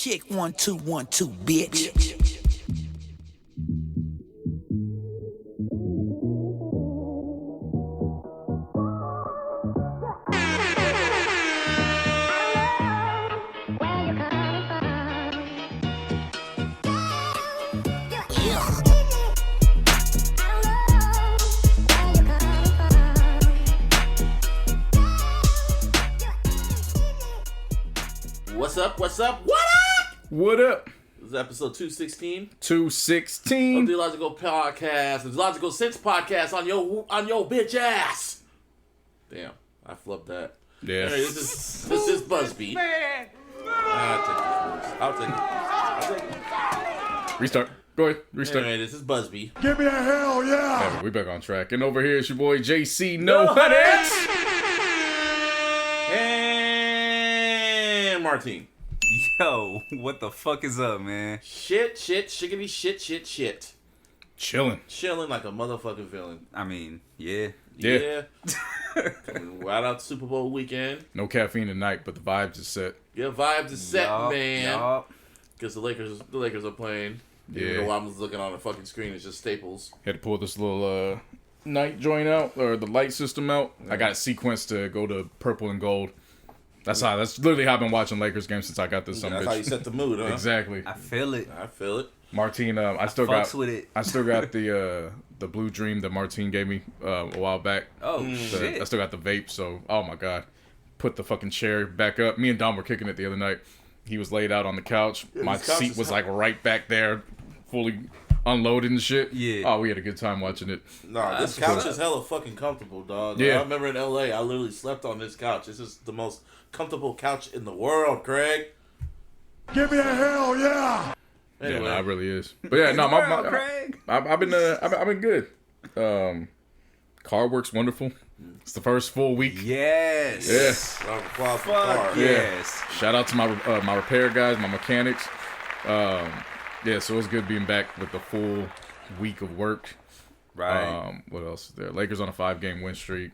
Check 1 2 1 2, bitch. What's up? What up? This is episode 216. 216. Of the iLLogical podcast, the iLLogical Sense podcast on your bitch ass. Damn, I flubbed that. Yeah. Anyway, this is Busby. Man. I'll take it. Restart. Go ahead. Restart. Anyway, this is Busby. Give me a hell yeah. Yeah, we back on track. And over here is your boy JC No Hunnets. And Martine. Yo, what the fuck is up, man? Shit, shiggity, shit. Chilling like a motherfucking villain. I mean, yeah. Coming right out Super Bowl weekend. No caffeine tonight, but the vibes is set. Yeah, vibes is set, man. Yup. Because the Lakers are playing. Yeah. While I'm looking on the fucking screen, it's just Staples. Had to pull this little night joint out, or the light system out. I got it sequenced to go to purple and gold. That's literally how I've been watching Lakers games since I got this. That's how you set the mood, huh? Exactly. I feel it. Martine, I still fucks got with it. I still got the blue dream that Martine gave me a while back. Oh, shit. I still got the vape, so oh my god. Put the fucking chair back up. Me and Dom were kicking it the other night. He was laid out on the couch. Yeah, my seat was like right back there, fully unloaded and shit. Yeah. Oh, we had a good time watching it. Nah, this couch is hella fucking comfortable, dog. Yeah. I remember in LA, I literally slept on this couch. This is the most comfortable couch in the world, Craig. Give me a hell yeah. Anyway. Yeah, no, it really is. But yeah, no, Craig. I've been good. Car works wonderful. It's the first full week. Yes. Yeah. Round of applause for the Fuck car. yes. Shout out to my repair guys, my mechanics. Yeah, so it's good being back with the full week of work. Right. What else is there? Lakers on a 5-game win streak.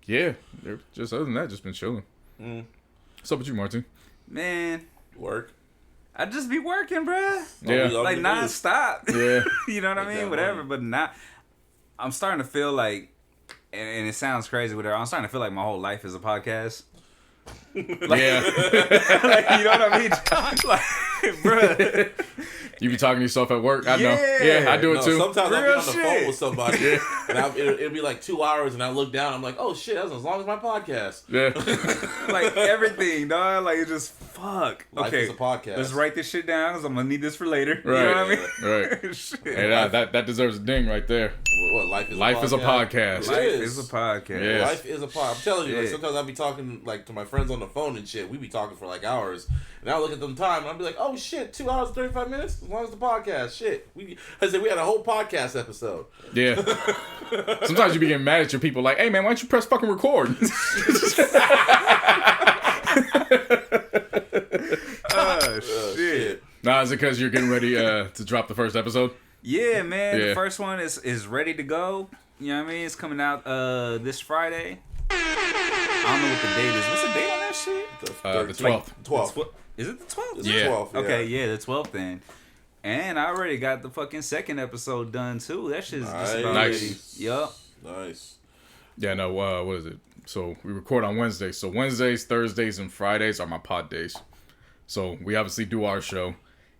Yeah, they're just other than that, just been chilling. What's up with you, Martin? Man, Work. I just be working, bruh. Yeah. Like non-stop. Yeah. You know what I mean? that Whatever. money. But not. I'm starting to feel like, and it sounds crazy, whatever. I'm starting to feel like my whole life is a podcast. Yeah. Like, you know what I mean? Like, bruh. You be talking to yourself at work? I know. Yeah. Yeah, I do it No, too. sometimes I'll be Real on the shit. phone with somebody, and it'll be like 2 hours, and I look down, I'm like, oh shit, that's as long as my podcast. Yeah. Like everything, dog. Like it's just fuck. Life Okay, is a podcast. let's write this shit down because I'm gonna need this for later. Right. You know what I mean? Right. Shit. Hey, that deserves a ding right there. What, life is a podcast. Life Life is. is a podcast. Yeah. Life is a pod. I'm telling you, like, Yeah. sometimes I'll be talking like to my friends on the phone and shit. We be talking for like hours, and I'll look at them time and I'll be like, "Oh shit, 2 hours 35 minutes, as long as the podcast." Shit, I said we had a whole podcast episode. Yeah. Sometimes you be getting mad at your people like, hey man, why don't you press fucking record? Oh shit. Nah, is it because you're getting ready to drop the first episode? Yeah, man. Yeah. The first one is ready to go. You know what I mean? It's coming out this Friday. I don't know what the date is. What's the date on that shit? The 12th. 12th. Is it the 12th? It's Yeah. the 12th. Yeah. Okay, yeah, the 12th then. And I already got the fucking second episode done too. That shit's just about Nice. ready. Yup. Nice. Yeah, no, what is it? So we record on Wednesdays. So Wednesdays, Thursdays, and Fridays are my pod days. So we obviously do our show.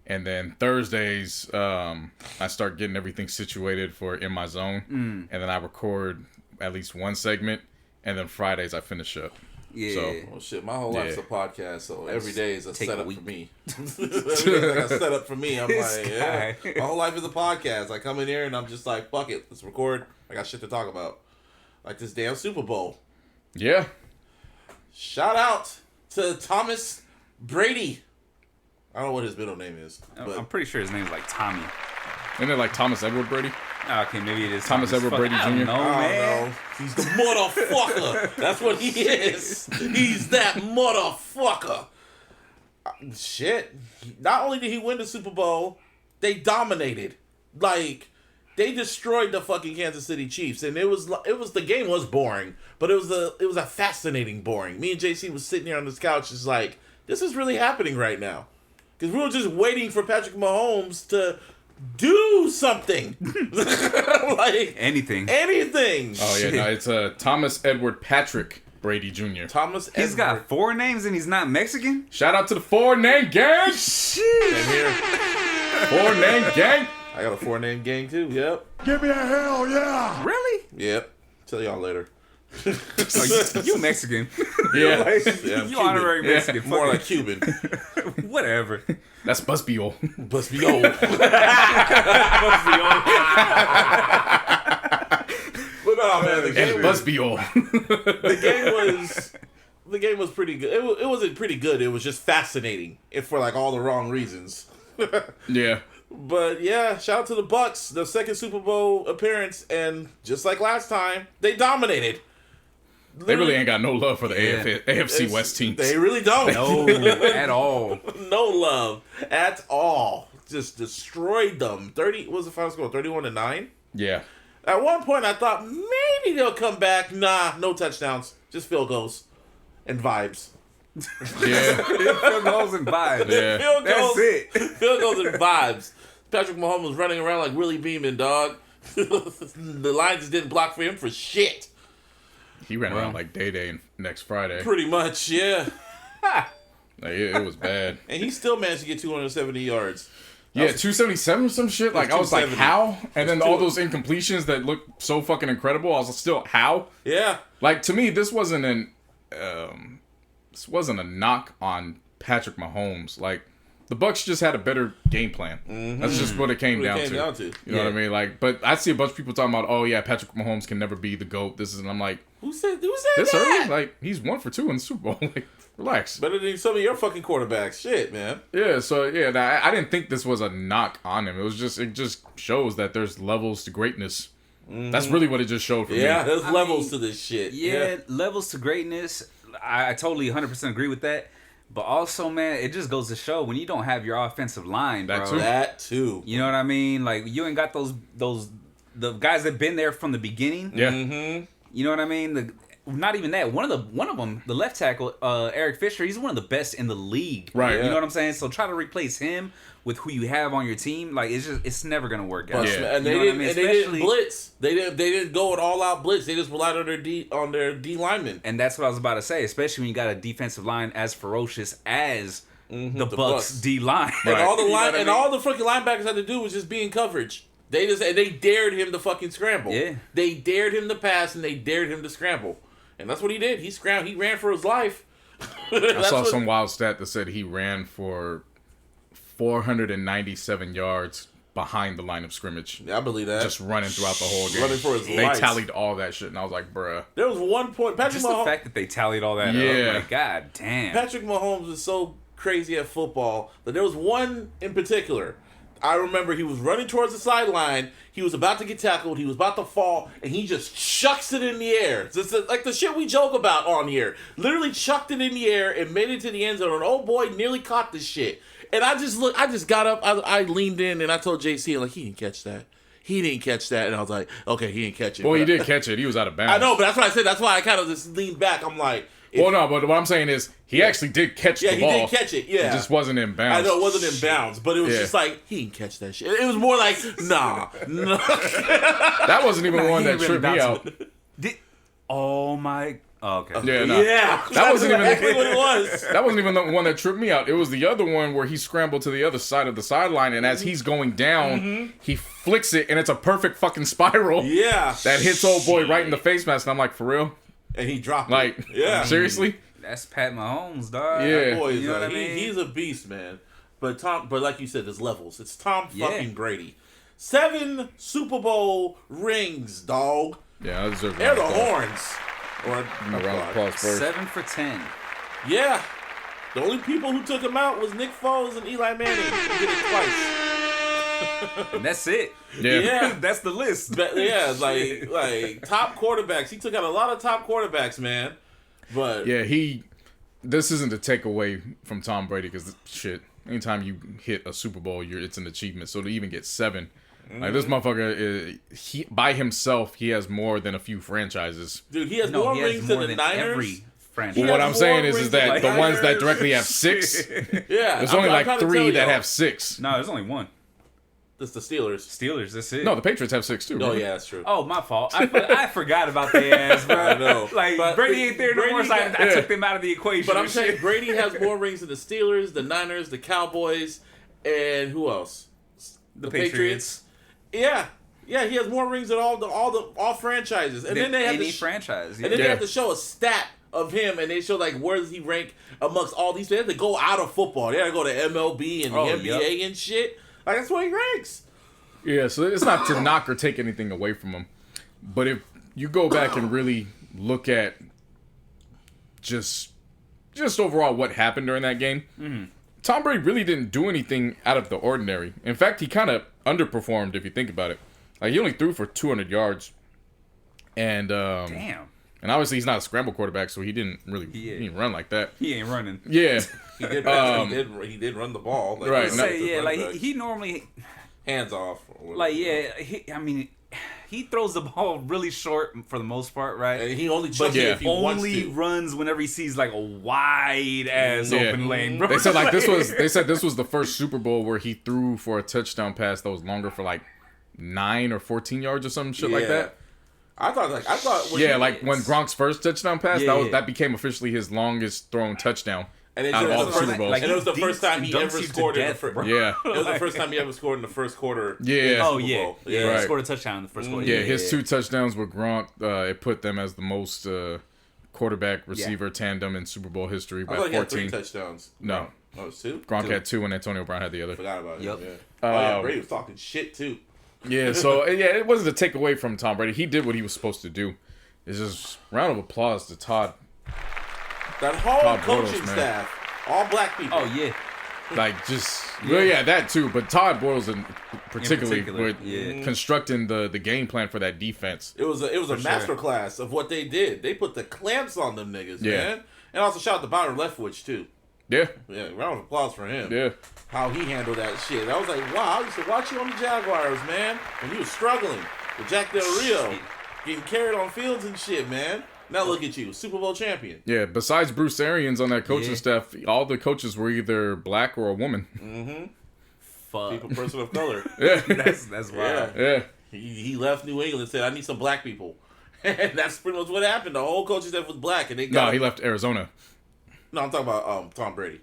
And then Thursdays, I start getting everything situated for In My Zone. And then I record at least one segment. And then Fridays, I finish up. Yeah. So, Well, shit, my whole life's a Yeah. podcast, so every day is a Take a setup week. for me. Every day is like a setup for me. I'm This like, yeah, guy. my whole life is a podcast. I come in here and I'm just like, fuck it, let's record. I got shit to talk about, like this damn Super Bowl. yeah. Shout out to Thomas Brady. I don't know what his middle name is, but I'm pretty sure his name's like Tommy. Isn't it like Thomas Edward Brady? Okay, maybe it is Thomas Edward Fuck, Brady I don't Jr.? know, I man. don't know. He's the motherfucker. That's what he is. He's that motherfucker. Shit. Not only did he win the Super Bowl, they dominated. Like, they destroyed the fucking Kansas City Chiefs, and it was the game was boring, but it was a fascinating boring. Me and JC was sitting here on this couch, just like, this is really happening right now. Because we were just waiting for Patrick Mahomes to do something. Like Anything. Oh yeah, no, it's Thomas Edward Patrick Brady Jr. Thomas He's Edward. got 4 names and he's not Mexican? Shout out to the 4-name gang. Shit. And here, 4-name gang. I got a 4-name gang too. Yep. Give me a hell yeah. Really? Yep. Tell y'all later. Oh, you Mexican. Yeah, Yeah, I'm You honorary Cuban. Mexican. More Fuck like Cuban. it. Whatever. that's Busby. Must be old. But no, man, the game was, Busby. the game was pretty good. It wasn't pretty good. It was just fascinating, if for like all the wrong reasons. Yeah. But yeah, shout out to the Bucks, the second Super Bowl appearance, and just like last time, they dominated. They really ain't got no love for the AFC West teams. They really don't. No, at all. No love at all. Just destroyed them. 30 what was the final score? 31-9. Yeah. At one point, I thought maybe they'll come back. Nah, no touchdowns, just field goals and vibes. Yeah. Field goals and vibes. Yeah. Field goals, That's it. field goals and vibes. Patrick Mahomes was running around like Willie Beeman, dog. The line just didn't block for him for shit. He ran around like Day next Friday. Pretty much, yeah. Like, it was bad. And he still managed to get 270 yards. Yeah, 277 or some shit. Like, I was like, 270. how? And then all those incompletions that looked so fucking incredible. I was still, how? Yeah. Like, to me, this wasn't a knock on Patrick Mahomes. Like, the Bucks just had a better game plan. Mm-hmm. That's just what it came down to. You know what I mean? Like, but I see a bunch of people talking about, oh yeah, Patrick Mahomes can never be the GOAT. This is, and I'm like, Who said this that? early? Like, he's 1 for 2 in the Super Bowl. Like, relax. Better than some of your fucking quarterbacks. Shit, man. Yeah, so yeah, I didn't think this was a knock on him. It just shows that there's levels to greatness. Mm-hmm. That's really what it just showed for me. Yeah, there's levels to this shit. Yeah, levels to greatness. I totally 100% agree with that. But also, man, it just goes to show when you don't have your offensive line, bro. That too. You know what I mean? Like, you ain't got the guys that been there from the beginning. Yeah. Mm-hmm. You know what I mean? Not even that. One of them, the left tackle, Eric Fisher, he's one of the best in the league. Right. You know what I'm saying? So try to replace him with who you have on your team. Like, it's never gonna work out. Yeah. And they didn't blitz. They didn't go an all out blitz. They just relied on their D linemen. And that's what I was about to say, especially when you got a defensive line as ferocious as the Bucks D line. And all the You know line what I and mean? all the freaking linebackers had to do was just be in coverage. They dared him to fucking scramble. Yeah. They dared him to pass and they dared him to scramble. And that's what he did. He ran for his life. I saw some wild stat that said he ran for 497 yards behind the line of scrimmage. Yeah, I believe that. Just running throughout the whole game. Running for his They life. tallied all that shit, and I was like, bruh. There was one point. Just the fact that they tallied all that Yeah. up. Like, God damn. Patrick Mahomes is so crazy at football that there was one in particular. I remember he was running towards the sideline. He was about to get tackled. He was about to fall, and he just chucks it in the air. It's like the shit we joke about on here. Literally chucked it in the air and made it to the end zone. And oh boy, nearly caught this shit. And I just got up. I leaned in and I told JC, like, he didn't catch that. He didn't catch that. And I was like, okay, he didn't catch it. Well, he did catch it. He was out of bounds. I know, but that's what I said. That's why I kind of just leaned back. I'm like, Well, no, but what I'm saying is he actually did catch the ball. he did catch it. Yeah, It just wasn't in bounds. I know it wasn't in bounds, but it was just like he didn't catch that shit. It was more like, nah. That wasn't even one that tripped me out. Oh my. Oh, okay. Yeah, no. Yeah, That wasn't even exactly what it was. That wasn't even the one that tripped me out. It was the other one where he scrambled to the other side of the sideline, and as he's going down, he flicks it, and it's a perfect fucking spiral. Yeah, That hits old boy right in the face mask, and I'm like, for real? and he dropped Like, it. Yeah, seriously? That's Pat Mahomes, dog. Yeah. That boy is You know what I mean? he's a beast, man. But like you said, there's levels. It's Tom Yeah. fucking Brady. 7 Super Bowl rings, dog. Yeah, I deserve They're the round of applause. horns. Or Give me a round of applause first. 7 for 10. yeah. The only people who took him out was Nick Foles and Eli Manning. He did it twice. And that's it. Yeah. Yeah. That's the list. But yeah, like top quarterbacks. He took out a lot of top quarterbacks, man. But Yeah, this isn't a takeaway from Tom Brady because shit, anytime you hit a Super Bowl, it's an achievement. So to even get 7, like this motherfucker, he by himself, he has more than a few franchises. dude, he has No, more he has rings more than the than Niners. every franchise. Well, what has I'm more saying is rings that than the the ones that Niners. directly have 6, Yeah, there's only like trying to 3 tell that y'all. have 6. No, there's only one. That's the Steelers. Steelers, that's it. No, the Patriots have 6 too. Oh remember? yeah, that's true. Oh, my fault. I forgot about their ass, bro. I know. Like, But Brady ain't there no more, so I Brady took them out of the equation. But I'm and saying shit. Brady has more rings than the Steelers, the Niners, the Cowboys, and who else? The Patriots. Yeah, yeah, he has more rings than all franchises. And then they have any to franchise. and then they Yeah. have to show a stat of him, and they show like where does he rank amongst all these. They have to go out of football. They have to go to MLB and the NBA and shit. Like that's where he ranks. Yeah, so it's not to knock or take anything away from him. But if you go back and really look at just overall what happened during that game, Tom Brady really didn't do anything out of the ordinary. In fact, he kind of underperformed if you think about it. Like he only threw for 200 yards. And Damn. and obviously he's not a scramble quarterback, so he didn't really he didn't run like that. He ain't running. Yeah. He did. He did run the ball. Like, Right, he no- was Say, the yeah, running like back. he normally, hands off. like, yeah, he throws the ball really short for the most part, right? And he only But chucks he it if he wants only to. runs whenever he sees like a wide ass Yeah. open lane, bro. They said this was the first Super Bowl where he threw for a touchdown pass that was longer for like 9 or 14 yards or some shit like that. I thought when Yeah, he- like when Gronk's first touchdown pass, Yeah. that became officially his longest thrown touchdown and it out of all was the the Super first, Bowls. and it was the He first time he dunks ever you to scored in the death, first. bro. Yeah, It was the first time he ever scored in the first quarter. Yeah. in the Oh Super yeah, Bowl. yeah. Right. He scored a touchdown in the first quarter. yeah. His 2 touchdowns with Gronk, it put them as the most quarterback receiver tandem in Super Bowl history I by thought he had 3 14. touchdowns. No, Oh, it was 2. Gronk had 2 and Antonio Brown had the other. Forgot about Yep. him. Yeah. Oh yeah, Um, Brady was talking shit too. Yeah, so yeah, it wasn't a take away from Tom Brady. He did what he was supposed to do. It's just round of applause to Todd. That whole Todd coaching Bortles, man. staff, all black people. Oh yeah. Like just well, yeah, that too. But Todd Bortles in particularly particular, with yeah. constructing the game plan for that defense. It was a sure. master class of what they did. They put the clamps on them niggas, Yeah. man. And also shout out to Byron Leftwich too. Yeah, Yeah, round of applause for him. yeah. How he handled that shit. I was like, wow, I used to watch you on the Jaguars, man. When you was struggling with Jack Del Rio, Shit. getting carried on fields and shit, man. Now look at you, Super Bowl champion. Yeah, besides Bruce Arians on that coaching Yeah. staff, all the coaches were either black or a woman. Fuck. People, person of color. Yeah, That's Yeah. wild. yeah. He left New England and said, I need some black people. And that's pretty much what happened. The whole coaching staff was black, and they No, got. he left Arizona. No, I'm talking about Tom Brady.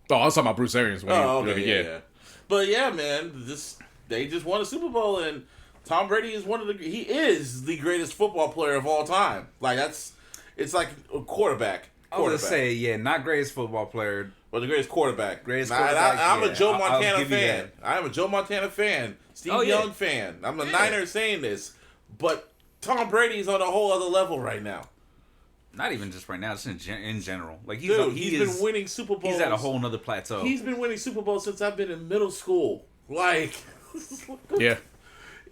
Oh, I was talking about Bruce Arians. When Oh, he, okay, yeah. But yeah, man, they just won a Super Bowl, and Tom Brady is he is the greatest football player of all time. Like it's like a quarterback. I was gonna say, yeah, not greatest football player. Well, the greatest quarterback. Greatest And quarterback, I'm yeah. a Joe I'll Montana give you fan. that. I am a Joe Montana fan. Steve Oh, yeah. Young fan. I'm a Niner saying this, but Tom Brady's on a whole other level right now. Not even just right now, just in general. Like Dude, he's been winning Super Bowls. He's at a whole nother plateau. He's been winning Super Bowls since I've been in middle school. Like, Yeah,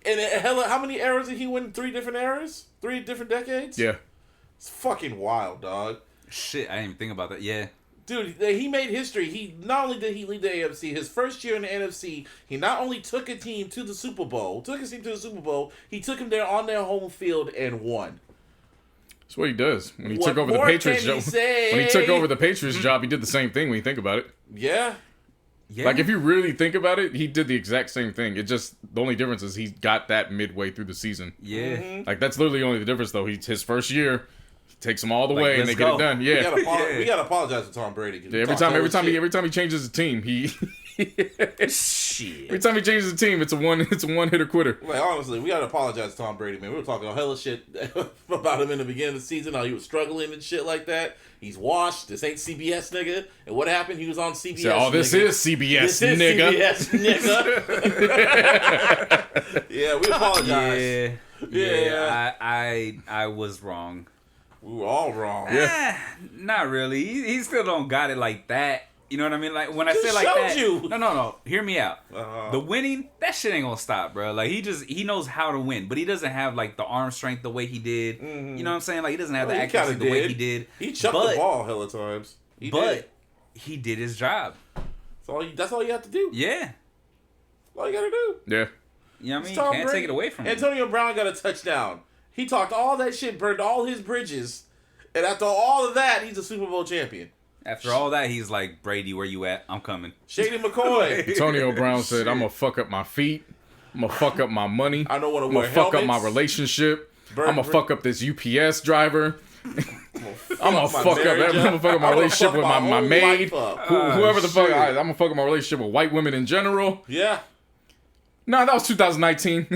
and hell, how many eras did he win? 3 different eras? 3 different decades? yeah. It's fucking wild, dog. Shit, I didn't even think about that. Yeah. Dude, he made history. He not only did he lead the AFC, his first year in the NFC, he not only took a team to the Super Bowl, he took him there on their home field and won. That's what he does. When he What took over the more Patriots can he job, say? when he took over the Patriots job, he did the same thing. When you think about it, Yeah. Yeah. like if you really think about it, he did the exact same thing. It just the only difference is he got that midway through the season. yeah. Mm-hmm. Like that's literally only the difference, though. His first year, he takes them all the Like, way and they let's get go. it done. We Yeah. gotta apologize to Tom Brady. 'Cause Yeah, we every talked all this shit. time he changes the team, Shit. every time he changes the team, it's a one hitter quitter. Like, honestly, we gotta apologize to Tom Brady, man. We were talking a hella shit about him in the beginning of the season, how he was struggling and shit like that. He's washed. This ain't CBS, nigga. And what happened? He was on CBS. So, oh, this nigga. is CBS, This is nigga. CBS, nigga. Yeah, we apologize. Yeah. I was wrong. We were all wrong. Not really. He still don't got it like that. You know what I mean? Like when I Just say like showed that. you. No. Hear me out. Uh-huh. The winning, that shit ain't gonna stop, bro. Like he knows how to win, but he doesn't have like the arm strength the way he did. Mm-hmm. You know what I'm saying? Like he doesn't have the He accuracy kinda the way did. he did. He chucked But- the ball hella times. He did. He did his job. That's all you have to do. Yeah. That's all you gotta do. Yeah. You know what I mean? It's You Tom can't Brady. take it away from him. Antonio Brown got a touchdown. He talked all that shit, burned all his bridges, And after all of that, he's a Super Bowl champion. After all that, he's like, Brady, where you at? I'm coming. Shady McCoy. Antonio Brown said, I'm going to fuck up my feet. I'm going to fuck up my money. I don't want to I'm wear going to fuck up my helmets. relationship. I'm going to fuck up this UPS driver. I'm gonna fuck up. I'm gonna fuck up my relationship with my maid, whoever the fuck. I'm gonna fuck up my relationship with white women in general. Yeah. No, that was 2019,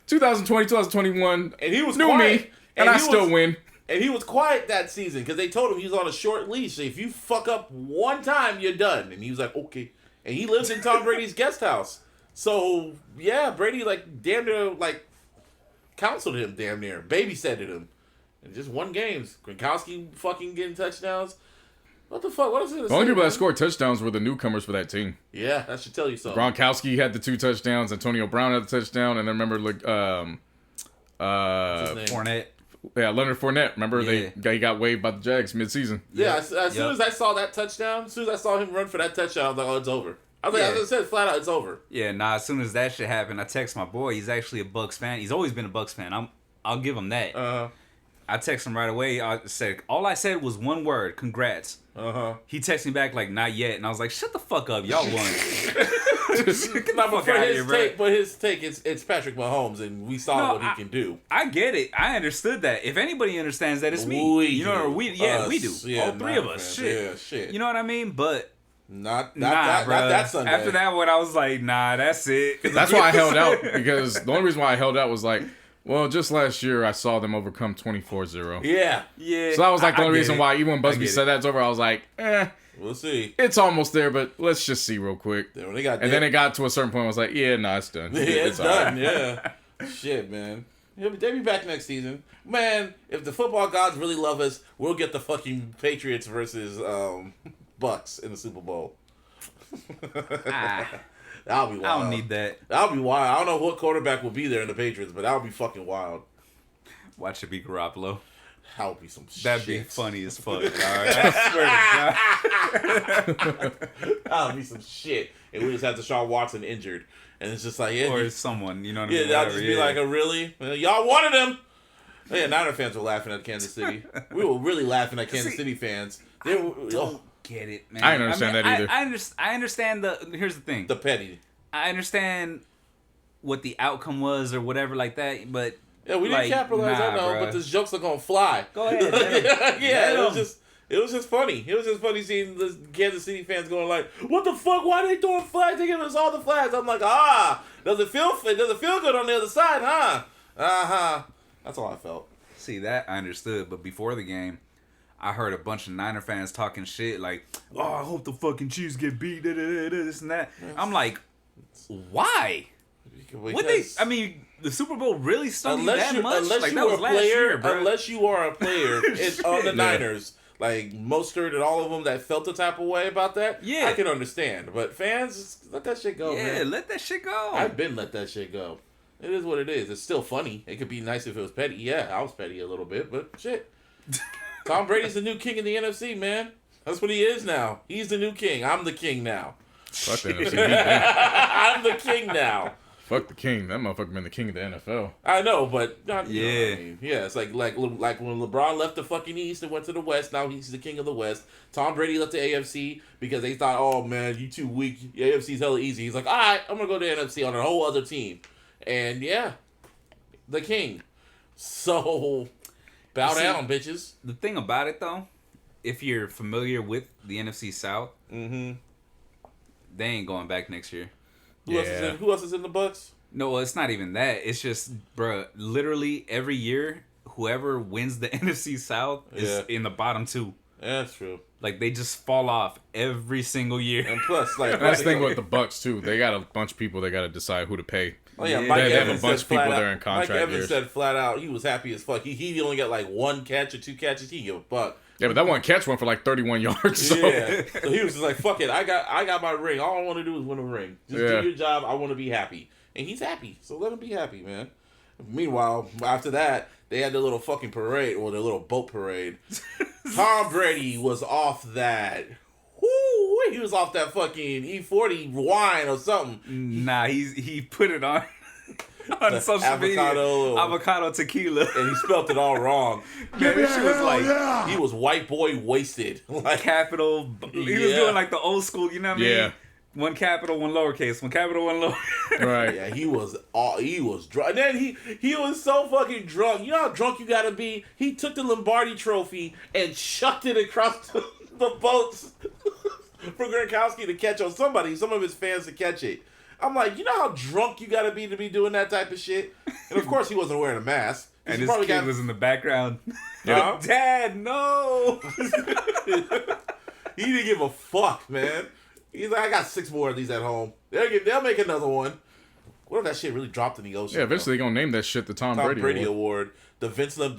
2020, 2021. And he was knew quiet. me, and I still win. And he was quiet that season because they told him he was on a short leash. If you fuck up one time, you're done. And he was like, okay. And he lives in Tom Brady's guest house. So yeah, Brady like damn near like counseled him, damn near babysitted him. And just won games. Gronkowski fucking getting touchdowns. What the fuck? What is it? The only people that scored touchdowns were the newcomers for that team. Yeah, that should tell you something. Gronkowski had the 2 touchdowns. Antonio Brown had the touchdown. And then remember, like, What's his name? Fournette. yeah, Leonard Fournette. Remember, Yeah. he got waived by the Jags midseason. Yeah, as soon as I saw that touchdown, as soon as I saw him run for that touchdown, I was like, oh, it's over. I was like, Yeah. as I said, flat out, it's over. Yeah, as soon as that shit happened, I text my boy. He's actually a Bucs fan. He's always been a Bucs fan. I'll give him that. I text him right away. All I said was one word: congrats. He texted me back like, not yet, and I was like, shut the fuck up, y'all won. Get the fuck out of here, bro. But his take, it's Patrick Mahomes, and we saw what he can do. I get it. I understood that. If anybody understands that, it's me. We you know, do. we do. Yeah, All 3 of us. fans. Shit. Yeah, shit. You know what I mean? But Not bro. that Sunday. After that one, I was like, nah, that's it. That's why I held out, because the only reason why I held out was like, well, just last year I saw them overcome 24-0. Yeah. Yeah. So that was like the I only get reason it. why, even when I Busby get said that's over, I was like, We'll see. it's almost there, but let's just see real quick. Then they got And then it got to a certain point, I was like, yeah, nah, it's done. yeah, it's done. all right. Yeah. Shit, man. They'll be back next season. Man, if the football gods really love us, we'll get the fucking Patriots versus Bucks in the Super Bowl. That'll be wild. I don't need that. That'll be wild. I don't know what quarterback will be there in the Patriots, but that'll be fucking wild. Watch it be Garoppolo. That would be some shit. That'd be funny as fuck. All right. I swear to God. That would be some shit. And we just have Deshaun Watson injured. And it's just like, yeah. Or someone, you know what I mean? Yeah, that'll just be like, really? Y'all wanted him. Yeah, Niner fans were laughing at Kansas City. We were really laughing at Kansas City fans. They were, get it, man. I didn't understand that either. I understand here's the thing. the petty. I understand what the outcome was or whatever like that, but Yeah, we didn't capitalize, I know, but those jokes are gonna fly. Go ahead. Yeah, it was just funny. It was just funny seeing the Kansas City fans going like, "What the fuck? Why are they throwing flags? They giving us all the flags." I'm like, does it feel good on the other side, huh? That's all I felt. See, that I understood, but before the game, I heard a bunch of Niner fans talking shit like, "Oh, I hope the fucking Chiefs get beat, this and that." I'm like, why? What they? I mean, the Super Bowl really stung you that much? Unless Like you that are was a last player, year, bro. unless you are a player, it's on the Niners. Like Mostert and all of them that felt the type of way about that. Yeah. I can understand, but fans, just let that shit go, Yeah, man. let that shit go. I've been let that shit go. It is what it is. It's still funny. It could be nice if it was petty. Yeah, I was petty a little bit, but shit. Tom Brady's the new king in the NFC, man. That's what he is now. He's the new king. I'm the king now. Fuck the NFC. Beat that. I'm the king now. Fuck the king. That motherfucker been the king of the NFL. I know, but not, you know what Yeah. I mean. Yeah, it's like when LeBron left the fucking East and went to the West. Now he's the king of the West. Tom Brady left the AFC because they thought, oh man, you too weak. The AFC's hella easy. He's like, all right, I'm gonna go to the NFC on a whole other team, and yeah, the king. So bow down, bitches. The thing about it though, if you're familiar with the NFC South, they ain't going back next year. Who else is in the Bucks? No, well, it's not even that. It's just, bruh, literally every year, whoever wins the NFC South is in the bottom 2. Yeah, that's true. Like, they just fall off every single year. And plus, like, That's the thing with the Bucks too. They got a bunch of people they got to decide who to pay. oh yeah, Yeah. Mike They have Evans a bunch said of people flat there out- in contract Mike Evans years. said flat out he was happy as fuck. He only got like 1 catch or 2 catches. He give a fuck. Yeah, but that one catch went for like 31 yards. So. Yeah. So he was just like, fuck it. I got my ring. All I want to do is win a ring. Just do your job. I want to be happy. And he's happy. So let him be happy, man. Meanwhile, after that, they had their little fucking parade, or their little boat parade. Tom Brady was off that. Woo! He was off that fucking E40 wine or something. Nah, he put it on. On social media, avocado, avocado tequila. and he spelled it all wrong. Man, this shit was like He was white boy wasted. Like, capital. He was Yeah. doing like the old school, you know what I mean? Yeah. One capital, one lowercase. One capital, one lower. Right. yeah, he was drunk. And then he was so fucking drunk. You know how drunk you gotta be? He took the Lombardi trophy and chucked it across the boats for Gronkowski to catch, or some of his fans to catch it. I'm like, you know how drunk you gotta be to be doing that type of shit? And of course he wasn't wearing a mask. And He his probably kid was in the background. Huh? Dad, no. He didn't give a fuck, man. He's like, I got 6 more of these at home. They'll make another one. What if that shit really dropped in the ocean? Yeah, eventually they're gonna name that shit the Tom Brady Award. The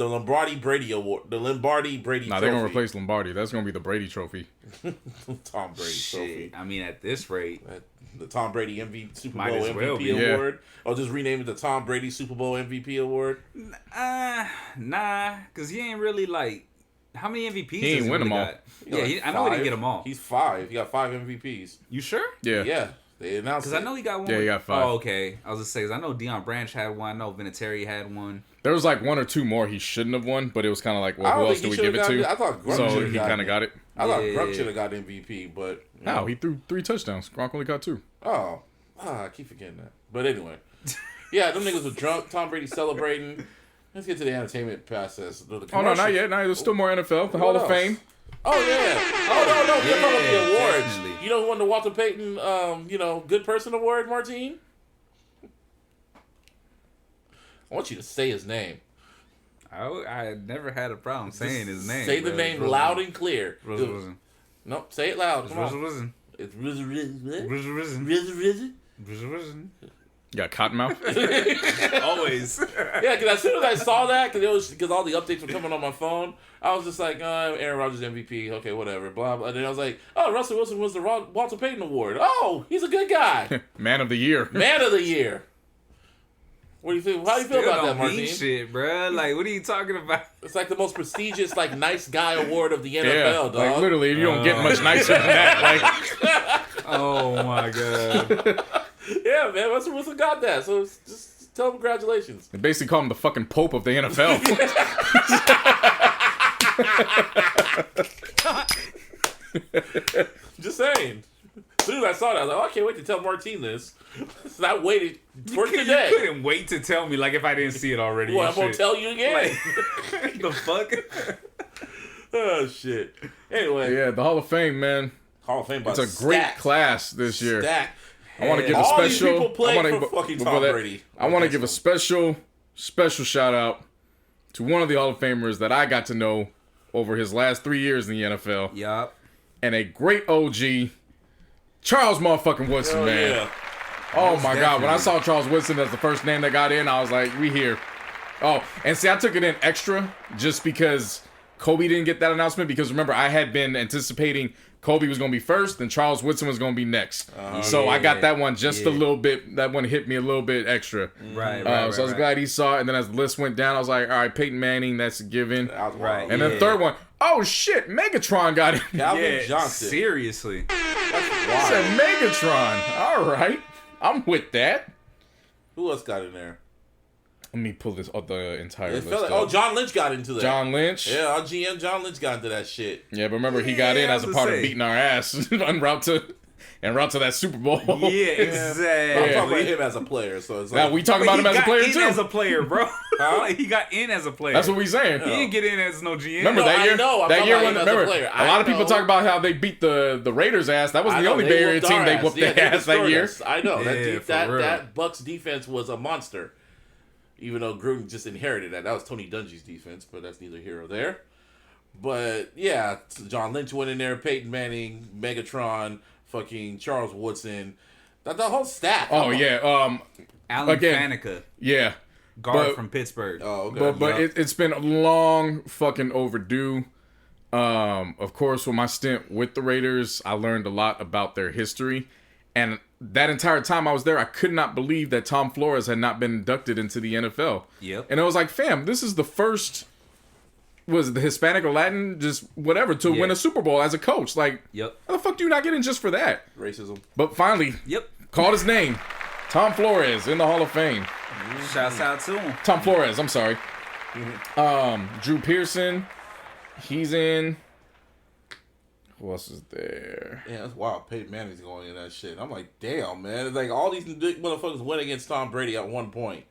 Lombardi Brady Award. The Lombardi Brady Nah, Trophy. they're gonna replace Lombardi. That's gonna be the Brady Trophy. Tom Brady Trophy. Shit. I mean, at this rate, The Tom Brady Super Might Bowl as well MVP be. Yeah. Award. Or just rename it the Tom Brady Super Bowl MVP Award. nah, because he ain't really like. How many MVPs? He ain't does win really them all. got? He got Yeah, like I know he 5. didn't get them all. He's 5. He got 5 MVPs. You sure? Yeah. Yeah. They announced Because it. I know he got one. Yeah, he got 5. Oh, okay. I was just saying, 'cause I know Deion Branch had one. I know Vinatieri had one. There was like 1 or 2 more he shouldn't have won, but it was kind of like, I well, don't who else think do he we give it should've to? got it. I thought Gronk So should've he got kind it. of got it. I thought Yeah. Gronk should have got MVP, but... you How? know. He threw 3 touchdowns. Gronk only got 2. Oh, I keep forgetting that. But anyway, yeah, them niggas were drunk. Tom Brady celebrating. Let's get to the entertainment process. The Oh, no, commercial- not yet. There's still more NFL. The What Hall of else? Fame. Oh yeah. Oh no, we're talking about the awards. Definitely. You know who won the Walter Payton, Good Person Award, Martine? I want you to say his name. I never had a problem saying his name. Say the bro. name loud and clear. Risen. Nope, say it loud. Come on. Risen. It's Risen. Risen. Risen. You got Cottonmouth. Always. Yeah, because as soon as I saw that, because all the updates were coming on my phone, I was just like, Aaron Rodgers MVP, okay, whatever, blah blah. And then I was like, oh, Russell Wilson was the Walter Payton Award. Oh, he's a good guy, Man of the Year. Man of the Year. What do you think? How do you feel about that, Martin? Shit, bro. Like, what are you talking about? It's like the most prestigious, like, nice guy award of the NFL, Yeah, dog. like literally, you don't get much nicer than that. Like, Oh my god. Yeah, man, Russell Wilson got that. So just tell him congratulations. they basically call him the fucking Pope of the NFL. Just saying. As soon as I saw that, I was like, oh, I can't wait to tell Martine this. So I waited for You today. couldn't wait to tell me, like, if I didn't see it already. Well, and I'm going to shit. tell you again. Like, the fuck? Oh, shit. Anyway, Yeah, the Hall of Fame, man. Hall of Fame It's about a great stacked. class this year. Stacked. I want to give a All these special. people played I wanna- for fucking before Tom that, Brady. I want to give a special shout out to one of the Hall of Famers that I got to know over his last 3 years in the NFL, Yup. and a great OG, Charles motherfucking Woodson, Oh, man. yeah. Oh my God! When I definitely. saw Charles Woodson as the first name that got in, I was like, "We here." Oh, and see, I took it in extra just because Kobe didn't get that announcement. Because remember, I had been anticipating Kobe was going to be first, and Charles Woodson was going to be next. So I got that one just a little bit. That one hit me a little bit extra. Right, So I was glad he saw it. And then as the list went down, I was like, "All right, Peyton Manning, that's a given." That was Right. wild. And then the third one, oh shit, Megatron got in. Calvin Yeah, Johnson. seriously. I Wild. said Megatron. All right, I'm with that. Who else got in there? Let me pull this up the entire It list. felt like, up. oh, John Lynch got into that. John Lynch. Yeah, our GM John Lynch got into that shit. Yeah, but remember he got in Yeah, as I a was part gonna of say. beating our ass en route to that Super Bowl. Yeah, I'm exactly. talking about him as a player, so it's Now like we talking about him as a player in too. as a player, bro. Like, he got in as a player. That's what we saying. He didn't get in as no GM. Remember No, that I year? know. I'm That talking year about when him as a remember player. a lot of I people know. talk about how they beat the Raiders' ass. That was I the know, only they Bay Area whooped team our they ass. whooped Yeah, their they ass that destroyed year. us. I know Yeah, for that real. that Bucks defense was a monster. Even though Gruden just inherited that. That was Tony Dungy's defense, but that's neither here or there. But yeah, John Lynch went in there, Peyton Manning, Megatron, fucking Charles Woodson. The whole stack. Oh yeah, Alan Again. Faneca, yeah. guard But- from Pittsburgh. Oh, okay. But it's been long fucking overdue. Of course, with my stint with the Raiders, I learned a lot about their history. And that entire time I was there, I could not believe that Tom Flores had not been inducted into the NFL. Yep. And I was like, fam, this is the first, was it the Hispanic or Latin, just whatever, to win a Super Bowl as a coach. Like, Yep. how the fuck do you not get in just for that? Racism. But finally, Yep. called his name. Tom Flores in the Hall of Fame. Shouts out to him. Tom Flores, I'm sorry. Drew Pearson, he's in. Who else is there? Yeah, that's wild. Peyton Manning's going in that shit. I'm like, damn, man. It's like all these motherfuckers went against Tom Brady at one point.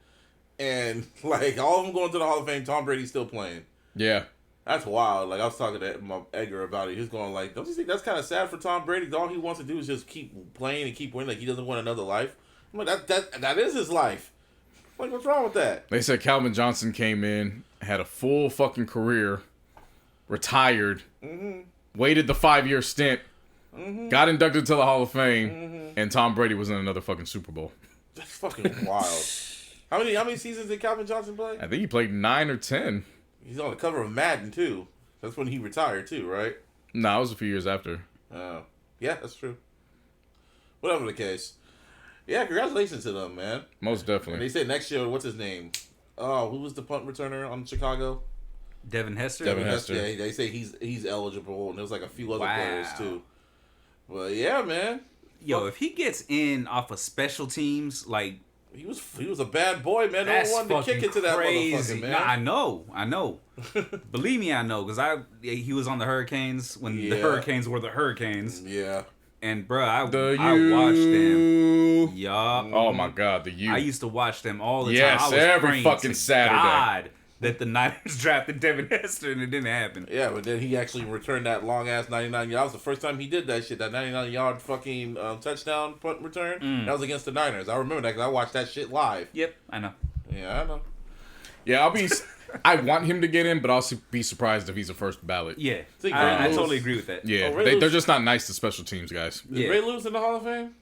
And, like, all of them going to the Hall of Fame, Tom Brady's still playing. Yeah. That's wild. Like, I was talking to my Edgar about it. He was going like, don't you think that's kind of sad for Tom Brady? All he wants to do is just keep playing and keep winning. Like, he doesn't want another life. I'm like, that is his life. Like, what's wrong with that? They said Calvin Johnson came in, had a full fucking career, retired, waited the 5-year stint, got inducted to the Hall of Fame, and Tom Brady was in another fucking Super Bowl. That's fucking wild. How many seasons did Calvin Johnson play? I think he played 9 or 10. He's on the cover of Madden, too. That's when he retired, too, right? No, it was a few years after. Oh. Yeah, that's true. Whatever the case. Yeah, congratulations to them, man. Most definitely. And they said next year, what's his name? Oh, who was the punt returner on Chicago? Devin Hester. Devin Hester. Yeah, they say he's eligible, and there was like a few other players, too. Well, yeah, man. Yo, if he gets in off of special teams, like... He was a bad boy, man. No one wanted to kick it to that motherfucker, man. Nah, I know. Believe me, I know, because he was on the Hurricanes when the Hurricanes were the Hurricanes. Yeah. And bro, I watched them. Yup. Oh my God, the U. I used to watch them all the time. Yes, I was every fucking Saturday. God that the Niners drafted Devin Hester and it didn't happen. Yeah, but then he actually returned that long ass 99 yards. That was the first time he did that shit. That 99-yard fucking touchdown punt return. That was against the Niners. I remember that because I watched that shit live. Yep, I know. Yeah, I know. Yeah, I want him to get in, but I'll be surprised if he's a first ballot. Yeah, See, I Lewis- totally agree with that. Yeah, Oh, Ray they're just not nice to special teams guys. Did Ray lose in the Hall of Fame?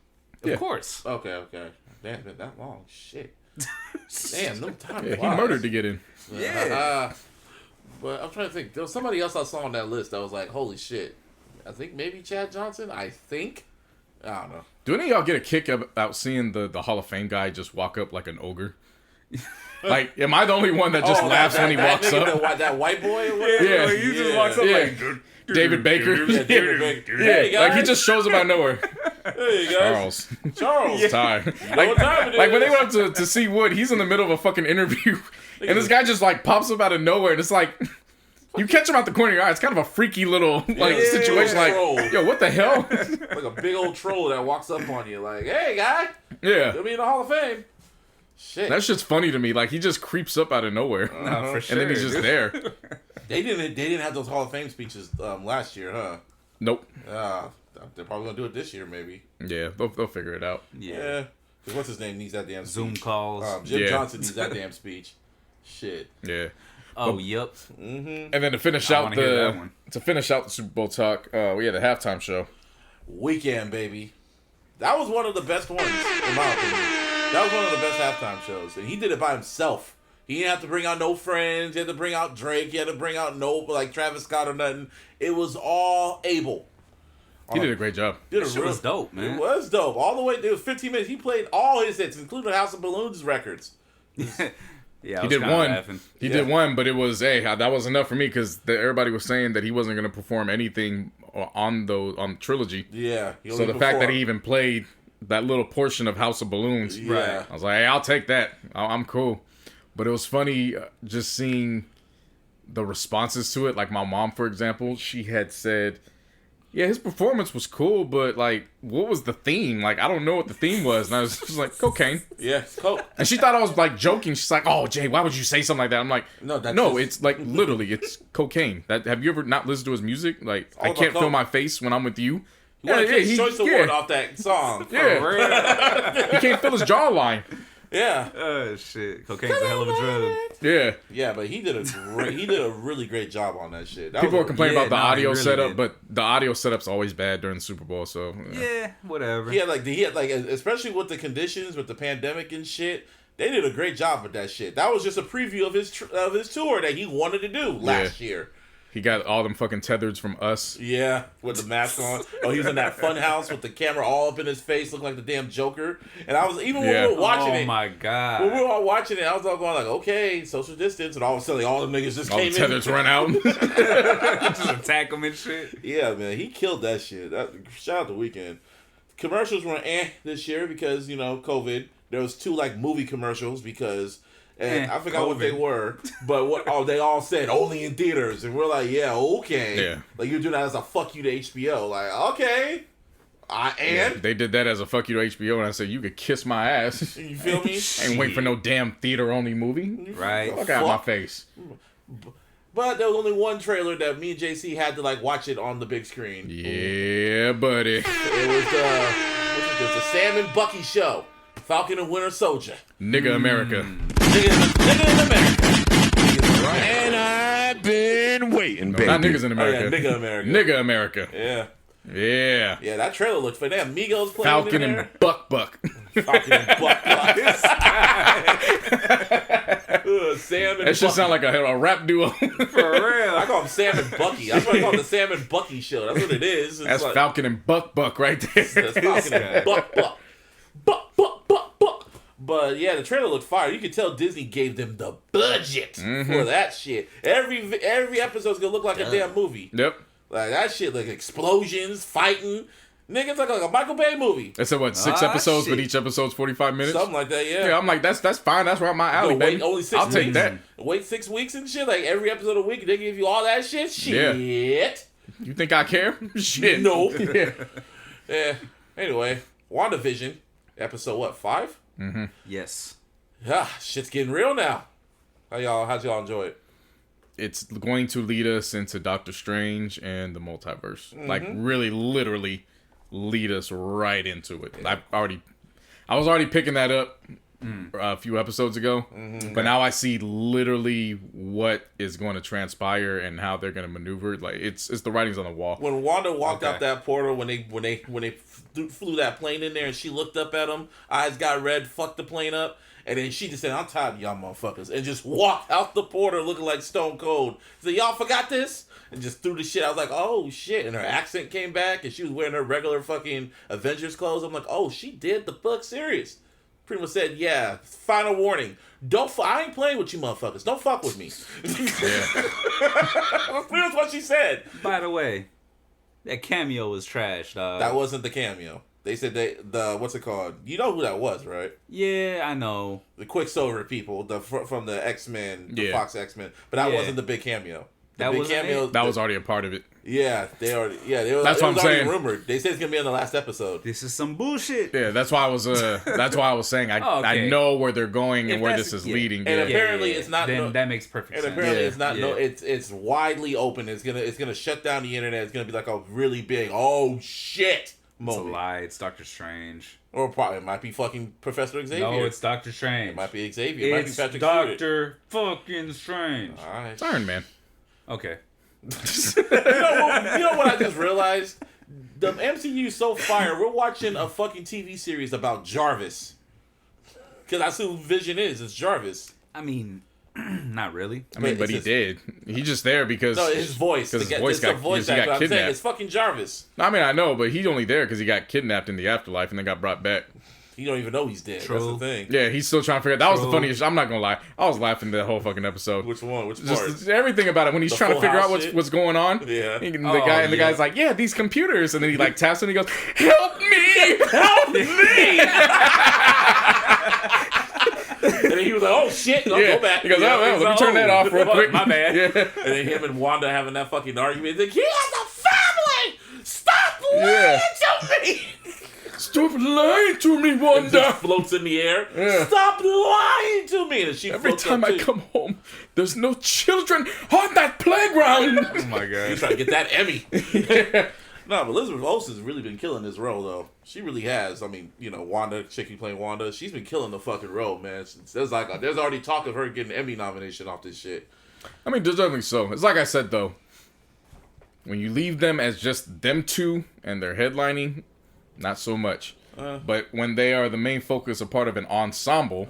Yeah. Of course. Okay. Damn, it's been that long. Shit. Damn, no time. Yeah, he murdered to get in. Yeah. But I'm trying to think. There was somebody else I saw on that list that was like, holy shit. I think maybe Chad Johnson. I don't know. Do any of y'all get a kick about seeing the Hall of Fame guy just walk up like an ogre? Like, am I the only one that just laughs when he walks nigga, up? That white boy or whatever? Yeah. He just walks up like... David Baker. Yeah, David Baker. Yeah, Hey, like he guys. just shows up out of nowhere. Hey, guys. Charles. Time. what time it Like when is. they went up to see Wood, he's in the middle of a fucking interview, and this guy just like pops up out of nowhere, and it's like you catch him out the corner of your eye. It's kind of a freaky little situation. Like, troll. yo, what the hell? Like a big old troll that walks up on you like, hey, guy. Yeah, You'll be in the Hall of Fame. Shit. that's just funny to me. Like he just creeps up out of nowhere, No, for sure. and then he's just there. They didn't have those Hall of Fame speeches last year, huh? Nope. They're probably going to do it this year, maybe. Yeah, they'll figure it out. Yeah. 'Cause what's his name needs that damn Zoom speech. calls. Jim Yeah. Johnson needs that damn speech. Shit. Yeah. Yep. And then to finish I out wanna hear that one. the Super Bowl talk, we had a halftime show. Weekend, baby. That was one of the best ones, in my opinion. That was one of the best halftime shows. And he did it by himself. He didn't have to bring out no friends. He had to bring out Drake. He had to bring out like Travis Scott or nothing. It was all Abel. He did a great job. Did a That shit was dope, man. It was dope. All the way, it was 15 minutes. He played all his hits, including House of Balloons records. Yeah, I He was did kinda one. laughing. He did one, but it was that was enough for me because everybody was saying that he wasn't going to perform anything on the trilogy. Yeah. So the fact that he even played that little portion of House of Balloons, Yeah. I was like, hey, I'll take that. I'm cool. But it was funny just seeing the responses to it. Like my mom, for example, she had said, yeah, his performance was cool, but like, what was the theme? Like, I don't know what the theme was. And I was just like, cocaine. Yeah, Coke. And she thought I was like joking. She's like, "Oh, Jay, why would you say something like that?" I'm like, No, that's "No, just- it's like literally, it's cocaine." Have you ever not listened to his music? Like, I about can't feel Coke. my face when I'm with you. He won a Kid's Choice yeah. Award off that song. Yeah, he can't feel his jawline. Yeah. Oh shit, cocaine's a hell of a drug. Yeah, Yeah, but he did a really great job on that shit. That people was are complaining yeah, about the nah, he audio really setup, did. but the audio setup's always bad during the Super Bowl. So Yeah, whatever. He had like especially with the conditions with the pandemic and shit. They did a great job with that shit. That was just a preview of his tour that he wanted to do last year. he got all them fucking tethers from Us. Yeah, with the mask on. Oh, he was in that fun house with the camera all up in his face, looking like the damn Joker. And I was when Yeah. we were watching oh it. my When god. we were all watching it, I was all going like, okay, social distance, and all of a sudden, all the niggas just All the came tethers in. run out. Just attack him and shit. Yeah, man, he killed that shit. Shout out to Weeknd. Commercials were this year because, COVID. there was 2 like movie commercials because. And I forgot COVID. what they were, but they all said only in theaters, and we're like, yeah, okay. Yeah. Like you're doing that as a fuck you to HBO, like okay. They did that as a fuck you to HBO, and I said you could kiss my ass. You feel me? Ain't waiting for no damn theater only movie. Right. Fuck out my face. But there was only one trailer that me and JC had to like watch it on the big screen. Yeah, buddy. It was what is this? The Sam and Bucky show, Falcon and Winter Soldier. Nigga America. Nigga in America. And I've been waiting, baby. Not niggas in Oh, America. yeah, nigga America. Nigga America. Yeah. Yeah. Yeah, that trailer looked for them. Migos playing Falcon in and there. Buck. Falcon and Buck. Sam and That shit Bucky. sound like a rap duo. For real. I call him Sam and Bucky. That's what I call it, the Sam and Bucky show. That's what it is. It's That's like, Falcon and Buck right there. That's Falcon and Buck. But yeah, the trailer looked fire. You could tell Disney gave them the budget for that shit. Every episode's gonna look like a damn movie. Yep. Like that shit, like explosions, fighting. Niggas like a Michael Bay movie. That's what, 6 episodes, but each episode's 45 minutes? Something like that, yeah. Yeah, I'm like, that's fine. That's right up my alley, No, wait, baby. only 6 I'll weeks. take that. Wait 6 weeks and shit. Like every episode a week, they give you all that shit. Shit. You think I care? Shit. No. Yeah. Yeah. Anyway, WandaVision, episode 5? Yes. Ah, shit's getting real now. How'd y'all enjoy it? It's going to lead us into Doctor Strange and the multiverse. Like, really, literally lead us right into it. I was already picking that up a few episodes ago, but now I see literally what is going to transpire and how they're going to maneuver. Like, it's the writings on the wall. When Wanda walked out that portal, when they flew that plane in there, and she looked up at them, eyes got red, fucked the plane up, and then she just said, "I'm tired of y'all motherfuckers," and just walked out the portal looking like Stone Cold. So y'all forgot this, and just threw the shit. I was like, "Oh shit!" And her accent came back, and she was wearing her regular fucking Avengers clothes. I'm like, "Oh, she did the fuck serious." Pretty much said, "Yeah, final warning. I ain't playing with you motherfuckers. Don't fuck with me." That's pretty much what she said. By the way, that cameo was trash, dog. That wasn't the cameo. They said what's it called? You know who that was, right? Yeah, I know. The Quicksilver people, from the X-Men, the Yeah. Fox X-Men. But that Yeah. wasn't the big cameo. The That big wasn't cameo. it? That was already a part of it. Yeah, they already. Yeah, they were. That's it what was I'm already saying. rumored. They said it's gonna be on the last episode. This is some bullshit. Yeah, that's why I was saying I Okay. know where they're going and If where that's- this is yeah. leading. And Yeah. apparently it's not. Then that makes perfect And sense. apparently Yeah. it's not. No, it's widely open. It's gonna shut down the internet. It's gonna be like a really big oh shit It's a moment. lie. It's Doctor Strange. Or probably it might be fucking Professor Xavier. No, it's Doctor Strange. It might be Xavier. It might be It's Patrick Stewart. Doctor fucking Strange. All right. It's Iron Man. Okay. You know what I just realized? The MCU so fire. We're watching a fucking TV series about Jarvis. Because that's who Vision is. It's Jarvis. I mean, not really. I mean, but he it's did. He's just there because No, his voice. Because The his guy- voice it's the got, voice he actor. got I'm saying kidnapped. it's fucking Jarvis. I mean, I know, but he's only there because he got kidnapped in the afterlife and then got brought back. You don't even know he's dead. True. That's the thing. Yeah, he's still trying to figure out. That was the True. funniest. I'm not gonna lie. I was laughing the whole fucking episode. Which one? Which part? Just everything about it when he's The trying to Full figure House out shit? what's going on. Yeah. And the Oh, guy's like, "Yeah, these computers," and then he like taps him and he goes, "Help me, help me!" And then he was like, "Oh shit!" No, Yeah. go back. He goes, Yeah, "Oh, well, he's let me like, turn that "Oh, off real fuck, quick." My bad. Yeah. And then him and Wanda having that fucking argument. He's like, "He has a family. Stop lying Yeah. to me." Stop lying to me, And Wanda. just floats in the air. Yeah. Stop lying to me. And she Every floats time up I too. come home, there's no children on that playground. Oh my god. He's trying to get that Emmy. No, but Elizabeth Olsen's really been killing this role, though. She really has. I mean, you know, Wanda, Chicky playing Wanda, she's been killing the fucking role, man. There's already talk of her getting an Emmy nomination off this shit. I mean, deservedly so. It's like I said, though. When you leave them as just them two and they're headlining, not so much. But when they are the main focus, a part of an ensemble,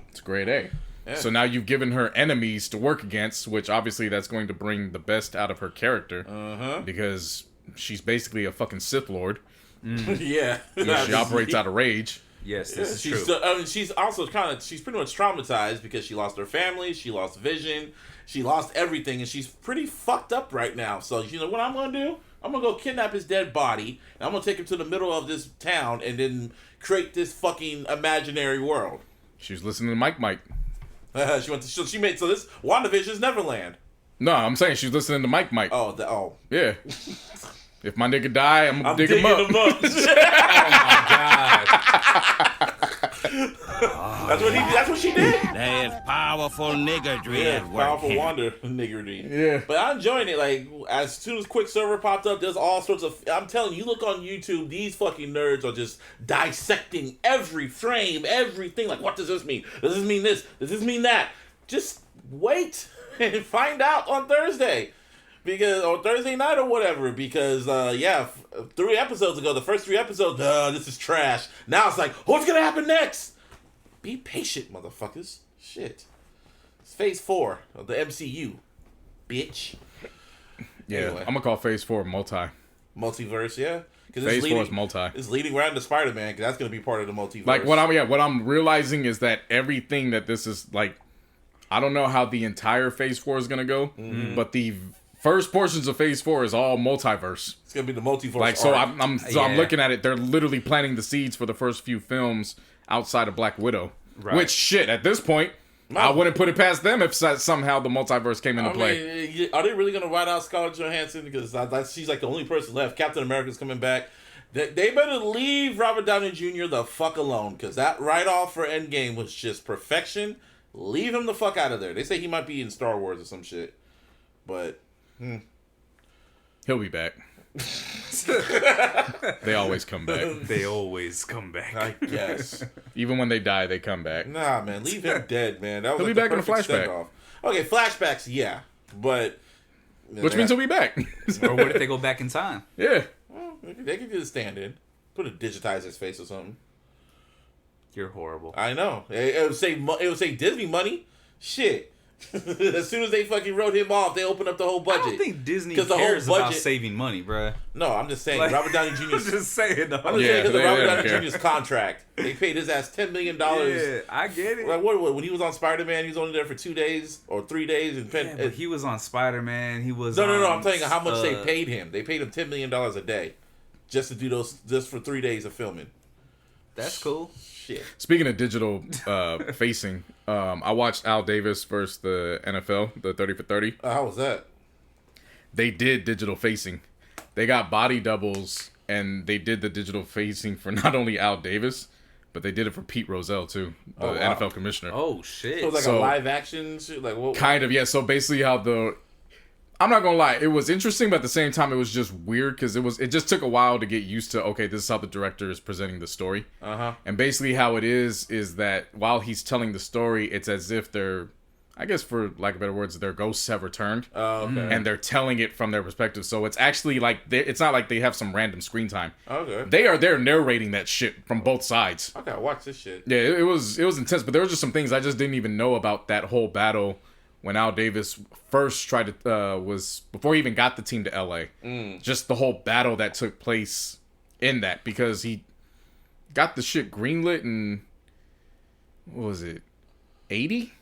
it's grade A. Yeah. So now you've given her enemies to work against, which obviously that's going to bring the best out of her character. Because she's basically a fucking Sith Lord. Yeah. She operates out of rage. Yes, this is She's true. she's also she's pretty much traumatized because she lost her family, she lost Vision, she lost everything, and she's pretty fucked up right now. So you know what I'm gonna do? I'm gonna go kidnap his dead body, and I'm gonna take him to the middle of this town, and then create this fucking imaginary world. She was listening to Mike. She went to. She made so this WandaVision's Neverland. No, I'm saying she's listening to Mike. Oh. Yeah. If my nigga die, I'm gonna dig him digging up. him up. Oh my god. That's what she did. There's powerful niggardry Yeah, at work powerful here. Wanda niggerty. Yeah. But I'm enjoying it. Like, as soon as Quicksilver popped up, there's all sorts of... I'm telling you, look on YouTube, these fucking nerds are just dissecting every frame, everything. Like, what does this mean? Does this mean this? Does this mean that? Just wait and find out on Thursday. Or Thursday night or whatever. Because, 3 episodes ago, the first 3 episodes, this is trash. Now it's like, what's gonna happen next? Be patient, motherfuckers. Shit. It's phase 4 of the MCU. Bitch. Yeah, Anyway. I'm gonna call Phase 4 Multiverse, yeah. Phase 4 is multi. It's leading right into Spider-Man, because that's going to be part of the multiverse. Like, what I'm realizing is that everything that this is, like, I don't know how the entire Phase 4 is gonna go, but the first portions of Phase 4 is all multiverse. It's going to be the multiverse Like, so arc. I'm looking at it, they're literally planting the seeds for the first few films outside of Black Widow. Right. Which, shit, at this point, I wouldn't put it past them if somehow the multiverse came into play. mean, are they really going to write out Scarlett Johansson? Because she's like the only person left. Captain America's coming back. They better leave Robert Downey Jr. the fuck alone, because that write-off for Endgame was just perfection. Leave him the fuck out of there. They say he might be in Star Wars or some shit. But... He'll be back. They always come back. They always come back. I guess. Even when they die, they come back. Nah, man. Leave him dead, man. That was He'll like be the back in a perfect flashback. send-off. Okay, flashbacks, yeah. But... Which means he'll be back. Or what if they go back in time? Yeah. Well, they could just stand in. Put a digitize his face or something. You're horrible. I know. It would say Disney money. Shit. As soon as they fucking wrote him off, they opened up the whole budget. I don't think Disney 'Cause the whole cares about budget- saving money, bruh. No, I'm just saying. Like, Robert Downey I'm Jr.'s... just saying, though. I'm just Yeah, saying because they of Robert don't Downey care. Jr.'s contract. They paid his ass $10 million. Yeah, I get it. Like, what, when he was on Spider-Man, he was only there for 2 days or 3 days. And Yeah, but he was on Spider-Man. He was No. on, I'm telling you how much they paid him. They paid him $10 million a day just to do those, just for 3 days of filming. That's cool. Shit. Speaking of digital facing, I watched Al Davis versus the NFL, the 30 for 30. How was that? They did digital facing. They got body doubles, and they did the digital facing for not only Al Davis, but they did it for Pete Rozelle, too, the wow. NFL commissioner. Oh, shit. So it was like So- a live action shit? Like, what? Kind of, yeah. So basically how I'm not gonna lie, it was interesting, but at the same time it was just weird because it just took a while to get used to, okay, this is how the director is presenting the story. And basically how it is that while he's telling the story, it's as if they're, I guess for lack of better words, their ghosts have returned. Okay. And they're telling it from their perspective. So it's actually like, it's not like they have some random screen time. Okay. They're narrating that shit from both sides. I gotta watch this shit. Yeah, it was intense, but there were just some things I just didn't even know about that whole battle when Al Davis first tried to was before he even got the team to LA. Just the whole battle that took place in that, because he got the shit greenlit in, what was it, 80?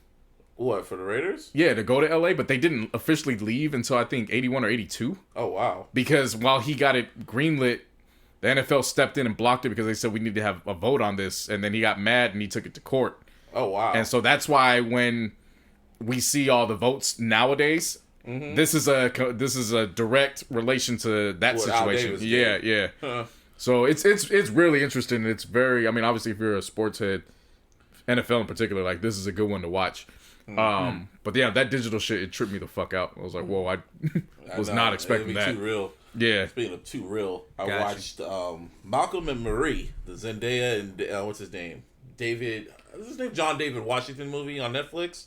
What, for the Raiders? Yeah, to go to LA, but they didn't officially leave until I think 81 or 82. Oh, wow. Because while he got it greenlit, the NFL stepped in and blocked it because they said we need to have a vote on this, and then he got mad and he took it to court. Oh, wow. And so that's why when we see all the votes nowadays, this is a direct relation to that What Al situation. Davis Yeah, did. yeah. Huh. So it's really interesting. It's very, I mean, obviously if you're a sports head, NFL in particular, like this is a good one to watch. But yeah, that digital shit, it tripped me the fuck out. I was like, whoa, I was know. not expecting It'd be that. Too real. Yeah. Speaking of too real, I Gotcha. watched Malcolm and Marie, the Zendaya and what's his name? John David Washington movie on Netflix.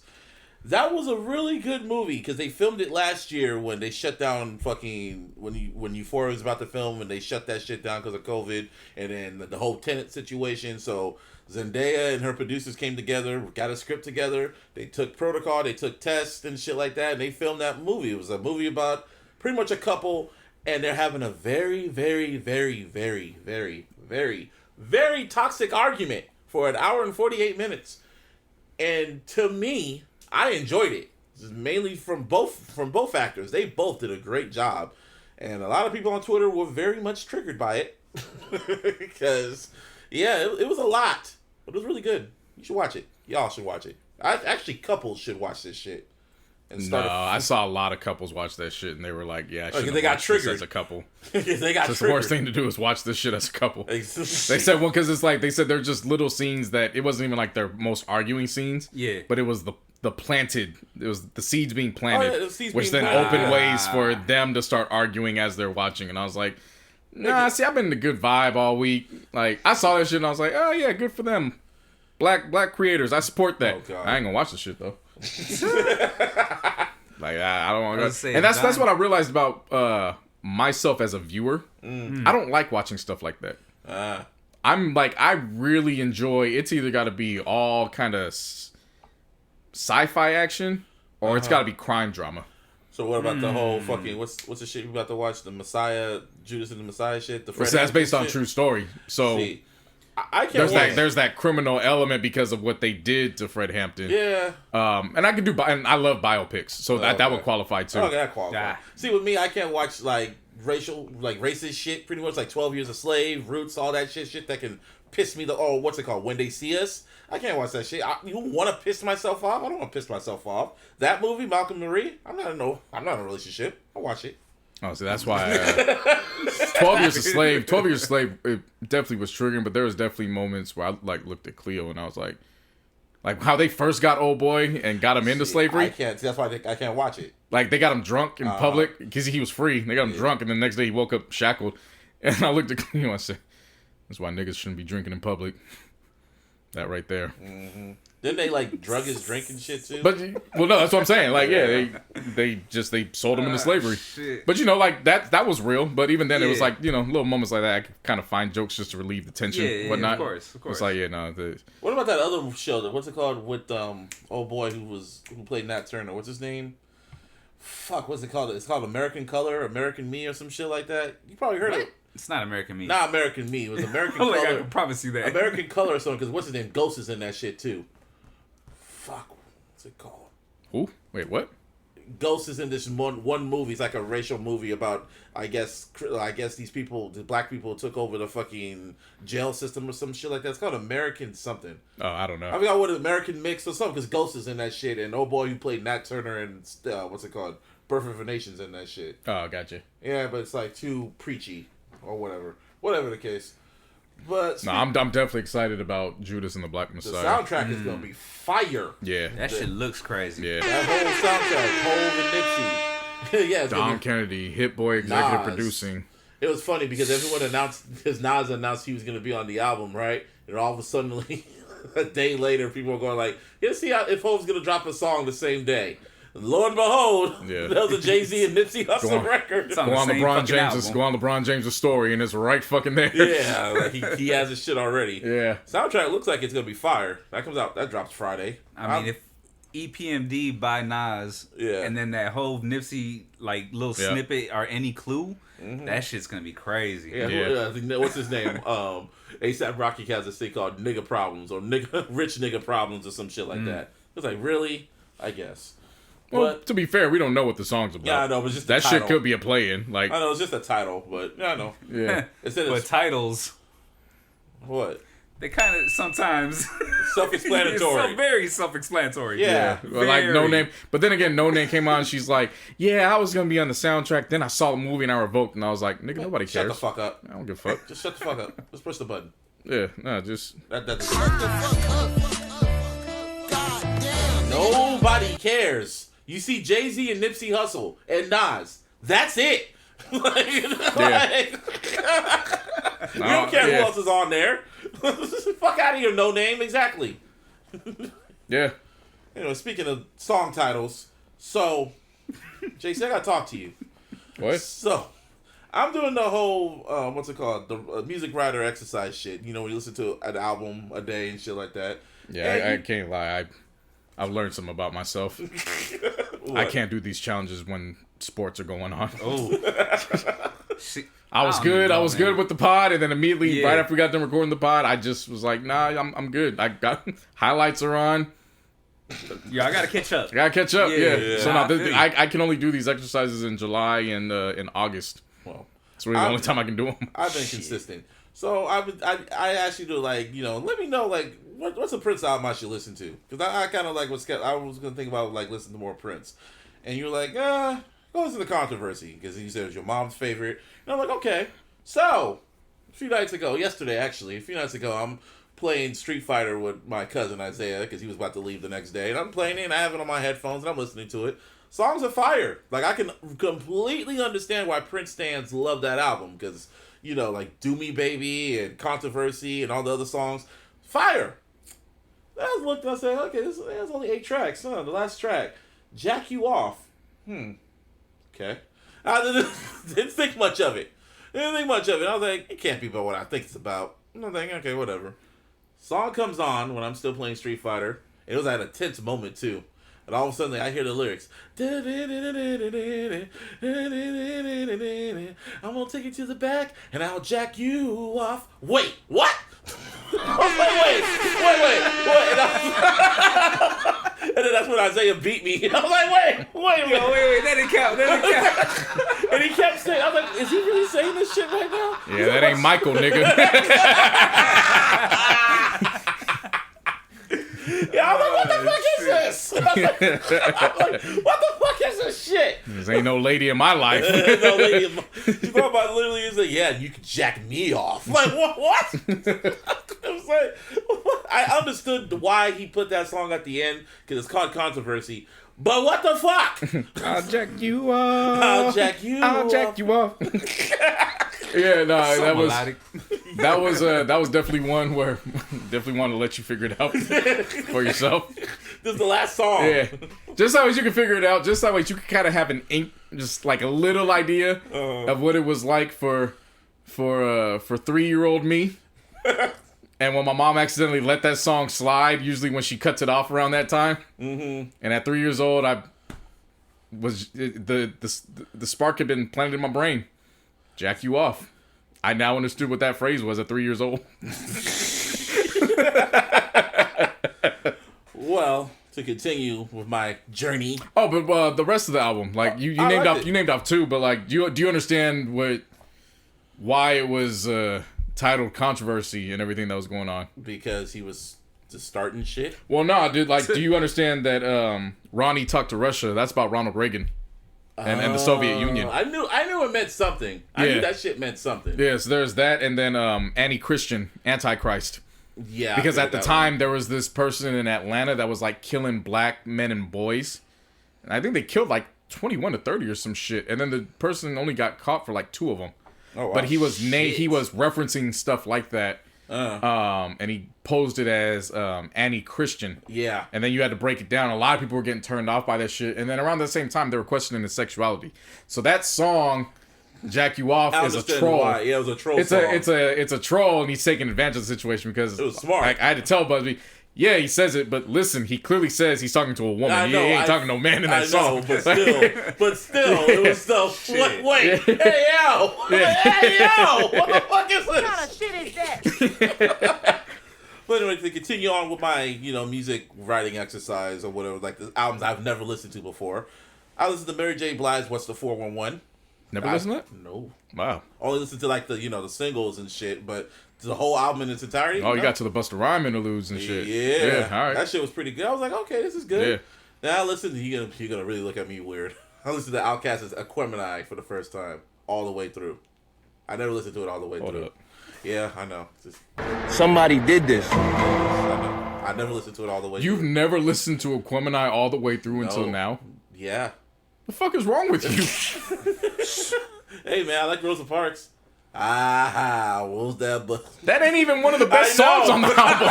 That was a really good movie because they filmed it last year when they shut down when Euphoria was about to film, and they shut that shit down because of COVID, and then the whole Tenet situation. So Zendaya and her producers came together, got a script together. They took protocol, they took tests and shit like that, and they filmed that movie. It was a movie about pretty much a couple, and they're having a very, very, very, very, very, very, very toxic argument for an hour and 48 minutes. And to me, I enjoyed it. Mainly from both actors. They both did a great job. And a lot of people on Twitter were very much triggered by it. Because, it was a lot. But it was really good. You should watch it. Y'all should watch it. Actually, couples should watch this shit. I saw a lot of couples watch that shit, and they were like, "Yeah, I should." They got triggered as a couple. They got triggered. The worst thing to do is watch this shit as a couple. They said, well, because it's like they said they're just little scenes that it wasn't even like their most arguing scenes. Yeah, but it was the planted. It was the seeds being planted, which then planted. opened ways for them to start arguing as they're watching. And I was like, nah, see, I've been in a good vibe all week. Like I saw that shit, and I was like, oh yeah, good for them. Black creators, I support that. I ain't gonna watch the shit though. Like I don't want to. And that's what I realized about myself as a viewer. I don't like watching stuff like that. I'm like, I really enjoy. It's either got to be all kind of sci-fi action, or it's got to be crime drama. So what about the whole fucking what's the shit you about to watch? The Messiah, Judas and the Messiah shit. That's based on true story. So. See, I can't. There's that criminal element because of what they did to Fred Hampton. Yeah. And I can do. And I love biopics, so that would qualify too. Okay, that qualifies. See, with me, I can't watch like racist shit. Pretty much like 12 Years a Slave, Roots, all that shit that can piss me what's it called? When They See Us. I can't watch that shit. You want to piss myself off? I don't want to piss myself off. That movie, Malcolm Marie. I'm not in a relationship. I watch it. Oh, so that's why 12 Years a Slave, it definitely was triggering, but there was definitely moments where I like looked at Cleo and I was like how they first got old boy and got him into slavery. I can't. That's why I can't watch it. Like they got him drunk in public because he was free. They got him drunk, and the next day he woke up shackled. And I looked at Cleo and I said, "That's why niggas shouldn't be drinking in public." That right there. Mm-hmm. Didn't they like drug his drink and shit too? But no, that's what I'm saying. Like, they sold him into slavery. Shit. But like that was real. But even then, it was like little moments like that. I could kind of find jokes just to relieve the tension, whatnot. Of course. It's like What about that other show? What's it called with old boy who played Nat Turner? What's his name? Fuck, what's it called? It's called American Color, American Me, or some shit like that. You probably heard it. It's not American Me. Not American Me. It was American Color. I can promise you that. American Color or something, because what's his name? Ghost is in that shit too. Fuck, what's it called? Who? Wait, what? Ghost is in this one movie. It's like a racial movie about, I guess these people, the black people, took over the fucking jail system or some shit like that. It's called American something. Oh, I don't know. I forgot what American Mix or something, because Ghost is in that shit, and old boy who played Nat Turner and what's it called? Birth of a Nation's in that shit. Oh, gotcha. Yeah, but it's like too preachy or whatever the case. But no, I'm definitely excited about Judas and the Black Messiah. The soundtrack is gonna be fire. Yeah, that shit looks crazy. Yeah, that whole soundtrack, Hov and Nipsey. Yeah, Dom Kennedy, Hit Boy executive producing. It was funny because everyone Nas announced he was gonna be on the album, right? And all of a sudden, a day later, people were going like, "Let's see if Hov's gonna drop a song the same day." Lo and behold, that was a Jay-Z and Nipsey Hussle record. Go on LeBron James' story, and it's right fucking there. Yeah, like he has his shit already. Yeah, soundtrack looks like it's gonna be fire. That drops Friday. I mean, if EPMD by Nas, and then that whole Nipsey like little snippet or any clue, that shit's gonna be crazy. Yeah. What's his name? ASAP Rocky has this thing called "Nigga Problems" or "Rich Nigga Problems" or some shit like that. It's like, really? I guess. Well, to be fair, we don't know what the song's about. Yeah, I know, but just that shit could be a play-in. Like, I know it's just a title, but yeah, I know. Yeah, but titles, what? They kind of sometimes self-explanatory. It's very self-explanatory. Yeah. Well, like No Name, but then again, No Name came on. And she's like, "Yeah, I was gonna be on the soundtrack. Then I saw the movie and I revoked." And I was like, "Nigga, nobody cares. Shut the fuck up. I don't give a fuck. Just shut the fuck up. Let's push the button." Yeah, no, just that's shut the fuck up. God damn. Nobody cares. You see Jay-Z and Nipsey Hussle and Nas. That's it. You don't care who else is on there. Fuck out of here, No Name. Exactly. Yeah. Anyway, speaking of song titles, so JC, I gotta talk to you. What? So I'm doing the whole what's it called? The music writer exercise shit. You know, when you listen to an album a day and shit like that. Yeah, I can't lie. I've learned something about myself. I can't do these challenges when sports are going on. Oh. I was good with the pod, and then immediately right after we got done recording the pod, I just was like, "Nah, I'm good. I got highlights are on." Yeah, I gotta catch up. Yeah. So now I can only do these exercises in July and in August. Well, it's really the only time I can do them. I've been consistent. So I asked you to like, let me know like what's a Prince album I should listen to, because I kind of like I was gonna think about like listening to more Prince, and you were like, go listen to Controversy, because you said it was your mom's favorite, and I'm like, okay. So a few nights ago, I'm playing Street Fighter with my cousin Isaiah, because he was about to leave the next day, and I'm playing it and I have it on my headphones and I'm listening to it. Songs are fire. Like, I can completely understand why Prince stans love that album, because like Do Me Baby and Controversy and all the other songs, fire. I looked and I said, okay, there's only 8 tracks. The last track, Jack You Off. Okay. I didn't think much of it. I was like, it can't be about what I think it's about. I'm thinking, okay, whatever. Song comes on when I'm still playing Street Fighter. It was at a tense moment too. And all of a sudden I hear the lyrics. I'm gonna take you to the back and I'll jack you off. Wait, what? wait. And then that's when Isaiah beat me. I was like, wait, that didn't count. And he kept saying, I was like, is he really saying this shit right now? Yeah, that ain't Michael, nigga. Yeah, I'm like, what the fuck is this? I'm like, what the fuck is this shit? There ain't no lady in my life. No lady in my... You talking about literally is like, yeah, you can jack me off. I'm like, what? I was like, I understood why he put that song at the end, because it's called Controversy. But what the fuck? I'll jack you off. I'll jack you off. Yeah, no, that was definitely one where definitely want to let you figure it out for yourself. This is the last song. Yeah, just that way you can figure it out. Just that way you can kind of have just like a little idea of what it was like for 3-year-old me. And when my mom accidentally let that song slide, usually when she cuts it off around that time, and at 3 years old, the spark had been planted in my brain. Jack you off. I now understood what that phrase was at 3 years old. Well, to continue with my journey. Oh, but the rest of the album, like you named off 2, but like do you understand why it was titled Controversy and everything that was going on? Because he was just starting shit. Well, no, dude. Like, do you understand that Ronnie talked to Russia? That's about Ronald Reagan. And the Soviet Union. I knew it meant something. I knew that shit meant something. Yeah, so there's that, and then Antichrist. Yeah. Because at the time, there was this person in Atlanta that was, like, killing black men and boys. And I think they killed, like, 21 to 30 or some shit. And then the person only got caught for, like, 2 of them. Oh, wow. But he was referencing stuff like that. And he posed it as anti-Christian. Yeah. And then you had to break it down. A lot of people were getting turned off by that shit. And then around the same time, they were questioning his sexuality. So that song, Jack You Off, is a troll. Why. Yeah, it was a troll song. It's a troll, and he's taking advantage of the situation because it was smart. Like, I had to tell Busby, yeah, he says it, but listen, he clearly says he's talking to a woman. He ain't talking to no man in that song. But still, it was still. Wait, hey yo, what the fuck is this? What kind of shit is that? But anyway, to continue on with my music writing exercise or whatever, like the albums I've never listened to before, I listened to Mary J. Blige. What's the 411? Never listened to that? No. Wow. Only listened to like the singles and shit, but the whole album in its entirety. Oh, you got to the Busta Rhymes interludes and shit. Yeah, all right. That shit was pretty good. I was like, okay, this is good. Yeah. Now listen, you're gonna really look at me weird. I listened to OutKast's Aquemini for the first time, all the way through. I never listened to it all the way through. Up. Yeah, I know. Somebody did this. I know. I never listened to it all the way You've through. never listened to Aquemini all the way through until now? Yeah. The fuck is wrong with you? Hey man, I like Rosa Parks. What was that? That ain't even one of the best songs on the album.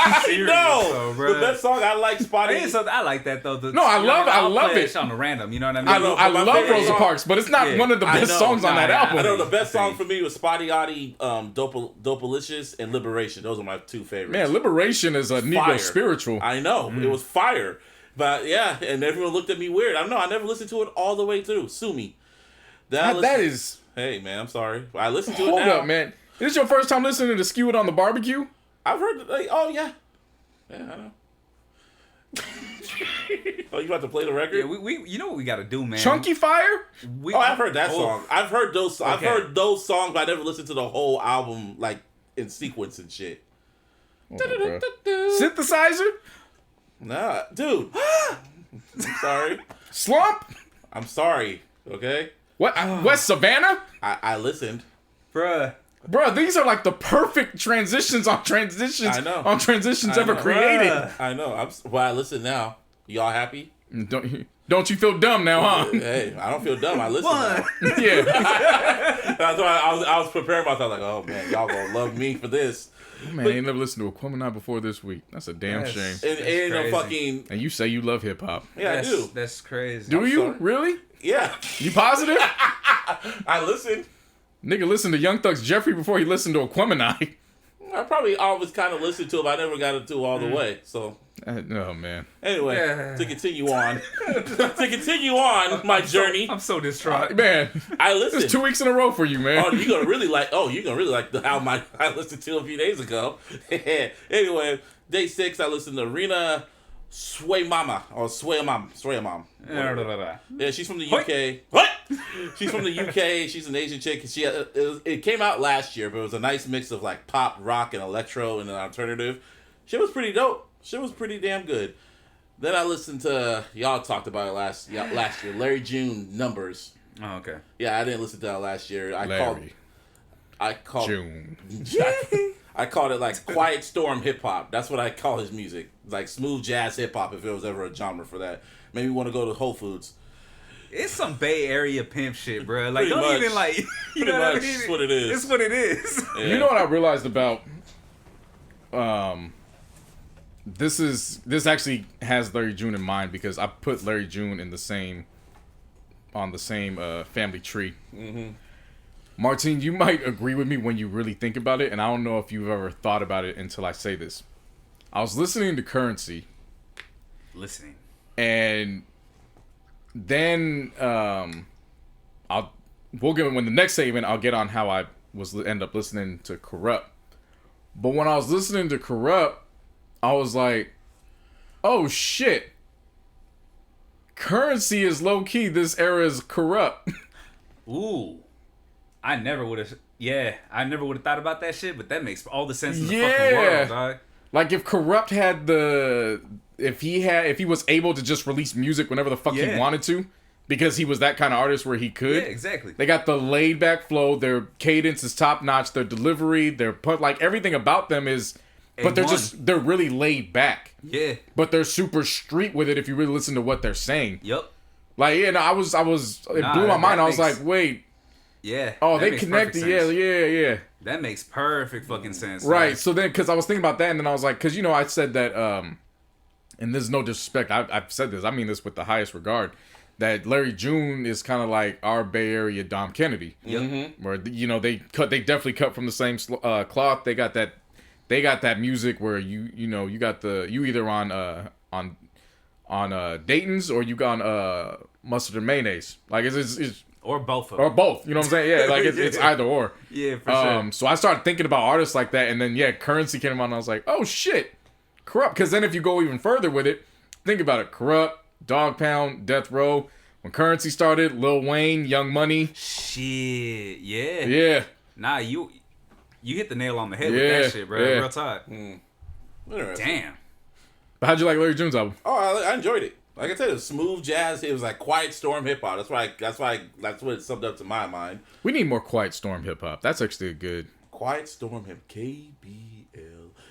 No, the best song I like Spotty. I like that though. I love it. On the random, you know what I mean? I love Rosa Parks, but it's not one of the best songs on that album. I know the best song for me was Spotty Oddie, Dopalicious, and Liberation. Those are my 2 favorites. Man, Liberation is a Negro spiritual. I know it was fire, but yeah, and everyone looked at me weird. I never listened to it all the way through. Sue me. That is. Hey man, I'm sorry. I listened to it now. Hold up, man. Is this your first time listening to Skew It on the Barbecue? I've heard. Oh yeah, I know. Oh, you about to play the record? Yeah, we you know what we got to do, man. Chunky Fire? Oh, I've heard that song. I've heard those. I've heard those songs, but I never listened to the whole album like in sequence and shit. Synthesizer? Nah, dude. I'm sorry. Slump? I'm sorry. Okay. What? West Savannah? I listened. Bruh. Bro, these are like the perfect transitions on transitions. I know. On transitions ever know. created. I know. I listen now. Y'all happy? Don't you feel dumb now, huh? Hey, I don't feel dumb. I listen now. Yeah. That's why I was preparing myself. Like, oh man, y'all gonna love me for this. Man, I ain't never listened to Aquemini before this week. That's a damn shame. And a fucking. And you say you love hip hop. Yeah, I do. That's crazy. Do you? sorry. Really? Yeah. You positive? I listened. Nigga listened to Young Thug's Jeffrey before he listened to Aquemini. I probably always kind of listened to it, but I never got into all the way. So Oh, man. anyway, to continue on, my journey. I'm so distraught. Man, I it's listened. 2 weeks in a row for you, man. Oh, you're gonna really like the album I listened to a few days ago. Anyway, day 6, I listened to Rina Sway Mama. Yeah, she's from the UK. What? She's from the UK. She's an Asian chick. It came out last year, but it was a nice mix of like pop, rock, and electro, and an alternative. She was pretty dope. She was pretty damn good. Then I listened to y'all talked about it last year. Larry June Numbers. Oh, okay. Yeah, I didn't listen to that last year. I called June. I called it like Quiet Storm hip hop. That's what I call his music. Like smooth jazz hip hop. If there was ever a genre for that, maybe want to go to Whole Foods. It's some Bay Area pimp shit, bro. Like, Pretty don't much. even like. You know what I mean? It's what it is. It's what it is. Yeah. You know what I realized about this actually has Larry June in mind because I put Larry June in the same family tree. Mm-hmm. Martine, you might agree with me when you really think about it, and I don't know if you've ever thought about it until I say this. I was listening to Currency. And then when the next segment I'll get on how I end up listening to Corrupt. But when I was listening to Corrupt, I was like, oh shit. Currency is low key, this era is Corrupt. Ooh. I never would have thought about that shit, but that makes all the sense in the fucking world, dog. Like if Corrupt had if he was able to just release music whenever the fuck he wanted to, because he was that kind of artist where he could. Yeah, exactly. They got the laid back flow, their cadence is top notch, their delivery, like everything about them is, but they're really laid back. Yeah. But they're super street with it if you really listen to what they're saying. Yep. Like, yeah, no, it blew my mind. I was like, wait. Yeah. Oh, they connected. Yeah. That makes perfect fucking sense. Right. Like, so then, because I was thinking about that, and then I was like, because, I said that, and there's no disrespect. I've said this. I mean this with the highest regard. That Larry June is kind of like our Bay Area Dom Kennedy. Mm-hmm. Where, they definitely cut from the same cloth. They got that music where you either on Dayton's or you got mustard and mayonnaise. Like it's or both of or them. both. You know what I'm saying? Yeah, like it's either or. Yeah, for sure. So I started thinking about artists like that, and then Currency came on, and I was like, oh shit, Corrupt. Because then if you go even further with it, think about it: Corrupt, Dog Pound, Death Row. When Currency started, Lil Wayne, Young Money. Shit, yeah. Yeah. Nah, you hit the nail on the head with that shit, bro. Yeah. Real talk. Damn. But how'd you like Larry June's album? Oh, I enjoyed it. Like I said, it was smooth jazz. It was like Quiet Storm hip hop. That's what it summed up to my mind. We need more Quiet Storm hip hop. That's actually a good. Quiet Storm hip KBL.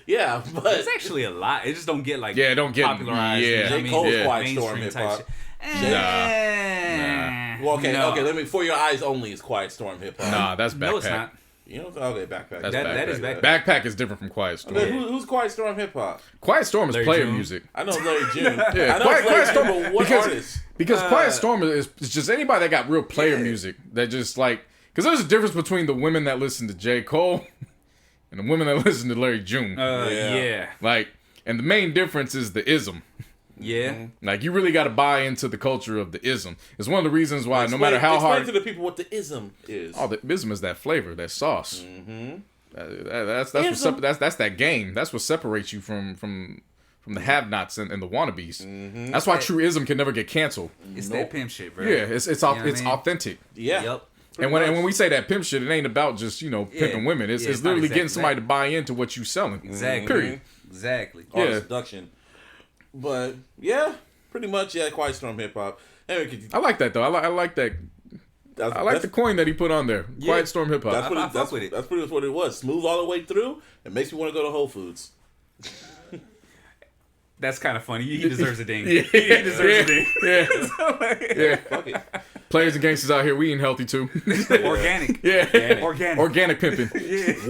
Yeah, but it's actually a lot. It just don't get like don't get popularized. Yeah, J. Cole's Quiet Storm hip hop. Nah. Well, okay. Let me. For Your Eyes Only is Quiet Storm hip hop. Nah, that's Backpack. No, it's not. You know, okay, Backpack. That is Backpack. Backpack is different from Quiet Storm. Okay, who's Quiet Storm hip hop? Quiet Storm is Larry player June. music. I know Larry June. Yeah, I know Quiet Storm, but what artist? Because Quiet Storm is just anybody that got real player music that just like, because there's a difference between the women that listen to J. Cole and the women that listen to Larry June. Yeah. Like, and the main difference is the ism. Yeah. Like, you really got to buy into the culture of the ism. It's one of the reasons why no matter how hard. Explain to the people what the ism is. Oh, the ism is that flavor, that sauce. Mm-hmm. That's that game. That's what separates you from from the have-nots and the wannabes. That's why truism can never get canceled. It's that pimp shit, bro. Yeah, it's authentic. Yeah. Yep. And when we say that pimp shit, it ain't about just pimping women. It's literally getting somebody to buy into what you selling. Exactly. Period. Exactly. All the seduction. But yeah, pretty much Quiet Storm hip hop. Anyway, I like that though. I like that. I like the coin that he put on there. Quiet Storm hip hop. That's pretty much what it was. Smooth all the way through. It makes me want to go to Whole Foods. That's kind of funny. He deserves a ding. Yeah. He deserves a ding. Yeah. Fuck it. Players and gangsters out here, we eating healthy too. Organic. Yeah. Organic pimping.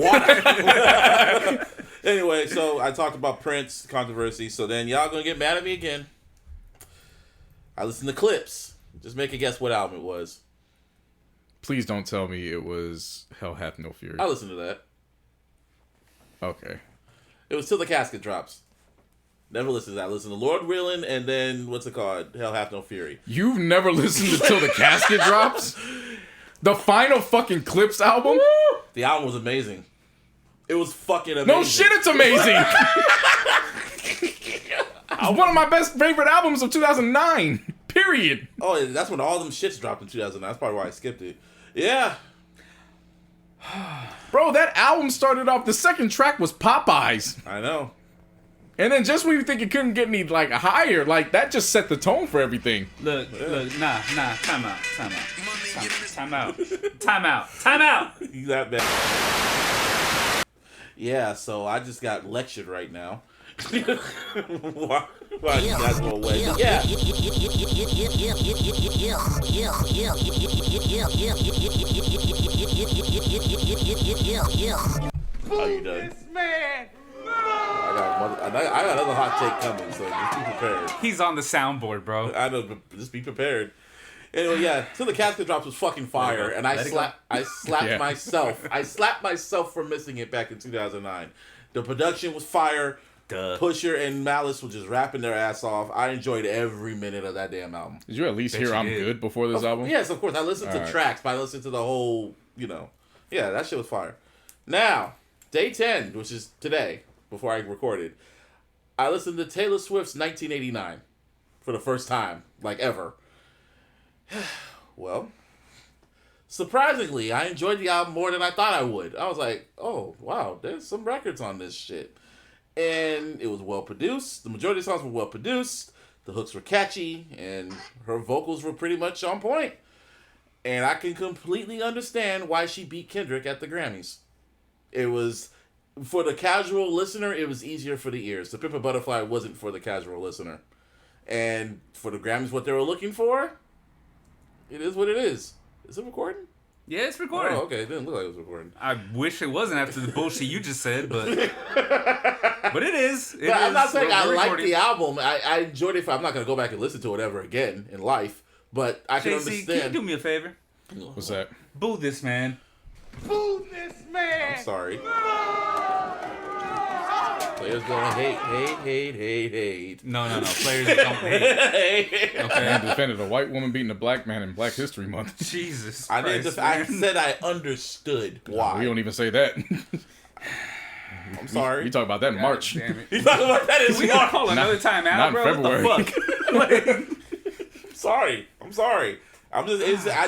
Water. Anyway, so I talked about Prince controversy. So then y'all gonna get mad at me again. I listened to clips. Just make a guess what album it was. Please don't tell me it was Hell Hath No Fury. I listened to that. Okay. It was Till the Casket Drops. Never listened to that. I listened to Lord Willin' and then what's it called? Hell Hath No Fury. You've never listened to Till the Casket Drops? The final fucking Clips album? The album was amazing. It was fucking amazing. No shit, it's amazing. It's one of my favorite albums of 2009. Period. Oh, that's when all them shits dropped in 2009. That's probably why I skipped it. Yeah. Bro, that album started off, the second track was Popeyes. I know. And then just when you think it couldn't get any higher, that just set the tone for everything. Look, nah, time out. You that bad. Yeah, so I just got lectured right now. why you guys go away? Yeah. How you done? Man. I got another hot take coming, so just be prepared. He's on the soundboard, bro. I know, but just be prepared. Anyway, yeah, Till the Casket Drops was fucking fire, and I slapped myself. I slapped myself for missing it back in 2009. The production was fire. Pusher and Malice were just rapping their ass off. I enjoyed every minute of that damn album. Did you at least hear I'm Good before this album? Yes, of course. I listened to tracks, but I listened to the whole, Yeah, that shit was fire. Now, day 10, which is today, before I recorded, I listened to Taylor Swift's 1989 for the first time, ever. Well, surprisingly, I enjoyed the album more than I thought I would. I was like, oh, wow, there's some records on this shit. And it was well produced. The majority of the songs were well produced. The hooks were catchy, and her vocals were pretty much on point. And I can completely understand why she beat Kendrick at the Grammys. It was, for the casual listener, it was easier for the ears. The Pimp a Butterfly wasn't for the casual listener. And for the Grammys, what they were looking for, it is what it is. Is it recording? Yeah, it's recording. Oh, okay. It didn't look like it was recording. I wish it wasn't after the bullshit you just said, but it is. I'm not saying I liked the album. I enjoyed it. I'm not going to go back and listen to it ever again in life, but I can understand. Can you do me a favor? What's that? Boo this man. Boo this man. I'm sorry. Players gonna hate. No. Players don't hate. Okay. Man defended a white woman beating a black man in Black History Month. Jesus I Christ, I said I understood why. We don't even say that. I'm sorry. We talk about that in March. Damn it. You talking about that in We gotta call another time out, not in bro. What the fuck? Sorry. I'm sorry. I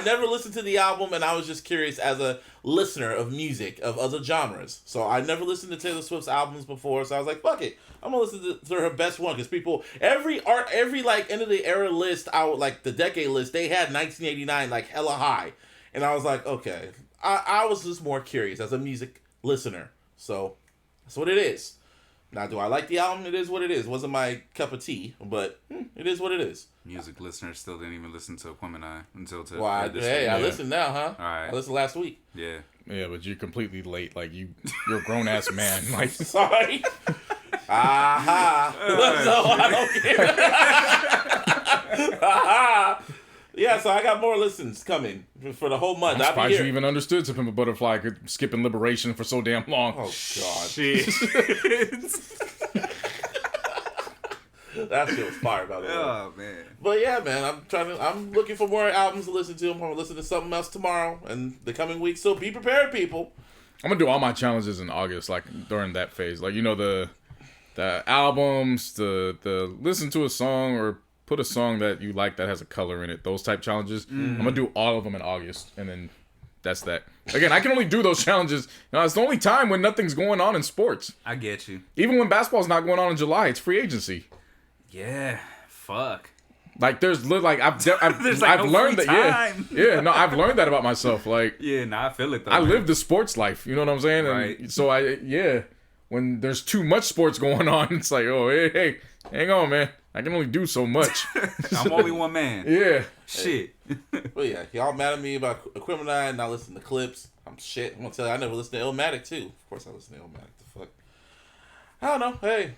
never listened to the album, and I was just curious as a listener of music, of other genres. So I never listened to Taylor Swift's albums before, so I was like, fuck it. I'm gonna listen to her best one, because people, every end of the era list, the decade list, they had 1989 hella high. And I was like, okay. I was just more curious as a music listener. So that's what it is. Now, do I like the album? It is what it is. It wasn't my cup of tea, but it is what it is. Music listeners still didn't even listen to Aquemini until today. Well, I listened now, huh? All right. I listened last week. Yeah. Yeah, but you're completely late. You're a grown ass man. Sorry. Aha. So I don't care. Aha. Yeah, so I got more listens coming for the whole month. I'm surprised you even understood To Pimp a Butterfly could skipping Liberation for so damn long. Oh, God. Shit. That shit was fire, by the way. Oh, man. But yeah, man, I'm looking for more albums to listen to. I'm going to listen to something else tomorrow and the coming week. So be prepared, people. I'm going to do all my challenges in August, during that phase. the albums, the listen to a song or put a song that you like that has a color in it. Those type challenges. I'm gonna do all of them in August, and then that's that. Again, I can only do those challenges. It's the only time when nothing's going on in sports. I get you. Even when basketball's not going on in July, it's free agency. Yeah, fuck. Like I've There's like I've no learned free that. time. Yeah. No, I've learned that about myself. Like I feel it though. I man. live the sports life. You know what I'm saying? Right. And so when there's too much sports going on, it's like, oh hey, hang on, man. I can only do so much. I'm only one man. Yeah. Shit. Well, yeah, y'all mad at me about Aquemini and not listening to clips. I'm gonna tell you, I never listened to Illmatic too. Of course, I listen to Illmatic. The fuck. I don't know. Hey.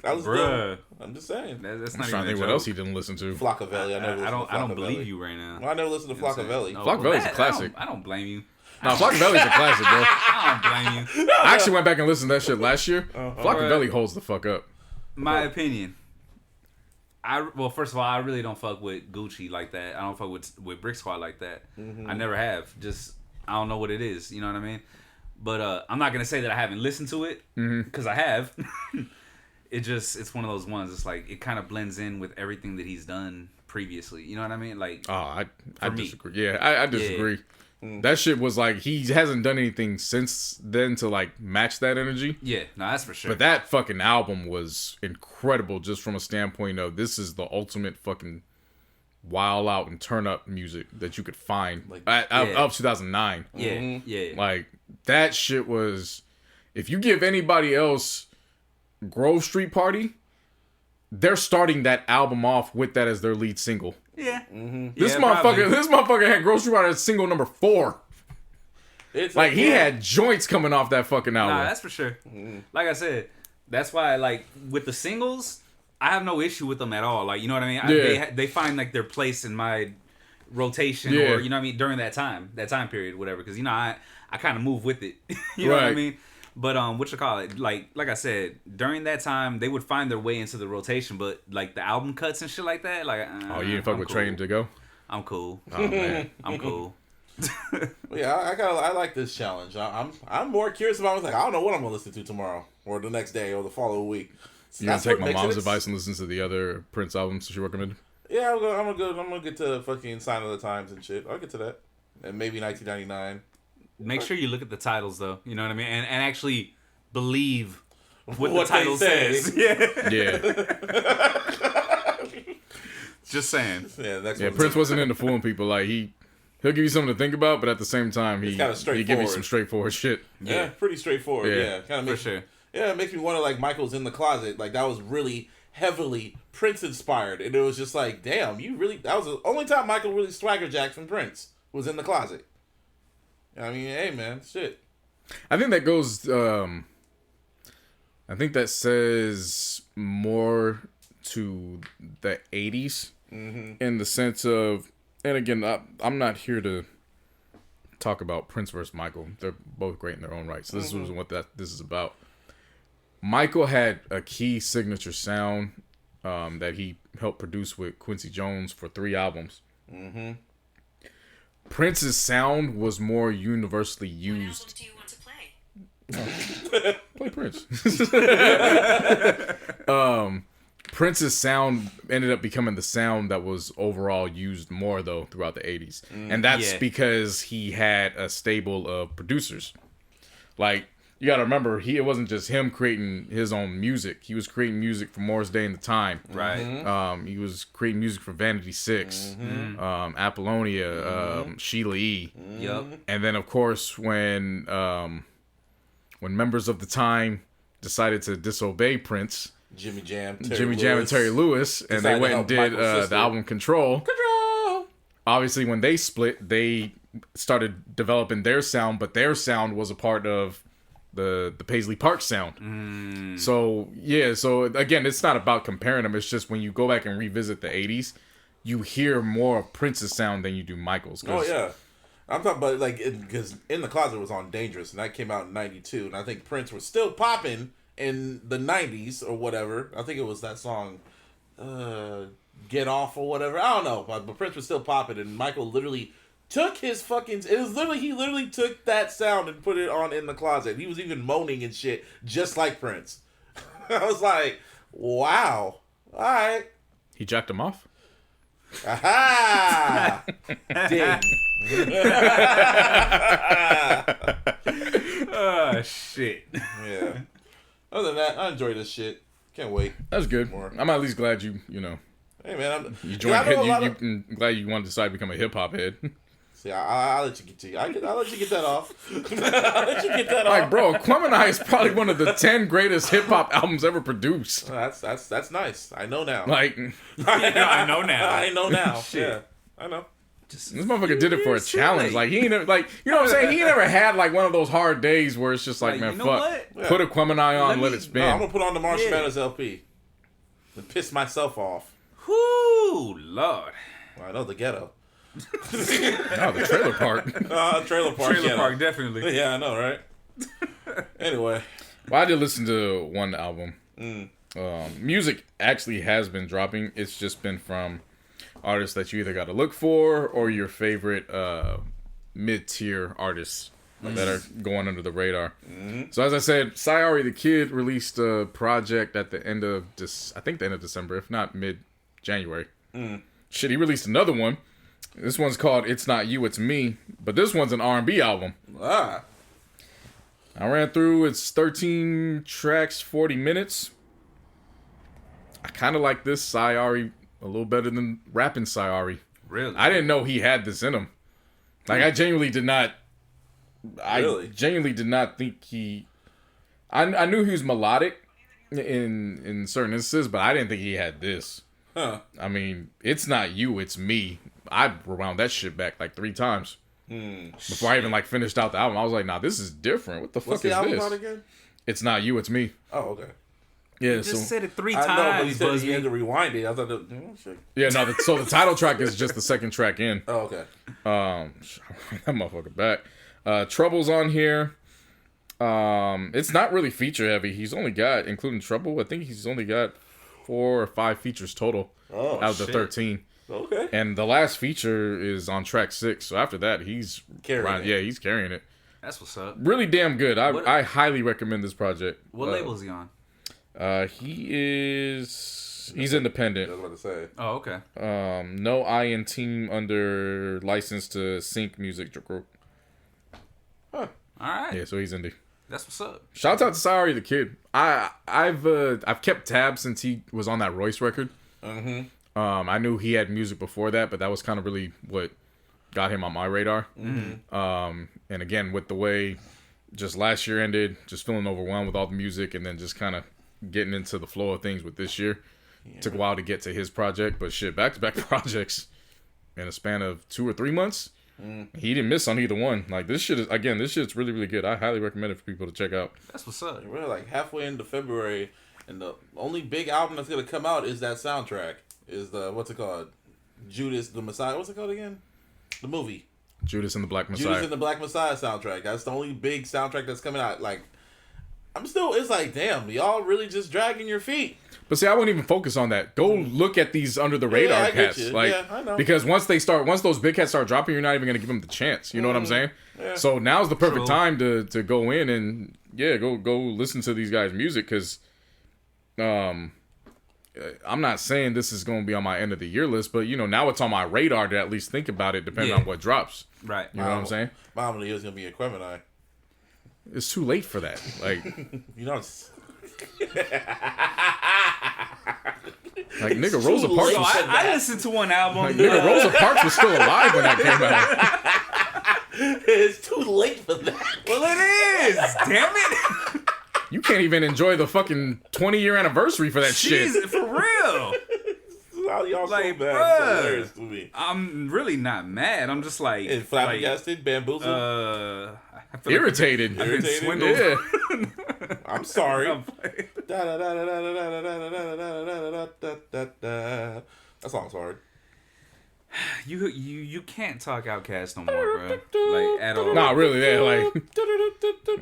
I was Bruh. I'm just saying. That's I'm not trying to even think a what joke. else he didn't listen to. Flockavelli. I don't believe you right now. Well, I never listened to Flockavelli. No, Flockavelli's a classic. I don't blame you. No, Flockavelli's a classic, bro. I don't blame you. I actually went back and listened to that shit last year. Flockavelli holds the fuck up. My opinion. Well, first of all, I really don't fuck with Gucci like that. I don't fuck with Brick Squad like that. I never have. Just I don't know what it is. You know what I mean? But I'm not gonna say that I haven't listened to it because I have. It's one of those ones. It's like it kind of blends in with everything that he's done previously. You know what I mean? Like, I for me. disagree. Yeah, I disagree. That shit was like he hasn't done anything since then to like match that energy. Yeah, no, that's for sure. But that fucking album was incredible, just from a standpoint of this is the ultimate fucking wild out and turn up music that you could find of 2009. Yeah. Like that shit was. If you give anybody else Grove Street Party, they're starting that album off with that as their lead single. Yeah. This motherfucker had Grove Street Party as single number 4. It's Like he had joints coming off that fucking album. Nah, that's for sure. Like I said, that's why like with the singles, I have no issue with them at all. Like you know what I mean? They find like their place in my rotation or you know what I mean during that time period, whatever. Because you know I kind of move with it. You know what I mean? But what you call it? Like I said, during that time they would find their way into the rotation. But like the album cuts and shit like that, like you didn't fuck with Train to Go? I'm cool. Oh man, I'm cool. Yeah, I like this challenge. I'm more curious about. I don't know what I'm gonna listen to tomorrow or the next day or the following week. You gonna take my mom's advice and listen to the other Prince albums she recommended? Yeah, I'm gonna get to fucking Sign of the Times and shit. I'll get to that, and maybe 1999. Make sure you look at the titles though. You know what I mean, and actually believe what the What title they say. says. Yeah. Yeah. Just saying. Yeah, Prince wasn't into fooling people. Like he'll give you something to think about, but at the same time he kinda give you some straightforward shit. Yeah, pretty straightforward. Yeah, kind of For makes sure. Yeah, it makes me wonder. Like Michael's in the closet. Like that was really heavily Prince inspired, and it was just like, damn, that was the only time Michael really swagger jacked from Prince was in the closet. I mean, hey man, shit. I think that goes. I think that says more to the '80s in the sense of, and again, I'm not here to talk about Prince versus Michael. They're both great in their own right. So this is what this is about. Michael had a key signature sound that he helped produce with Quincy Jones for 3 albums. Prince's sound was more universally used. What album do you want to play? Play Prince. Prince's sound ended up becoming the sound that was overall used more though throughout the 80s. And that's because he had a stable of producers. Like, you gotta remember, it wasn't just him creating his own music. He was creating music for Morris Day and the Time. Right. He was creating music for Vanity 6, Apollonia, Sheila E. Yep. And then, of course, when members of the time decided to disobey Prince, Jimmy Jam, and Terry Lewis, and they went and did the album Control. Obviously, when they split, they started developing their sound, but their sound was a part of the Paisley Park sound. So again, it's not about comparing them. It's just when you go back and revisit the 80s, you hear more of Prince's sound than you do Michael's. Oh yeah, I'm talking about like because In the Closet was on Dangerous, and that came out in '92, and I think Prince was still popping in the '90s or whatever. I think it was that song, Get Off or whatever. I don't know, but Prince was still popping, and Michael literally took his fucking. It was literally he literally took that sound and put it on in the closet. He was even moaning and shit, just like Prince. I was like, wow, all right. He jacked him off. Aha! Ding. Oh shit. Yeah. Other than that, I enjoy this shit. Can't wait. That's good. More. I'm at least glad you know. Hey man, You joined. I'm glad you wanted to decide to become a hip hop head. See, I'll let you get to you. I'll let you get that off. I'll let you get that Like, off. bro, Aquemini is probably one of the 10 greatest hip hop albums ever produced. That's nice. I know now. Like, I know now. I know now. Shit. Yeah, I know. this motherfucker did it for a silly. challenge. Like, he ain't never, like, you know what I'm saying? He never had like one of those hard days where it's just like, Like, man, you know fuck. what? Put Aquemini on, let me- it spin. No, I'm gonna put on the Marshall Yeah. Mathers LP and piss myself off. Whoo, Lord. Well, I know the ghetto. Oh, the trailer park. Trailer park. Trailer ghetto. Park, definitely. Yeah, I know, right? Anyway, Well, I did listen to one album. Music actually has been dropping. It's just been from artists that you either got to look for or your favorite mid-tier artists that are going under the radar. So as I said, Sayari the Kid released a project at the end of I think the end of December, if not mid-January. Shit, he released another one. This one's called It's Not You, It's Me, but this one's an R&B album. I ran through, it's 13 tracks, 40 minutes. I kind of like this Sayari a little better than rapping Sayari. Really? I didn't know he had this in him. Like, I genuinely did not. Really? Genuinely did not think he. I knew he was melodic in certain instances, but I didn't think he had this. Huh. I mean, It's Not You, It's Me. I rewound that shit back like 3 times before I even like finished out the album. I was like, nah, this is different. What the What's fuck the is album this? called again? It's Not You, It's Me. Oh, okay. Yeah, You just said it 3 I know, but you times, said you had Busby. to rewind it. I thought that. Oh, shit. yeah, no. So the title track is just the second track in. Oh, okay. That motherfucker back. Trouble's on here. It's not really feature heavy. He's only got, including Trouble, I think he's only got 4 or 5 features total Oh, out of the shit. 13. Okay. And the last feature is on track 6. So after that, he's Carrying it. Yeah, he's carrying it. That's what's up. Really damn good. What- I highly recommend this project. What label is he on? He's I independent. was about to say. Oh, okay. No in team under license to Sync Music Group. All right. Yeah, so he's indie. That's what's up. Shout out to Sayari the Kid. I've kept tabs since he was on that Royce record. I knew he had music before that, but that was kind of really what got him on my radar. And again, with the way just last year ended, just feeling overwhelmed with all the music, and then just kind of getting into the flow of things with this year. Took a while to get to his project, but shit, back-to-back projects in a span of 2 or 3 months. He didn't miss on either one. Like, this shit's really, really good. I highly recommend it for people to check out. That's what's up. We're like halfway into February, and the only big album that's gonna come out is that soundtrack. Is the what's it called? Judas the Messiah. What's it called again? The movie. Judas and the Black Messiah. Judas and the Black Messiah soundtrack. That's the only big soundtrack that's coming out. Like, it's like, damn, y'all really just dragging your feet. But see, I wouldn't even focus on that. Go look at these under the radar I get cats. you. Like, Yeah, I know. because once those big cats start dropping, you're not even gonna give them the chance. You know what I'm saying? Yeah. So now's the perfect True. time to go in and go listen to these guys' music, because I'm not saying this is gonna be on my end of the year list, but now it's on my radar to at least think about it, depending Yeah. on what drops. Right. You know what I'm saying? My album of the year is gonna be Aquemini. It's too late for that. Like, You know, it's nigga, Rosa Parks So was I listened to one album. like, nigga, Rosa Parks was still alive when that came out. it's too late for that. Well, it is. Damn it. You can't even enjoy the fucking 20-year anniversary for that shit. Jeez, for real. How y'all Like, so bad? bruh. It's hilarious to me. I'm really not mad. I'm just like, And flabbergasted, bamboozled. I feel Irritated. Like I've been Irritated? swindled. Yeah. I'm sorry. I'm like- That song's hard. You can't talk OutKast no more, bro. Like at all. Nah, really, yeah, like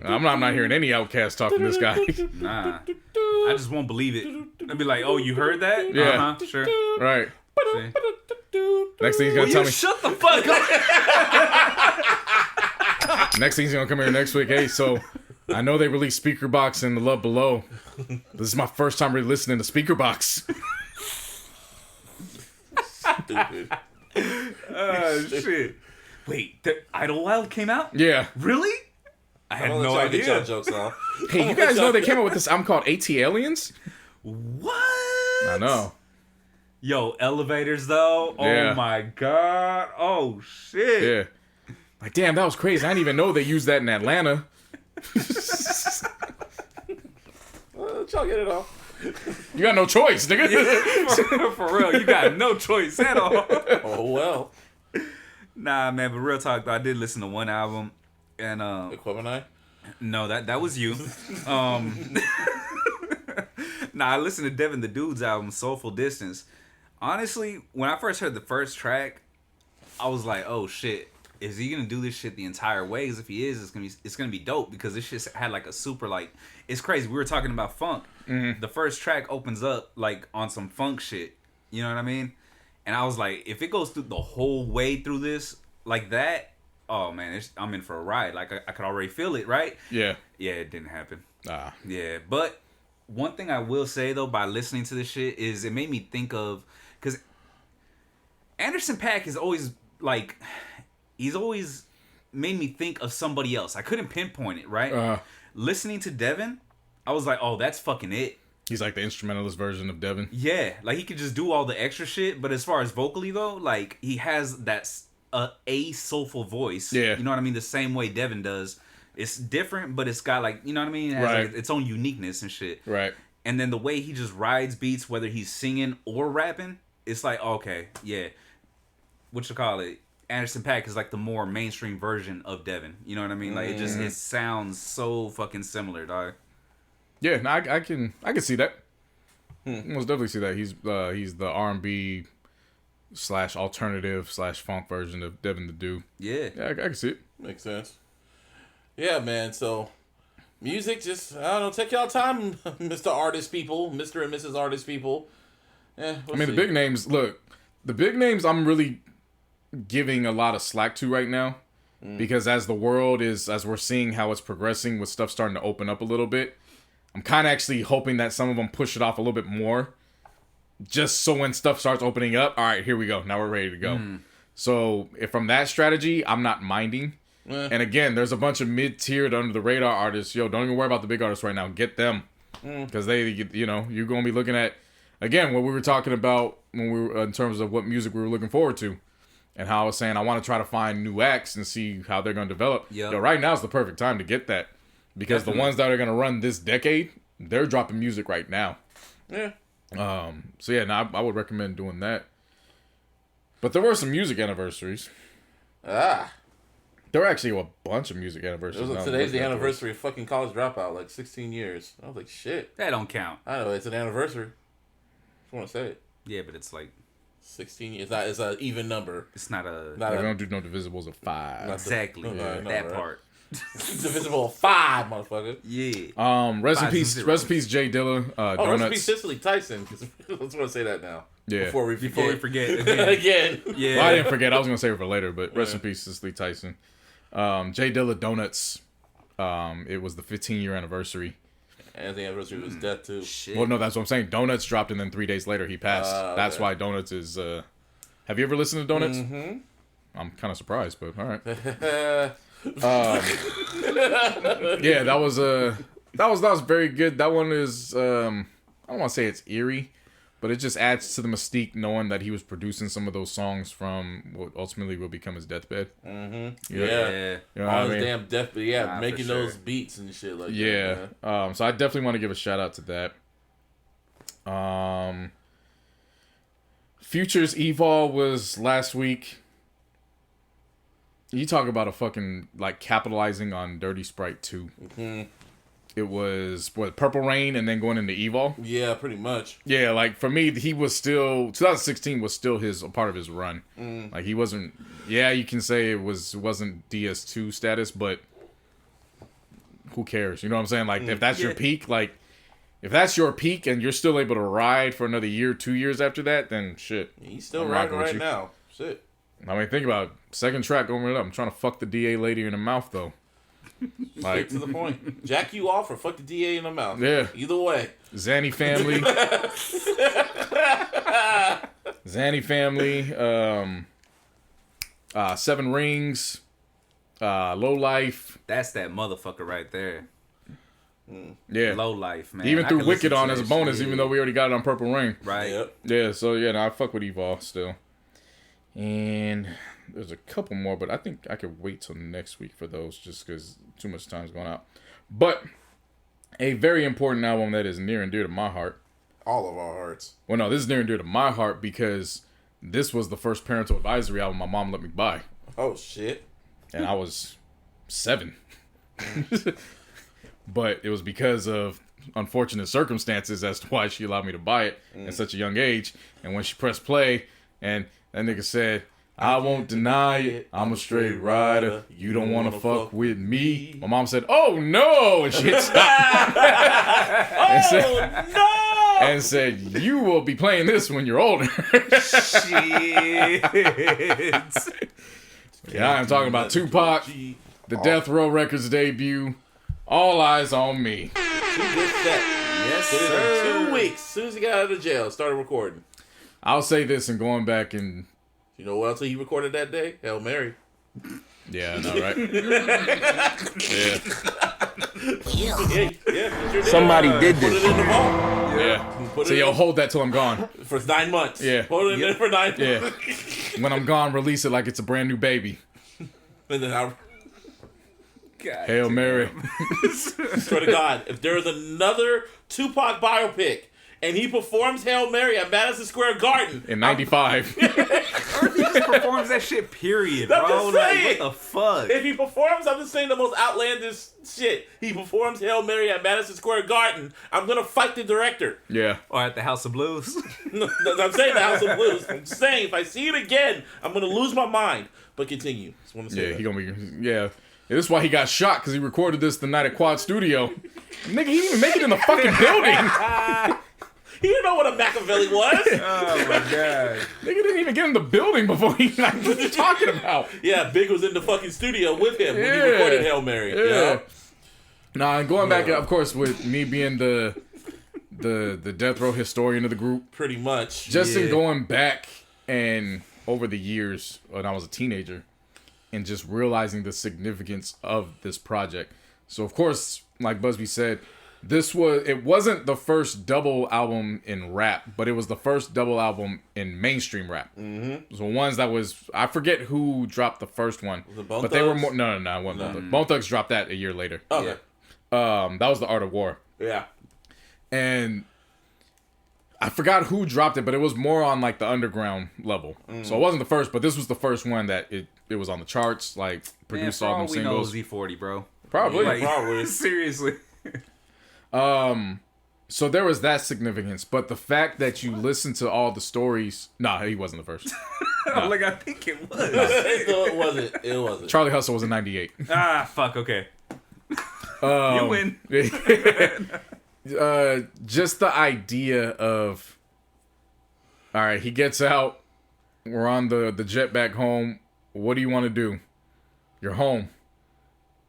I'm not hearing any OutKast talk from this guy. Nah. I just won't believe it. I'd be like, oh, you heard that? Yeah. Sure. Right. See? Next thing he's gonna tell me. Shut the fuck up. Next thing he's gonna come here next week. Hey, so I know they released Speaker Box and The Love Below. This is my first time really listening to Speaker Box. Stupid. Shit. Wait, the Idlewild came out? Yeah. Really? I had no Get idea. your jokes off. Hey, you guys know they came out with this album called AT Aliens? What? I know. Yo, Elevators though. Yeah. Oh my god. Oh shit. Yeah. Like, damn, that was crazy. I didn't even know they used that in Atlanta. Y'all get it off. You got no choice, nigga. For real, you got no choice at all. Oh well. Nah, man, but real talk though, I did listen to one album, and Aquemini? no, that was you. Nah, I listened to Devin the Dude's album, Soulful Distance. Honestly, when I first heard the first track, I was like, oh shit, is he gonna do this shit the entire way? Because if he is, it's gonna be dope, because this shit had like a super, like, it's crazy. We were talking about funk. Mm-hmm. The first track opens up like on some funk shit. You know what I mean? And I was like, if it goes through the whole way through this like that, oh man, I'm in for a ride. Like I could already feel it, right? Yeah. Yeah, it didn't happen. Ah. Yeah, but one thing I will say though, by listening to this shit, is it made me think of, because Anderson .Paak is always like, he's always made me think of somebody else. I couldn't pinpoint it, right? Listening to Devin, I was like, oh, that's fucking it. He's like the instrumentalist version of Devin. Yeah, like he could just do all the extra shit, but as far as vocally though, like he has that a soulful voice. Yeah, you know what I mean. The same way Devin does. It's different, but it's got like, you know what I mean. It has right. like its own uniqueness and shit. Right. And then the way he just rides beats, whether he's singing or rapping, it's like, okay, yeah. What you call it? Anderson .Paak is like the more mainstream version of Devin. You know what I mean? Like it sounds so fucking similar, dog. Yeah, no, I can see that. Most definitely see that. He's the R&B / alternative / funk version of Devin the Dude. Yeah, I can see it. Makes sense. Yeah, man. So, music, just, I don't know, take y'all time, Mr. Artist people, Mr. and Mrs. Artist people. Yeah, I mean, the big names, look, the big names I'm really giving a lot of slack to right now, because as we're seeing how it's progressing with stuff starting to open up a little bit, I'm kind of actually hoping that some of them push it off a little bit more, just so when stuff starts opening up, all right, here we go, now we're ready to go. So if from that strategy, I'm not minding. And again, there's a bunch of mid-tiered, under-the-radar artists. Yo, don't even worry about the big artists right now. Get them. Because they, you know, you're going to be looking at, again, what we were talking about when we were, in terms of what music we were looking forward to. And how I was saying I want to try to find new acts and see how they're going to develop. Yep. Yo, right now is the perfect time to get that. Because the ones that are going to run this decade, they're dropping music right now. Yeah. So yeah, I would recommend doing that. But there were some music anniversaries. There were actually a bunch of music anniversaries. Today's the anniversary of fucking College Dropout, like 16 years. I was like, shit. that don't count. I know, it's an anniversary. Just want to say it. Yeah, but it's like 16 years. It's an even number. it's not a We don't do no divisibles of 5. exactly that part. Divisible of 5, motherfucker. Yeah. Rest in Fives and peace, zeros. rest in peace, Jay Dilla. Rest in Donuts. peace, Cicely Tyson. Let's want to say that now. Yeah. Before we forget again. again. Yeah. Well, I didn't forget. I was gonna save it for later, but rest in peace, Cicely Tyson. Jay Dilla Donuts. It was the 15-year anniversary. And the anniversary was death too. Shit. Well, no, that's what I'm saying. Donuts dropped, and then 3 days later he passed. That's why Donuts is. Have you ever listened to Donuts? Mm-hmm. I'm kind of surprised, but all right. Yeah, that was very good. That one is. I don't want to say it's eerie, but it just adds to the mystique knowing that he was producing some of those songs from what ultimately will become his deathbed. Mm-hmm. Yeah. You know what On I his mean? damn deathbed. Yeah, Nah, making for sure. those beats and shit like Yeah. that. Yeah. So I definitely want to give a shout out to that. Future's Evol was last week. You talk about a fucking, like, capitalizing on Dirty Sprite 2. Mm-hmm. It was, Purple Rain and then going into Evol? Yeah, pretty much. Yeah, like, for me, he was still, 2016 was still a part of his run. Like, he wasn't, yeah, you can say it wasn't DS2 status, but who cares? You know what I'm saying? Like, if that's your peak, like, if that's your peak and you're still able to ride for another year, 2 years after that, then shit. He's still I'm riding rocking with right you. now. Shit. I mean, think about it. Second track going it up. I'm trying to fuck the DA lady in the mouth, though. Straight to the point. Jack you off or fuck the DA in the mouth. Yeah. Either way. Zanny family. Zanny family. 7 Rings. Low Life. That's that motherfucker right there. Yeah. Low Life, man. Even I threw could Wicked listen on to as a that bonus, shit. even though we already got it on Purple Rain. Right. Yep. Yeah, so yeah, no, I fuck with Evolve still. And there's a couple more, but I think I could wait till next week for those just because too much time's going out. But a very important album that is near and dear to my heart. All of our hearts. Well, no, this is near and dear to my heart because this was the first parental advisory album my mom let me buy. Oh, shit. And I was 7. But it was because of unfortunate circumstances as to why she allowed me to buy it at such a young age. And when she pressed play and that nigga said, I won't deny it, I'm a straight rider, you don't want to fuck with me. My mom said, oh no, and she hit stop. And said, you will be playing this when you're older. Shit. Yeah, I'm talking about Tupac, the Death Row Records debut, All Eyez on Me. Yes, Did it sir. in 2 weeks. As soon as he got out of jail, started recording. I'll say this and going back and... You know what else he recorded that day? Hail Mary. Yeah, I know, right? Yeah. Yeah, sure did. Somebody did Put it this. in the vault. Yeah. Put So it yo, in hold that till I'm gone. for 9 months. Yeah. Put it in there for 9 Yeah. months. When I'm gone, release it like it's a brand new baby. And then I God Hail Mary. swear to God, if there is another Tupac biopic and he performs Hail Mary at Madison Square Garden In 95. He just performs that shit, period, I'm bro. just Like, saying. what the fuck? If he performs, I'm just saying the most outlandish shit. He performs Hail Mary at Madison Square Garden. I'm gonna fight the director. Yeah. Or at the House of Blues. No, I'm saying the House of Blues. I'm just saying if I see it again, I'm gonna lose my mind. But continue. Just want to say Yeah, that. he gonna be... Yeah. This is why he got shot, because he recorded this the night at Quad Studio. Nigga, he didn't even make it in the fucking building. He didn't know what a Machiavelli was. Oh my god. Nigga didn't even get in the building before he... Like, what are you talking about? Yeah, Big was in the fucking studio with him when he Yeah. recorded Hail Mary. Yeah. Nah, and going back, of course, with me being the death row historian of the group, Pretty much. just in Yeah. going back and over the years when I was a teenager and just realizing the significance of this project. So, of course, like Busby said, it wasn't the first double album in rap, but it was the first double album in mainstream rap. Mm-hmm. So ones that was, I forget who dropped the first one, Was it Bone but they were Thugs? more, no, it wasn't Bone Thugs. Bone Thugs dropped that a year later. Okay. That was The Art of War. Yeah. And I forgot who dropped it, but it was more on like the underground level. So it wasn't the first, but this was the first one that it was on the charts, like Man, produced for all all them we know, singles. Z40, bro. Probably. Like, probably. Seriously. So there was that significance, but the fact that you listen to all the stories, he wasn't the first. Like, I think it was. No, it wasn't. It wasn't. Charlie Hustle was in 98. Fuck, okay. You win. Just the idea of, all right, he gets out, we're on the jet back home, what do you want to do? You're home.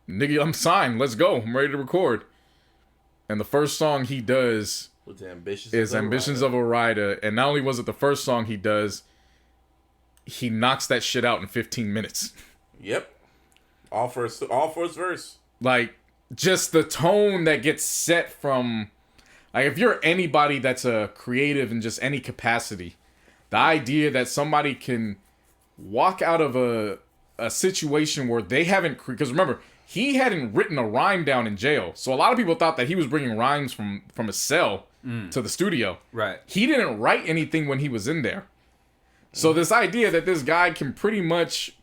Nigga, I'm signed, let's go, I'm ready to record. And the first song he does What's ambitious is Ambitions of a Rider. And not only was it the first song he does, he knocks that shit out in 15 minutes. Yep. All first verse. Like, just the tone that gets set from... Like, if you're anybody that's a creative in just any capacity, the idea that somebody can walk out of a situation where they haven't... Because remember... He hadn't written a rhyme down in jail. So a lot of people thought that he was bringing rhymes from a cell to the studio. Right. He didn't write anything when he was in there. So this idea that this guy can pretty much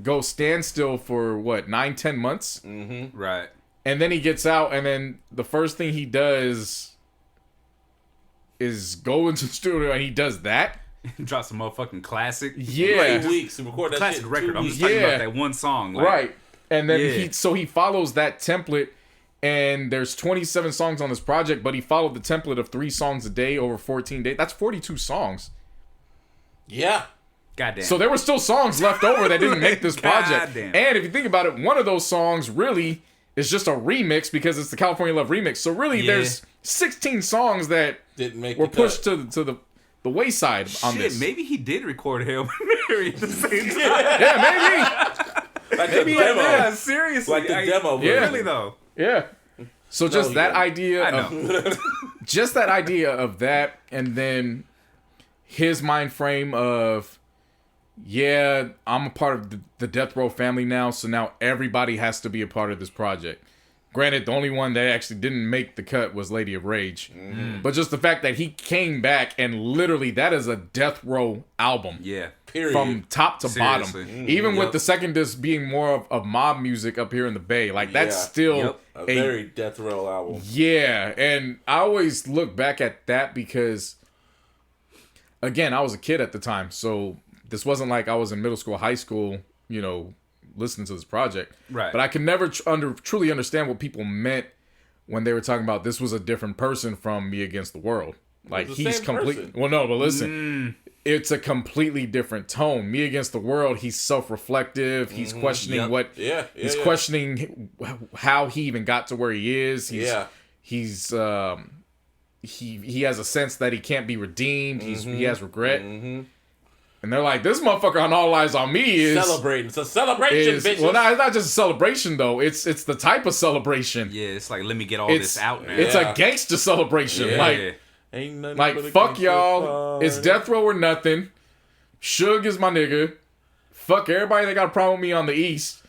go standstill for, 9-10 months? Mm-hmm. Right. And then he gets out, and then the first thing he does is go into the studio, and he does that? Drop some motherfucking classic. Yeah. 2 weeks. He recorded that Classic shit in record. 2 I'm weeks. just talking Yeah. about that one song. Like, Right. And then Yeah. he follows that template, and there's 27 songs on this project, but he followed the template of 3 songs a day over 14 days. That's 42 songs. Yeah. Goddamn. So there were still songs left over that didn't make this project. Goddamn. And if you think about it, one of those songs really is just a remix because it's the California Love remix. So really, there's 16 songs that Didn't make were the cut. pushed to the wayside on Shit, this. maybe he did record Hail Mary at the same time. Yeah, Like Maybe the demo. Yeah, seriously. Like the demo. Yeah. Really though. maybe. Yeah. So just you that didn't. idea I of know. just that idea of that, and then his mind frame of, yeah, I'm a part of the Death Row family now, so now everybody has to be a part of this project. Granted, the only one that actually didn't make the cut was Lady of Rage. But just the fact that he came back and literally that is a Death Row album. Yeah. Period. From top to Seriously. bottom. Even with the second disc being more of mob music up here in the Bay. Like, that's Yeah. still a very Death Row album. Yeah, and I always look back at that because, again, I was a kid at the time, so this wasn't like I was in middle school, high school, you know, listening to this project. Right. But I could never truly understand what people meant when they were talking about this was a different person from Me Against the World. Like, It's the he's same completely... person. Well, no, but listen. It's a completely different tone. Me Against the World, he's self-reflective. He's questioning Yep. what... Yeah. He's questioning how he even got to where he is. He has a sense that he can't be redeemed. He has regret. And they're like, this motherfucker on All Eyez on Me is Celebrating. It's a celebration, bitches. well, it's not just a celebration though. It's the type of celebration. Yeah, it's like, let me get all It's this out now. It's a gangster celebration. Yeah. Like Ain't nothing but a fuck gangsta y'all. party. It's Death Row or nothing. Suge is my nigga. Fuck everybody that got a problem with me on the East.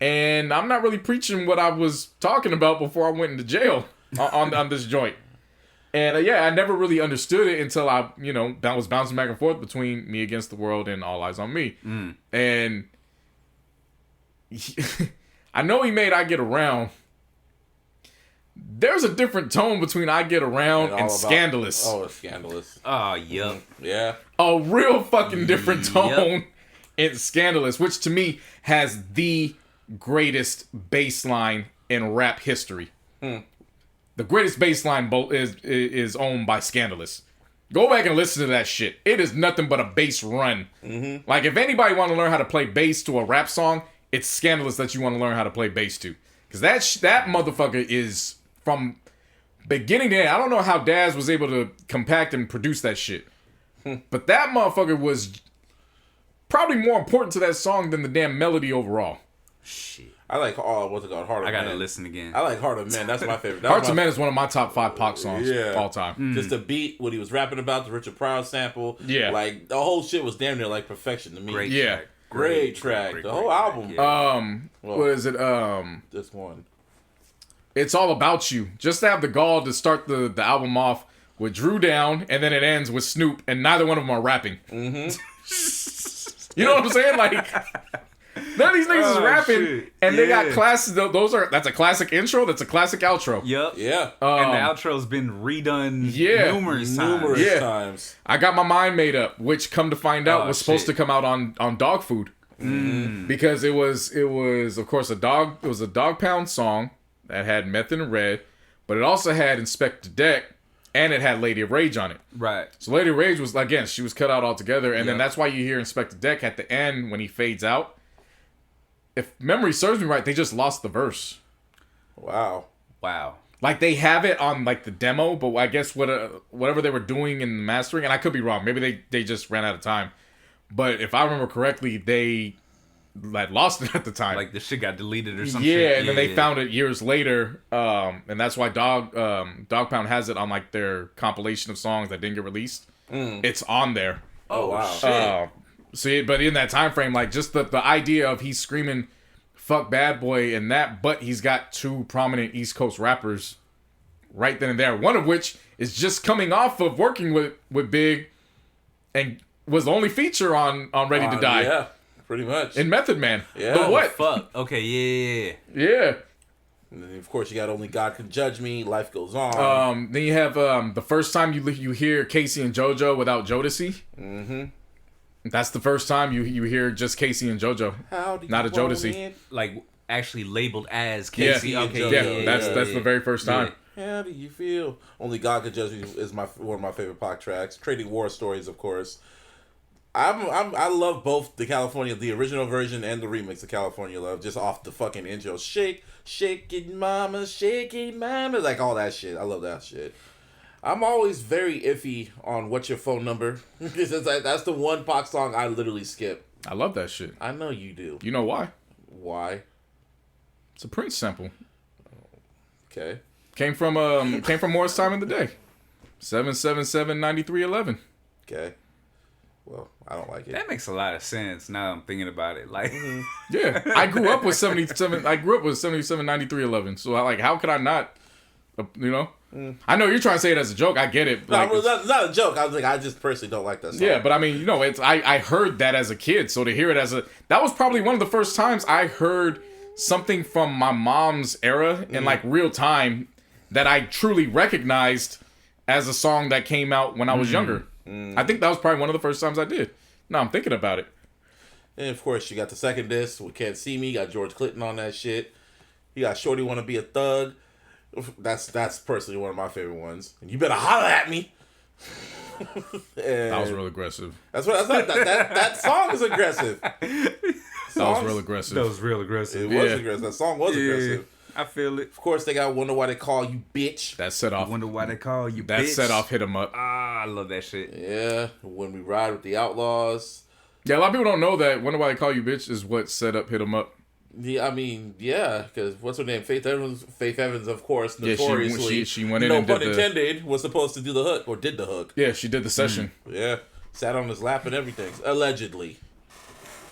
And I'm not really preaching what I was talking about before I went into jail on this joint. And I never really understood it until I, was bouncing back and forth between Me Against the World and All Eyez on Me. And I know he made I Get Around. There's a different tone between I Get Around and Scandalous. Oh, it's Scandalous. Oh, yup. Yeah. A real fucking different tone in Scandalous, which to me has the greatest bass line in rap history. The greatest bass line is owned by Scandalous. Go back and listen to that shit. It is nothing but a bass run. Like, if anybody want to learn how to play bass to a rap song, it's Scandalous that you want to learn how to play bass to. Because that motherfucker is from beginning to end. I don't know how Daz was able to compact and produce that shit. But that motherfucker was probably more important to that song than the damn melody overall. Shit. I like what's it called? Heart of I gotta Men. listen again. I like Heart of Men. That's my favorite. Hearts of Men is one of my top 5 Pac songs Yeah. all time. Just the beat, what he was rapping about, the Richard Pryor sample. Yeah. Like, the whole shit was damn near like perfection to me. Great Yeah. track. Great track. The whole track, album. yeah. What is it? This one. It's All About You. Just to have the gall to start the album off with Drew Down, and then it ends with Snoop, and neither one of them are rapping. You know what I'm saying? Like, none of these niggas is rapping, shit. and they got Yeah. classes. That's a classic intro. That's a classic outro. Yup. Yeah. And the outro's been redone yeah. numerous times. Numerous Yeah. times. I Got My Mind Made Up, which come to find out Oh, was supposed to shit. come out on Dog Food, because it was of course It was a Dog Pound song that had Meth and Red, but it also had Inspector Deck, and it had Lady of Rage on it. Right. So Lady of Rage was, again, she was cut out altogether, and then Yep. that's why you hear Inspector Deck at the end when he fades out. If memory serves me right, they just lost the verse. Wow. Wow. Like, they have it on, like, the demo, but I guess whatever they were doing in the mastering, and I could be wrong, maybe they just ran out of time. But if I remember correctly, they had lost it at the time. Like the shit got deleted or Yeah, something. Shit. and then they found it years later, and that's why Dog Pound has it on, like, their compilation of songs that didn't get released. It's on there. Oh, wow. Shit. But in that time frame, like, just the idea of he's screaming "fuck Bad Boy" and that, but he's got 2 prominent East Coast rappers right then and there. One of which is just coming off of working with Big, and was the only feature on Ready to Die. Yeah, pretty much. In Method Man. Yeah. But what? Fuck. Okay. Yeah. Yeah. And then, of course, you got Only God Can Judge Me, Life Goes On. Then you have the first time you hear Casey and JoJo without Jodeci. That's the first time you hear just Casey and JoJo, How do not a you want Jodeci. it? Like actually labeled as Yeah, Casey. Okay. JoJo. That's the very first time. How do you feel? Only God Can Judge Me is one of my favorite Pac tracks. Trading War Stories, of course. I love both the original version and the remix of California Love, just off the fucking intro. Shake it mama, like all that shit. I love that shit. I'm always very iffy on What's Your Phone Number. That's the one Pac song I literally skip. I love that shit. I know you do. You know why? Why? It's a Prince sample. Okay. Came from Morris Time in the Day. 777-9311. Okay. Well, I don't like it. That makes a lot of sense now I'm thinking about it. Like, Yeah, I grew up with 77-9311. So how could I not? You know, I know you're trying to say it as a joke. I get it. No, it's not a joke. I just personally don't like that song. Yeah, but I mean, it's I heard that as a kid, so to hear it that was probably one of the first times I heard something from my mom's era in real time that I truly recognized as a song that came out when I was younger. I think that was probably one of the first times I did. Now I'm thinking about it. And of course, you got the second disc with Can't See Me. You got George Clinton on that shit. You got Shorty Wanna Be a Thug. That's personally one of my favorite ones. And you better holler at me. That was real aggressive. That song is aggressive. That was real aggressive. that was real aggressive. It was aggressive. That song was aggressive. I feel it. Of course, they got Wonder Why They Call You Bitch. That set off. Wonder why they call you That bitch. set off Hit 'Em Up. Ah, I love that shit. Yeah. When We Ride with the Outlaws. Yeah, a lot of people don't know that Wonder Why They Call You Bitch is what set up Hit 'Em Up. Yeah, I mean, yeah, because what's her name? Faith Evans, of course, notoriously, she went in no and pun did intended, was supposed to do the hook, or did the hook. Yeah, she did the session. Yeah. Sat on his lap and everything. Allegedly.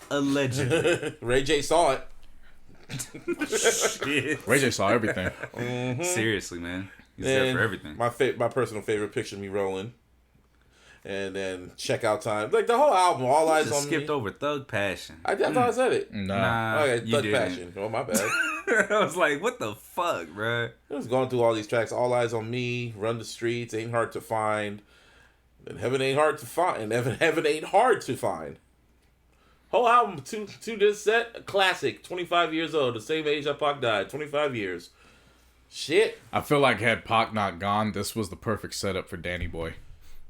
Allegedly. Ray J saw it. Shit. Ray J saw everything. Seriously, man. He's there for everything. My personal favorite, Picture Me Rolling. And then Checkout Time. Like the whole album, All Eyez on skipped Me. over Thug Passion. I thought I said it. Nah. Okay, you Thug didn't. Passion. Oh, my bad. I was like, what the fuck, bro? I was going through all these tracks. All Eyez on Me, Run the Streets, Ain't Hard to Find. And Heaven Ain't Hard to Find. And Heaven Ain't Hard to Find. Whole album, two disc set, a classic. 25 years old, the same age that Pac died. 25 years. Shit. I feel like had Pac not gone, this was the perfect setup for Danny Boy.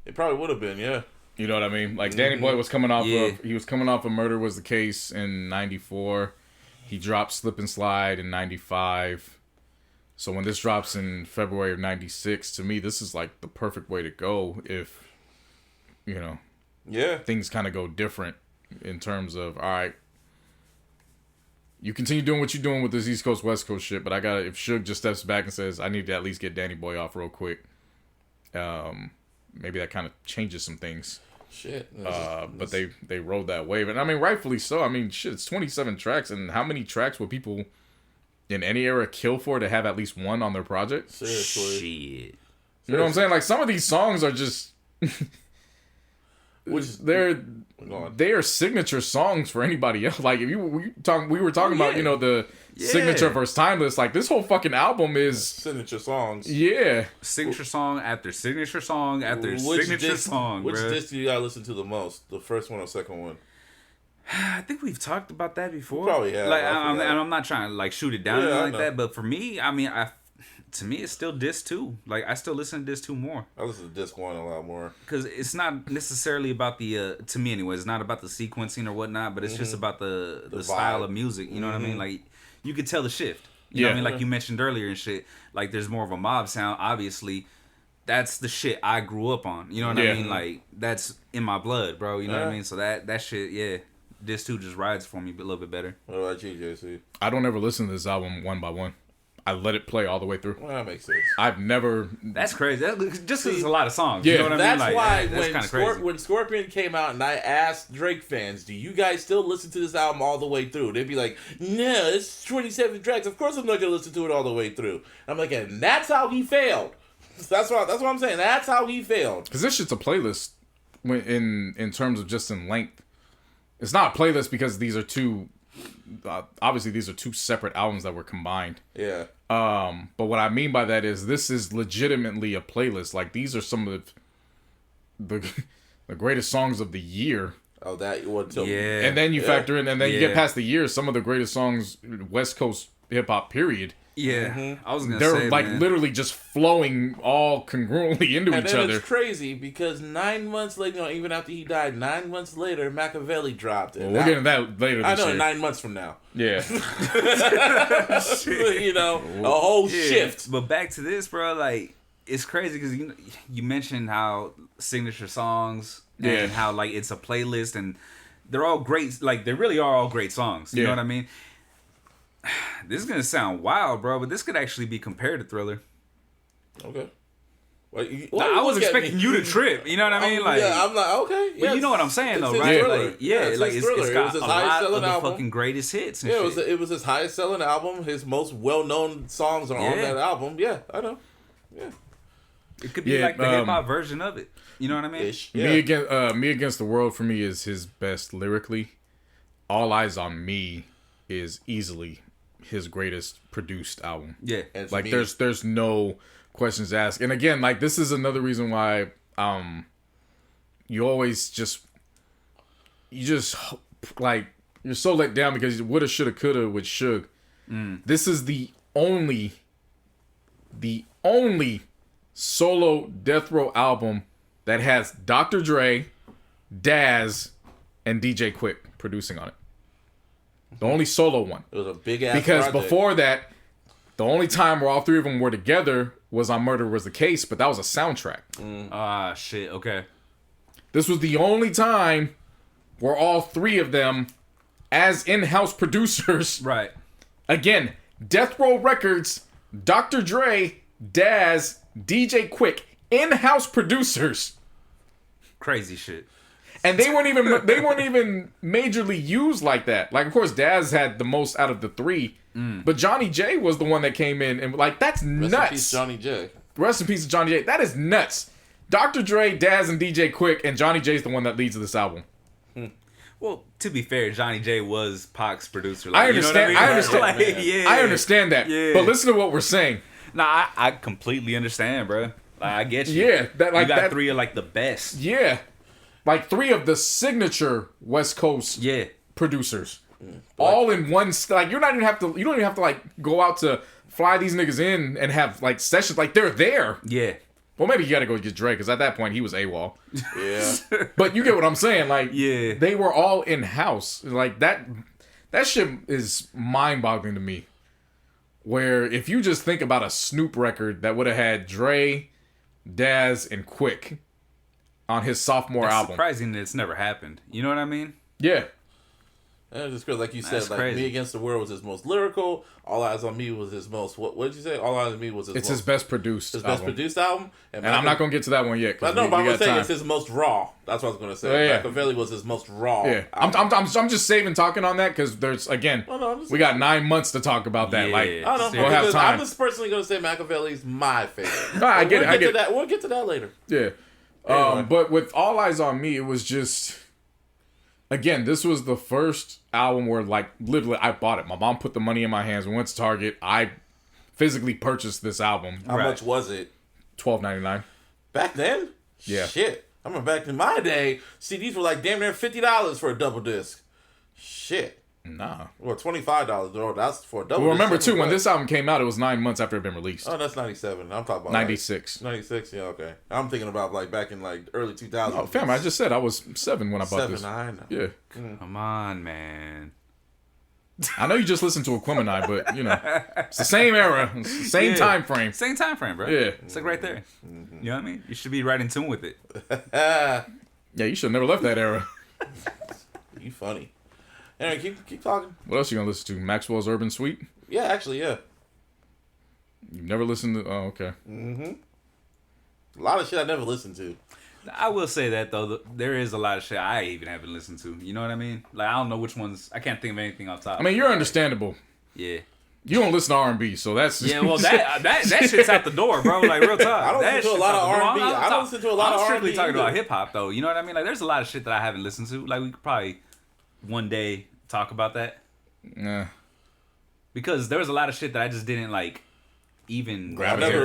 It probably would have been, yeah. You know what I mean? Like Danny Boy was coming off of Murder Was the Case in 94. He dropped Slip and Slide in 95. So when this drops in February of 96, to me this is like the perfect way to go if things kind of go different in terms of, all right, you continue doing what you're doing with this East Coast West Coast shit, but if Suge just steps back and says I need to at least get Danny Boy off real quick, maybe that kind of changes some things. Shit. But they rode that wave, and I mean rightfully so. I mean shit, it's 27 tracks, and how many tracks would people in any era kill for to have at least one on their project? Seriously. Shit. You know what I'm saying? Like some of these songs are just they are signature songs for anybody else. Like if we were talking about the signature versus timeless. Like this whole fucking album is signature songs. Yeah, signature song after signature song after signature song. Which disc do you gotta listen to the most? The first one or second one? I think we've talked about that before. We probably have. Like I'm not trying to like shoot it down Yeah, like that, but for me, I mean, to me, it's still disc 2. Like I still listen to disc 2 more. I listen to disc 1 a lot more because it's not necessarily about the to me anyway. It's not about the sequencing or whatnot, but it's just about the style of music. You know what I mean? Like you could tell the shift. You know what I mean? Like you mentioned earlier and shit. Like there's more of a mob sound. Obviously, that's the shit I grew up on. You know what I mean? Like that's in my blood, bro. You know what I mean? So that shit, yeah. Disc 2 just rides for me a little bit better. What about you, JC? I don't ever listen to this album one by one. I let it play all the way through. Well, that makes sense. I've never... That's crazy. Just because it's a lot of songs. Yeah. You know what I mean? That's like, why that's when Scorpion came out and I asked Drake fans, do you guys still listen to this album all the way through? They'd be like, no, it's 27 tracks. Of course I'm not going to listen to it all the way through. I'm like, and that's how he failed. That's what I'm saying. That's how he failed. Because this shit's a playlist in terms of just in length. It's not a playlist because these are two... obviously, these are two separate albums that were combined. Yeah. But what I mean by that is this is legitimately a playlist. Like these are some of the greatest songs of the year. Oh, that you want to tell me. And then you factor in, and then you get past the year, some of the greatest songs, West Coast hip hop period. Yeah, I was gonna They're say, like man. literally just flowing all congruently into And each then other. it's crazy because 9 months later, even after he died, 9 months later, Machiavelli dropped it. Well, we'll get into that later this I know, year. 9 months from now. Yeah. A whole shift. But back to this, bro. Like, it's crazy because you mentioned how signature songs and how like it's a playlist and they're all great. Like, they really are all great songs. You know what I mean? This is gonna sound wild, bro, but this could actually be compared to Thriller. Okay. I was expecting you to trip. You know what I mean? Like, I'm like, okay. But you know what I'm saying, though, his right? Thriller. Like, it's got his a highest lot selling of the album. fucking greatest hits. And Yeah, shit. it was his highest selling album. His most well known songs are on that album. Yeah, I know. Yeah. It could be like the hip hop version of it. You know what I mean? Yeah. Me Against the World for me is his best lyrically. All Eyes on Me is easily his greatest produced album. Yeah. Like there's no questions asked. And again, like this is another reason why you always just like you're so let down because you woulda, shoulda, coulda with Suge. This is the only solo Death Row album that has Dr. Dre, Daz, and DJ Quick producing on it. The only solo one. It was a big ass because project. before that, the only time where all three of them were together was on Murder Was the Case, but that was a soundtrack. Ah, shit. Okay. This was the only time where all three of them, as in-house producers, Right. again, Death Row Records, Dr. Dre, Daz, DJ Quick, in-house producers. Crazy shit. And they weren't even majorly used like that. Like, of course, Daz had the most out of the three, but Johnny J was the one that came in and like that's nuts. Rest in peace, Johnny J. Rest in peace to Johnny J. That is nuts. Dr. Dre, Daz, and DJ Quick, and Johnny J's the one that leads to this album. Well, to be fair, Johnny J was Pac's producer. Like, I understand. You know what I understand. Like, yeah. I understand that. Yeah. But listen to what we're saying. Nah, I completely understand, bro. Like, I get you. Yeah, that like you got that. three of like the best. Yeah, like three of the signature West Coast producers, all in one. Like you don't even have to like go out to fly these niggas in and have like sessions. Like they're there. Yeah. Well, maybe you got to go get Dre because at that point he was AWOL. Yeah. But you get what I'm saying. Like Yeah. they were all in house. Like that shit is mind boggling to me. Where if you just think about a Snoop record that would have had Dre, Daz, and Quick on his sophomore It's album. surprising that it's never happened. You know what I mean? Yeah. And just because, like you That's said, like crazy. Me Against the World was his most lyrical. All Eyes on Me was his most. What did you say? All Eyes on Me was his. It's most, his best produced His album. best produced album. And I'm not going to get to that one yet. But Cause no, but I'm gonna got say time. it's his most raw. That's what I was gonna say. Yeah. Machiavelli was his most raw. Yeah. album. I'm just saving talking on that because there's, again, we got 9 months to talk about that. Yeah. Like, I don't know. we'll have Because time. I'm just personally gonna say Machiavelli's my favorite. No, I get it. I get it. That. We'll get to that later. Yeah. Anyway. But with All Eyes on Me, it was just, again, this was the first album where, like, literally I bought it. My mom put the money in my hands. We went to Target. I physically purchased this album. How much was it $12.99. back then? Yeah. Shit. I remember back in my day, CDs were like damn near $50 for a double disc. Shit. Nah. Well, $25 though. That's for a double. Well, disc. remember, too, when this album came out, it was 9 months after it had been released. Oh, that's 97. I'm talking about 96. 96. Yeah, okay. I'm thinking about like back in like early 2000s. Oh, fam, I just said I was 7 when I bought 7, this. 9. Yeah. Come on, man. I know you just listened to Aquemini, but, you know, it's the same era, it's the same time frame. Same time frame, bro. Yeah. It's like right there. You know what I mean? You should be right in tune with it. Yeah, you should have never left that era. You funny. Anyway, keep talking. What else you gonna listen to? Maxwell's Urban Suite? Yeah, actually, yeah. You've never listened to... Oh, okay. A lot of shit I never listened to. I will say that, though. There is a lot of shit I even haven't listened to. You know what I mean? Like, I don't know which ones. I can't think of anything off top. I mean, you're understandable. Yeah. You don't listen to R&B, so that's... Yeah, well, that shit's out the door, bro. Like, real talk. I don't listen to a lot of R&B. I don't listen to a lot of I'm strictly R&B talking either. about hip-hop, though. You know what I mean? Like, there's a lot of shit that I haven't listened to. Like, we could probably one day talk about that. Nah. Because there was a lot of shit that I just didn't, like, even Grab it. I never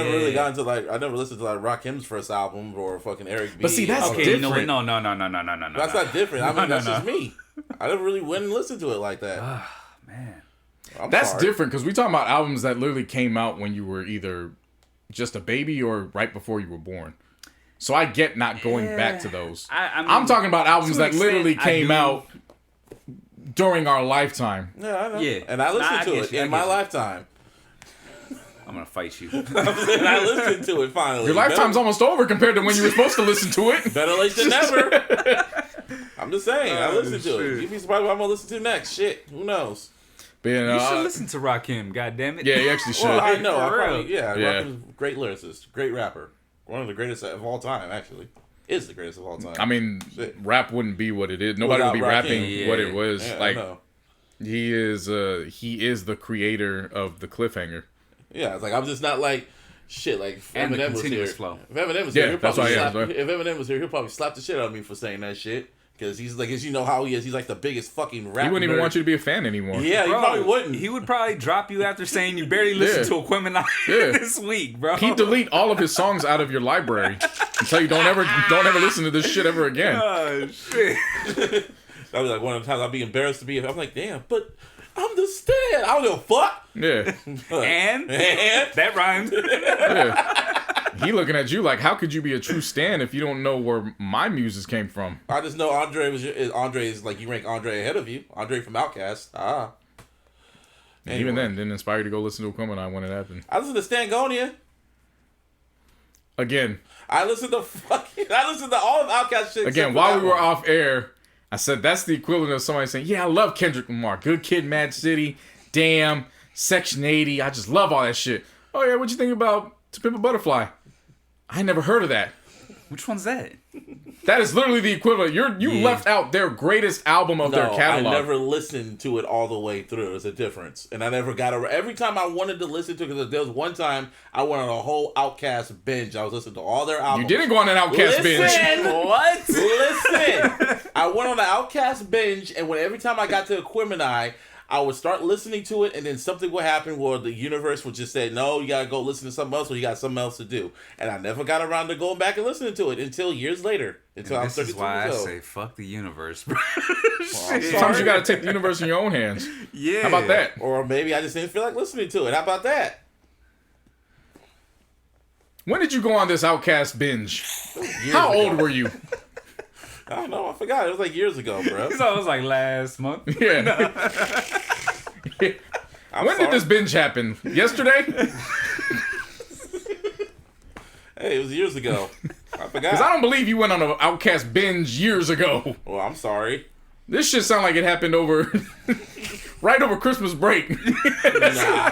really Yeah. got into like. I never listened to like Rakim's first album or fucking Eric B. But see, that's Okay, you know what? No. That's not different. I mean, No, that's no. just me. I never really went and listened to it like that. Man. That's different because we talking about albums that literally came out when you were either just a baby or right before you were born. So I get not going back to those. I'm talking about albums that literally came out during our lifetime. Yeah, I know. Yeah. And I listened to it in my lifetime. I'm gonna fight you. I listened to it finally. Your lifetime's almost over compared to when you were supposed to listen to it. Better late than never. I'm just saying, I listened to it. You'd be surprised what I'm gonna listen to next. Shit, who knows? But, You should listen to Rakim, goddammit. Yeah, you actually should. Well, I know. For real. Rakim's a great lyricist, great rapper, one of the greatest of all time. Actually, is the greatest of all time. I mean, Shit. rap wouldn't be what it is. Nobody Without would be Rakim. rapping what it was. Yeah, I like know. he is the creator of the cliffhanger. Yeah, it's like I'm just not like shit. Like if And the Eminem was here. continuous flow. If Eminem was Yeah, here, he'll that's probably why I am, slap, right? if Eminem was here, he'll probably slap the shit out of me for saying that shit. Because he's like, as you know how he is, he's like the biggest fucking rap. He wouldn't even nerd. want you to be a fan anymore. Yeah, he Bro, probably wouldn't. He would probably drop you after saying you barely listened to Aquemini this week, bro. He'd delete all of his songs out of your library and tell you don't ever listen to this shit ever again. Oh shit. That'd be like one of the times I'd be embarrassed to be. I'm like, damn, but I'm the Stan. I don't give a fuck. Yeah, And And that rhymed. yeah. He looking at you like, how could you be a true stan if you don't know where my muses came from? I just know Andre is like you rank Andre ahead of you. Andre from OutKast. And Anyway. even then, didn't inspire you to go listen to Aquemini when it happened. I listen to Stangonia. Again, I listen to all of OutKast shit. Again, except for while that we were one. off air, I said that's the equivalent of somebody saying, yeah, I love Kendrick Lamar. Good Kid, Mad City, Damn, Section 80. I just love all that shit. Oh, yeah, what'd you think about To Pimp a Butterfly? I never heard of that. Which one's that? That is literally the equivalent. You left out their greatest album of their catalog. I never listened to it all the way through. There's a difference. And I never got every time I wanted to listen to it, because there was one time I went on a whole OutKast binge. I was listening to all their albums. You didn't go on an OutKast binge. What? Listen. I went on an OutKast binge, and every time I got to Aquemini, I would start listening to it, and then something would happen where the universe would just say, no, you gotta go listen to something else, or you got something else to do. And I never got around to going back and listening to it until years later. Until I'm This 32 is why I years old. say fuck the universe, bro. Sometimes you got to take the universe in your own hands. Yeah. How about that? Or maybe I just didn't feel like listening to it. How about that? When did you go on this OutKast binge? How old were you? I don't know. I forgot. It was like years ago, bro. So it was like last month. Yeah. When did this binge happen? Yesterday? Hey, it was years ago. I forgot. Because I don't believe you went on an OutKast binge years ago. Well, I'm sorry. This shit sound like it happened over right over Christmas break. Nah.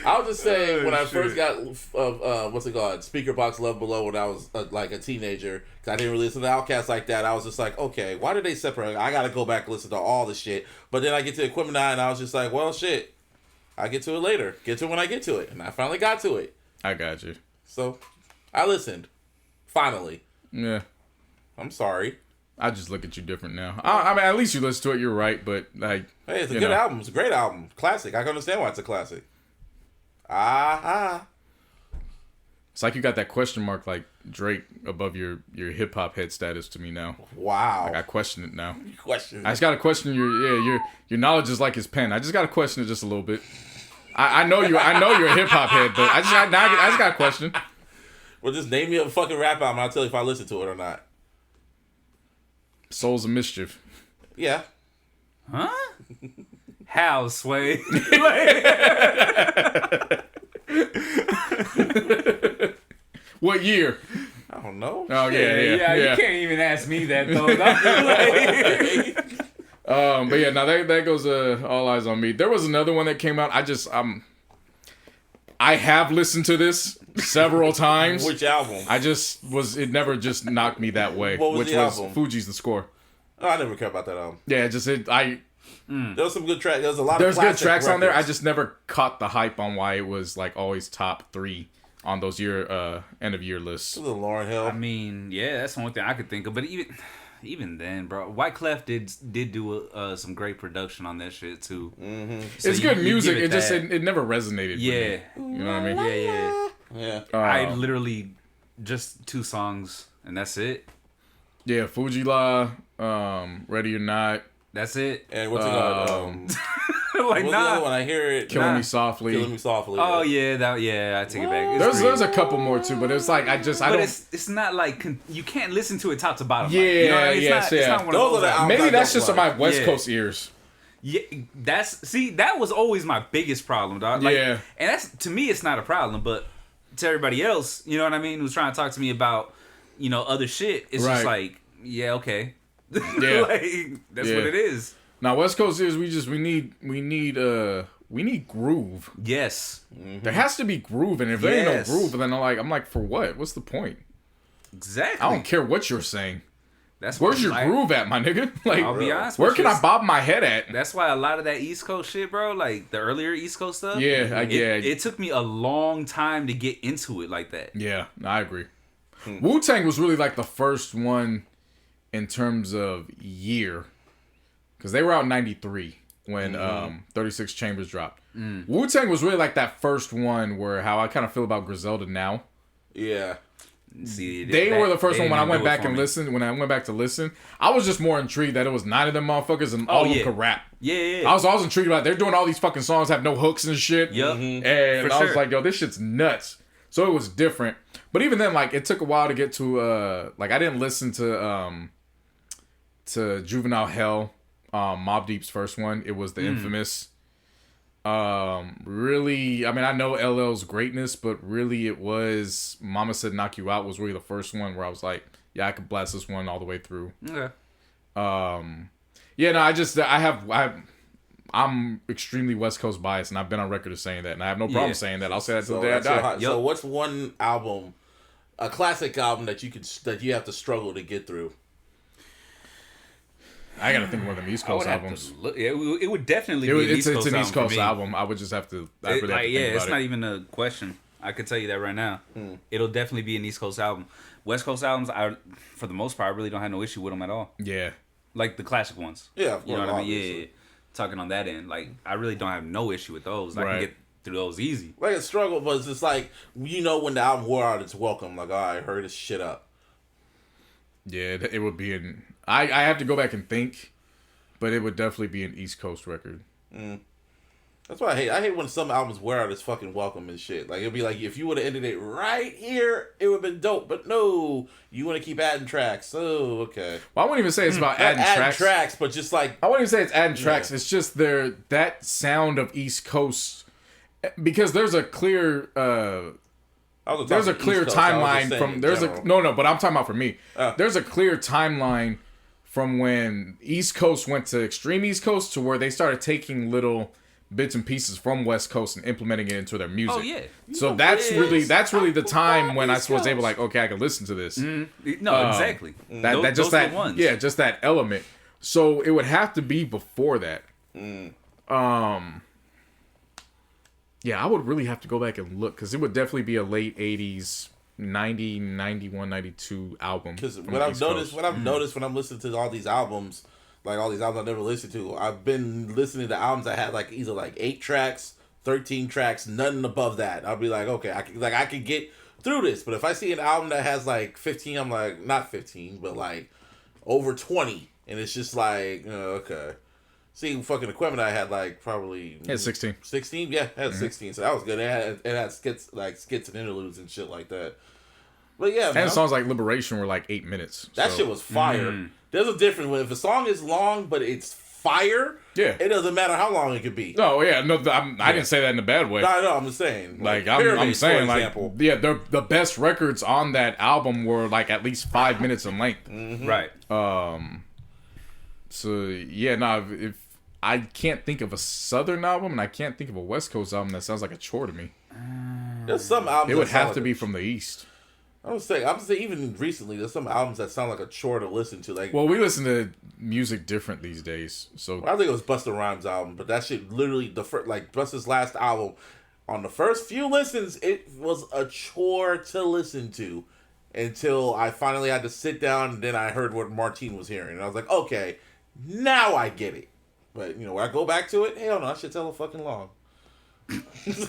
I'll just say when I first got what's it called, Speaker Box Love Below, when I was like a teenager, because I didn't really listen to OutKast like that. I was just like, okay, why did they separate? I gotta go back and listen to all the shit. But then I get to Aquemini, and I was just like, well, shit, I get to it later. Get to it when I get to it, and I finally got to it. I got you. So I listened. Finally. Yeah. I'm sorry. I just look at you different now. I mean, at least you listen to it. You're right, but like, Hey, it's a good album. It's a great album. Classic. I can understand why it's a classic. It's like you got that question mark like Drake above your hip hop head status to me now. Wow. Like I question it now. Question. I just gotta question your knowledge is like his pen. I just gotta question it just a little bit. I know you're a hip hop head, but I just got a question. Well, just name me a fucking rap album. I'll tell you if I listen to it or not. Souls of Mischief. Yeah. Huh? How, Sway? What year? I don't know. Oh yeah. You can't even ask me that though. But yeah, now that goes All Eyez on Me. There was another one that came out. I have listened to this several times. Which album? It never just knocked me that way. What was which the was album? Fuji's The Score. Oh, I never cared about that album. Yeah, There was some good tracks. There was a lot there's of good tracks on there. I records. just never caught the hype on why it was like always top 3 on those end of year lists. The Lauryn Hill. I mean, yeah, that's the only thing I could think of. But even then, bro, Wyclef did do some great production on that shit too. Mm-hmm. So it's good music. It never resonated. Yeah, with me. You know what I mean? Yeah. I literally just 2 songs and that's it. Yeah, Fujila, Ready or Not, That's it. And what's it called? Like, What's the other one? I hear it. Killing Me Softly. Killing Me Softly. Oh yeah, I take it back. There's a couple more too, but it's like I but don't. it's not like you can't listen to it top to bottom. Yeah, like, you know what I mean? It's yeah. not one of Those are the albums. albums Maybe I that's don't just like. my West Yeah. Coast ears. Yeah, that was always my biggest problem, dog. Like, Yeah. and that's to me, it's not a problem, but to everybody else, you know what I mean, who's trying to talk to me about, other shit, it's just Right. like, yeah, okay, Yeah. like that's Yeah. what it is. Now West Coast ears, we need groove. Yes, There has to be groove, and if there ain't no Yes. groove, then I'm like, for what? What's the point? exactly. I don't care what you're saying. That's Where's why, your like, groove at, my nigga? Like, I'll be honest where with can you. I bob my head at? That's why a lot of that East Coast shit, bro, like the earlier East Coast stuff. Yeah, it took me a long time to get into it like that. Yeah, I agree. Wu-Tang was really like the first one in terms of year, because they were out in '93 when 36 Chambers dropped. Wu-Tang was really like that first one where how I kind of feel about Griselda now. Yeah. See, They were the first they one when I didn't went do it back for and me. listened. When I went back to listen, I was just more intrigued that it was 9 of them motherfuckers and all of them yeah. could rap. Yeah. I was intrigued about it. They're doing all these fucking songs, have no hooks and shit. Yup. And For I was sure. like, yo, this shit's nuts. So it was different. But even then, like, it took a while to get to like I didn't listen to Juvenile Hell, Mobb Deep's first one. It was the infamous. Really, I mean, I know LL's greatness, but really it was Mama Said Knock You Out was really the first one where I was like, yeah, I could blast this one all the way through. Okay. Yeah, no, I'm extremely West Coast biased, and I've been on record as saying that, and I have no problem Yeah. saying that. I'll say that till So, the day I that's your die. hot- so what's one album, a classic album that you have to struggle to get through? I gotta think of one of them East I Coast would have albums. to look. It would definitely be It's an East Coast an East album. Coast for me. album. I would just have to. I really have to think It's about not it. even a question. I could tell you that right now. It'll definitely be an East Coast album. West Coast albums, for the most part, I really don't have no issue with them at all. Yeah, Like the classic ones. Yeah, of You know course, what I mean? obviously. Yeah. Talking on that end, like I really don't have no issue with those. I Right. can get through those easy. Like a struggle, but it's just like, when the album wore out, it's welcome. Like, all right, hurry this shit up. yeah, it would be an. I have to go back and think, but it would definitely be an East Coast record. That's what I hate. I hate when some albums wear out, it's fucking welcome and shit. Like, it'd be like, if you would have ended it right here, it would have been dope. But no, you want to keep adding tracks. Oh, okay. Well, I wouldn't even say it's about Not adding tracks. but just like, I wouldn't even say it's adding tracks. It's just that sound of East Coast, because there's a clear there's a clear timeline from but I'm talking about for me. There's a clear timeline from when East Coast went to extreme East Coast to where they started taking little bits and pieces from West Coast and implementing it into their music. Oh yeah. So that's really the time when I was able, like, okay, I can listen to this. No, exactly. That Those just are that the ones. yeah, just that element. So it would have to be before that. Yeah, I would really have to go back and look, because it would definitely be a late 80s, 90, 91, 92 album. because from what the I've East noticed, Coast. when I'm listening to all these albums, like all these albums I never listened to, I've been listening to albums that had like either like 8 tracks, 13 tracks, nothing above that. I'll be like, okay, I can get through this. But if I see an album that has like 15, I'm like, not 15, but like over 20, and it's just like, okay. See, fucking Aquemini had like probably Yeah, 16. 16, yeah, it had 16, so that was good. It had skits and interludes and shit like that. But yeah, man, And songs like Liberation were like 8 minutes. that so. shit was fire. There's a difference when if a song is long but it's fire. Yeah. it doesn't matter how long it could be. No, yeah, no, I didn't say that in a bad way. No, I'm just saying. Like I'm Pyramids, saying, for like, example. yeah, the best records on that album were like at least 5 minutes in length. Right. So yeah, no, if I can't think of a Southern album and I can't think of a West Coast album that sounds like a chore to me. There's some albums. It would that sound have to like be from the East. I'm saying even recently, there's some albums that sound like a chore to listen to. Like, Well, we listen to music different these days, so I think it was Busta Rhymes' album, but that shit literally Busta's last album. On the first few listens, it was a chore to listen to until I finally had to sit down, and then I heard what Martine was hearing, and I was like, okay, now I get it. But when I go back to it, hell no, that shit's hella fucking long. It's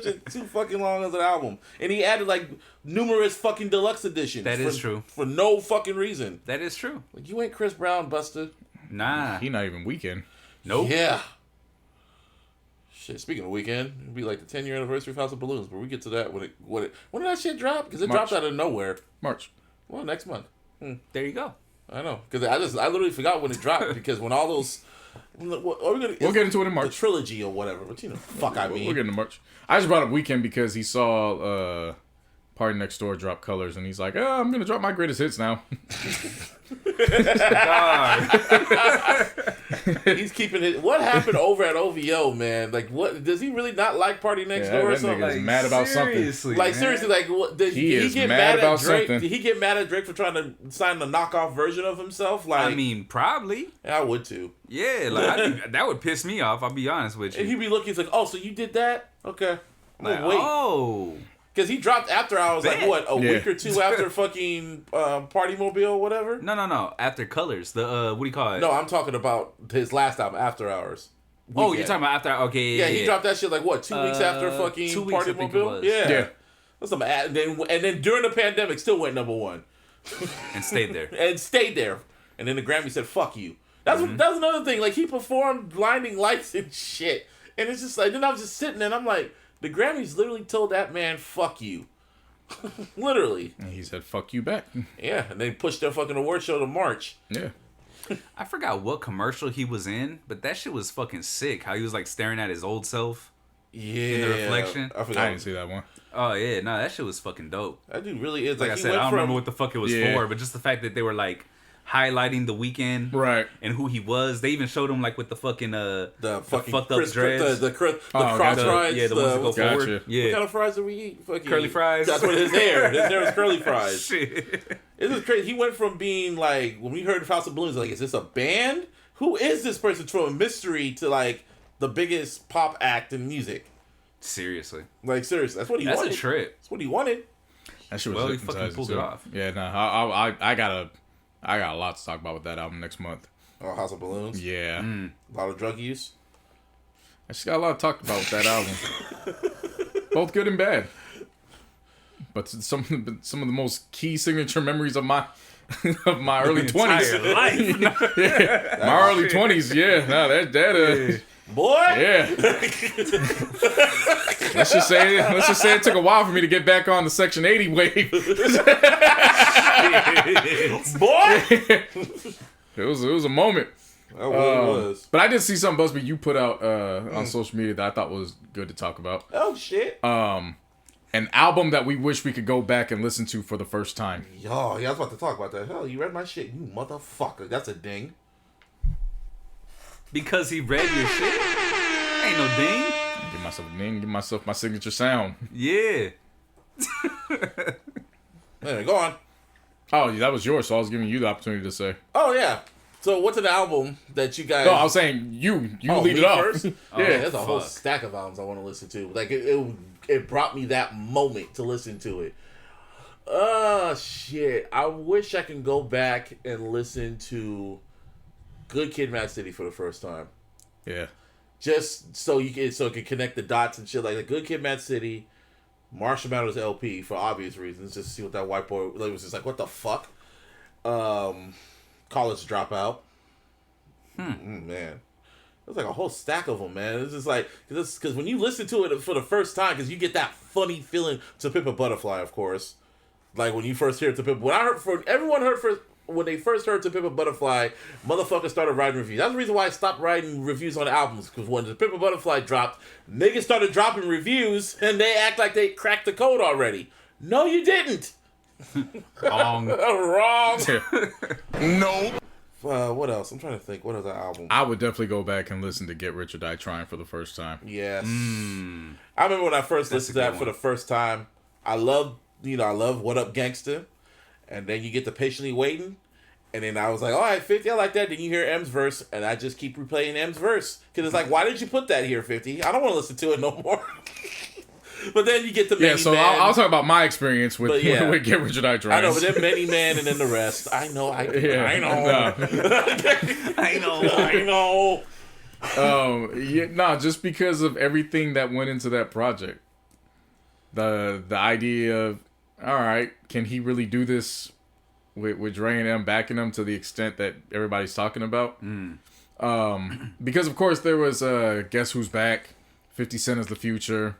just too fucking long as an album. And he added like numerous fucking deluxe editions. That is true. For no fucking reason. That is true. Like, you ain't Chris Brown, Buster. Nah. He not even Weekend. Nope. Yeah. Shit, speaking of Weekend, it'll be like the 10-year anniversary of House of Balloons, but we get to that when did that shit drop? Because it dropped out of nowhere. March. Well, next month. There you go. I know. Because I literally forgot when it dropped because when all those... we'll get into it in March. The trilogy or whatever, but you know, fuck I mean. We'll get into March. I just brought up Weekend because he saw Party Next Door drop Colors, and he's like, "Oh, I'm gonna drop my greatest hits now." He's keeping it. What happened over at OVO, man? Like, what does he really not like Party Next Door or that something? nigga's Like, mad about something. like seriously, like what, did he get mad at Drake? Did he get mad at Drake for trying to sign the knockoff version of himself? Like, I mean, probably. I would too. Yeah, like I think that would piss me off. I'll be honest with you. And he'd be looking, he's like, "Oh, so you did that? Okay, Like, wait." oh. Because he dropped After Hours like Bet. what, a week or two after fucking Party Mobile or whatever. No. After Colors, the what do you call it? No, I'm talking about his last album, After Hours. Oh, you're talking about After? Okay, Yeah, he dropped that shit like what, 2 weeks after fucking 2 weeks, Party I think Mobile. it was. Yeah. That's some and then during the pandemic, still went number one and stayed there. and stayed there. And then the Grammy said, "Fuck you." That's another thing. Like, he performed Blinding Lights and shit, and it's just like, then I was just sitting there and I'm like, the Grammys literally told that man, "Fuck you." Literally. And he said, "Fuck you back." Yeah, and they pushed their fucking award show to March. Yeah. I forgot what commercial he was in, but that shit was fucking sick. How he was like staring at his old self. Yeah. In the reflection. I forgot. I didn't see that one. Oh yeah, no, that shit was fucking dope. That dude really is. Like I he said, went I don't from, remember what the fuck it was for, but just the fact that they were like highlighting the Weekend, right, and who he was. They even showed him like with the fucking the fucking fucked up dreads, the cross fries, yeah, the ones that go forward. Yeah, what kind of fries do we eat? Fucking curly fries. That's what his hair. His hair was curly fries. Shit. This is crazy. He went from being like, when we heard House of Balloons, like, is this a band? Who is this person? From a mystery to like the biggest pop act in music. Seriously, like seriously, that's what he wanted. That's a trip. That's what he wanted. That shit was he fucking pulled it off. Yeah, no, I got a lot to talk about with that album next month. Oh, House of Balloons. Yeah, a lot of drug use. I just got a lot to talk about with that album. Both good and bad. But some of the most key signature memories of my early 20s. Yeah. My early 20s, yeah. No, that boy. Yeah. let's just say it took a while for me to get back on the Section 80 wave. Boy. It was a moment. That really was. But I did see something, Busby, you put out on social media that I thought was good to talk about. Oh shit. An album that we wish we could go back and listen to for the first time. Yo, yeah, I was about to talk about that. Hell, you read my shit, you motherfucker. That's a ding. Because he read your shit? Ain't no ding. Give myself a ding, give myself my signature sound. Yeah. Anyway, go on. Oh, that was yours, so I was giving you the opportunity to say. Oh, yeah. So, what's an album that you guys... No, I was saying you lead it off. First? Yeah, there's a whole stack of albums I want to listen to. Like, it brought me that moment to listen to it. Shit. I wish I can go back and listen to Good Kid, Mad City for the first time. Yeah. Just so it can connect the dots and shit. Like, the Good Kid, Mad City, Marshall Mathers LP, for obvious reasons. Just to see what that white boy was just like, what the fuck? College Dropout. Man. It was like a whole stack of them, man. It's just like, because when you listen to it for the first time, because you get that funny feeling to Pimp a Butterfly, of course. Like when you first hear it to Pimp, everyone heard first, when they first heard To Pimp a Butterfly, motherfuckers started writing reviews. That's the reason why I stopped writing reviews on albums, because when To Pimp a Butterfly dropped, niggas started dropping reviews, and they act like they cracked the code already. No, you didn't. Wrong. Wrong. No. What else? I'm trying to think. What other album? I would definitely go back and listen to Get Rich or Die Trying for the first time. Yes. I remember when I first listened to that for the first time. I love What Up Gangsta. And then you get to Patiently Waiting. And then I was like, all right, 50, I like that. Then you hear M's verse. And I just keep replaying M's verse. Because it's like, why did you put that here, 50? I don't want to listen to it no more. But then you get to Many so Man. I'll talk about my experience with Get Rich or Die Trying. I know, but then Many Man and then the rest. I know. I know. I know. I know. Just because of everything that went into that project. The idea of, all right, can he really do this with Dre and M backing him to the extent that everybody's talking about? Because of course there was Guess Who's Back, 50 Cent is the Future,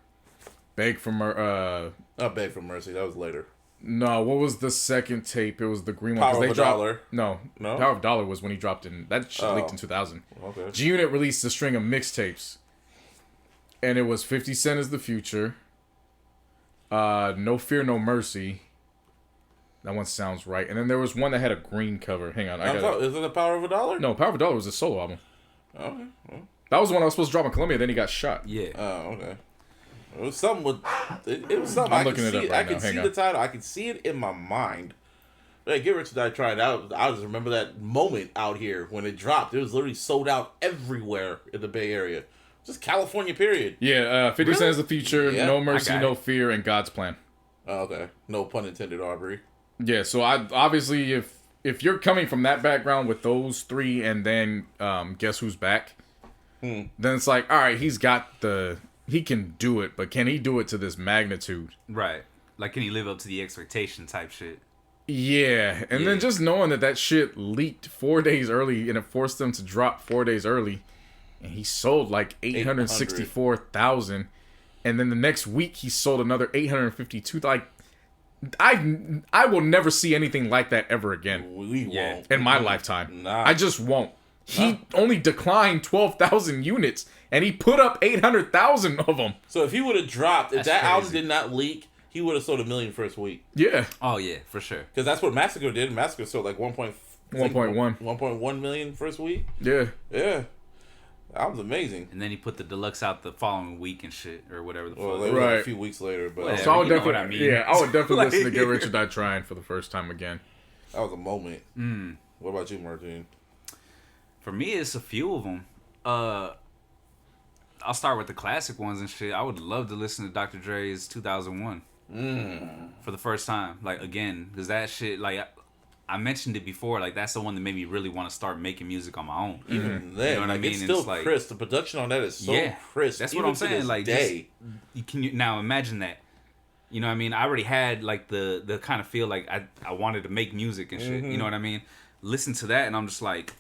Beg for Not Beg for Mercy. That was later. No, what was the second tape? It was the green one. Power of a Dollar. No, Power of a Dollar was when he dropped in. That shit leaked in 2000. Okay. G-Unit released a string of mixtapes, and it was 50 Cent is the Future, No Fear, No Mercy. That one sounds right. And then there was one that had a green cover. Hang on, Is it the Power of a Dollar? No, Power of a Dollar was a solo album. Okay. Well. That was the one I was supposed to drop in Colombia. Then he got shot. Yeah. Oh, okay. It was something with. It was something. I'm looking it up right now. I can see the title. I can see it in my mind. Hey, Get Rich or Die Trying. I just remember that moment out here when it dropped. It was literally sold out everywhere in the Bay Area. Just California, period. Yeah, 50 Cent is the Future, Yeah, No Mercy, I got No it. Fear, and God's Plan. Oh, okay. No pun intended, Aubrey. Yeah, so I obviously if you're coming from that background with those three and then Guess Who's Back, then it's like, all right, he can do it, but can he do it to this magnitude? Right. Like, can he live up to the expectation type shit? Yeah, and then just knowing that shit leaked 4 days early and it forced them to drop 4 days early, and he sold like 864,000, and then the next week he sold another 852. Like, I will never see anything like that ever again We won't. in my lifetime. Nah. I just won't. He only declined 12,000 units, and he put up 800,000 of them. So if he would have dropped, if That's that album crazy. did not leak, he would have sold 1 million first week. Yeah. Oh, yeah, for sure. Because that's what Massacre did. Massacre sold like 1.1. 1.1 million first week. Yeah. Yeah. That was amazing. And then he put the deluxe out the following week and shit, or whatever the fuck. Well, they were Right. a few weeks later, but Whatever. So I would You know definitely, what I mean. yeah, I would definitely Like- listen to Get Rich or Die Trying for the first time again. that was a moment. What about you, Martin? For me, it's a few of them. I'll start with the classic ones and shit. I would love to listen to Dr. Dre's 2001 for the first time, like, again, because that shit, like, I mentioned it before, like, that's the one that made me really want to start making music on my own. Even then, You know what I like, mean? it's And still it's like- crisp. The production on that is so Yeah, crisp. that's what even I'm to saying. this Like, day. now imagine that. You know what I mean? I already had like the kind of feel like I wanted to make music and shit. You know what I mean? Listen to that and I'm just like,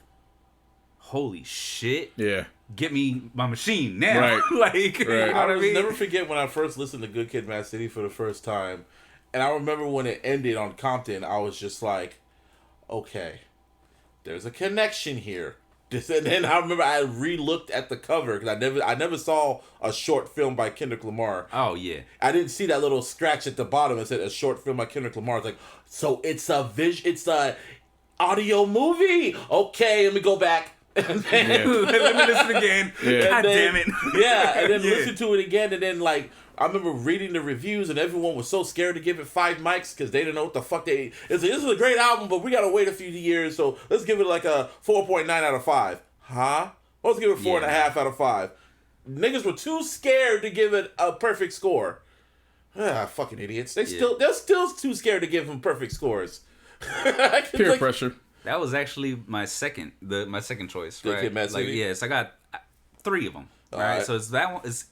holy shit! Yeah. Get me my machine now. Right. Like, you know Right. what I will mean? never forget when I first listened to Good Kid, Mad City for the first time, and I remember when it ended on Compton. I was just like, okay, there's a connection here. And then I remember I re-looked at the cover because I never saw a short film by Kendrick Lamar. Oh yeah. I didn't see that little scratch at the bottom that said a short film by Kendrick Lamar. It's like, so it's a audio movie. Okay, let me go back. And then, Let me listen again. Yeah. God and then- damn it. Yeah, and then Yeah. listen to it again, and then like I remember reading the reviews, and everyone was so scared to give it 5 mics because they didn't know what the fuck they. It's like, this is a great album, but we gotta wait a few years, so let's give it like a 4.9 out of 5. Huh? Let's give it 4.5 out of 5. Niggas were too scared to give it a perfect score. Fucking idiots. They're still too scared to give them perfect scores. Peer Like, pressure. That was actually my second choice. Good Right? Kid, Mad Like, City? yes, I got 3 of them. Right. Alright. So it's that one. It's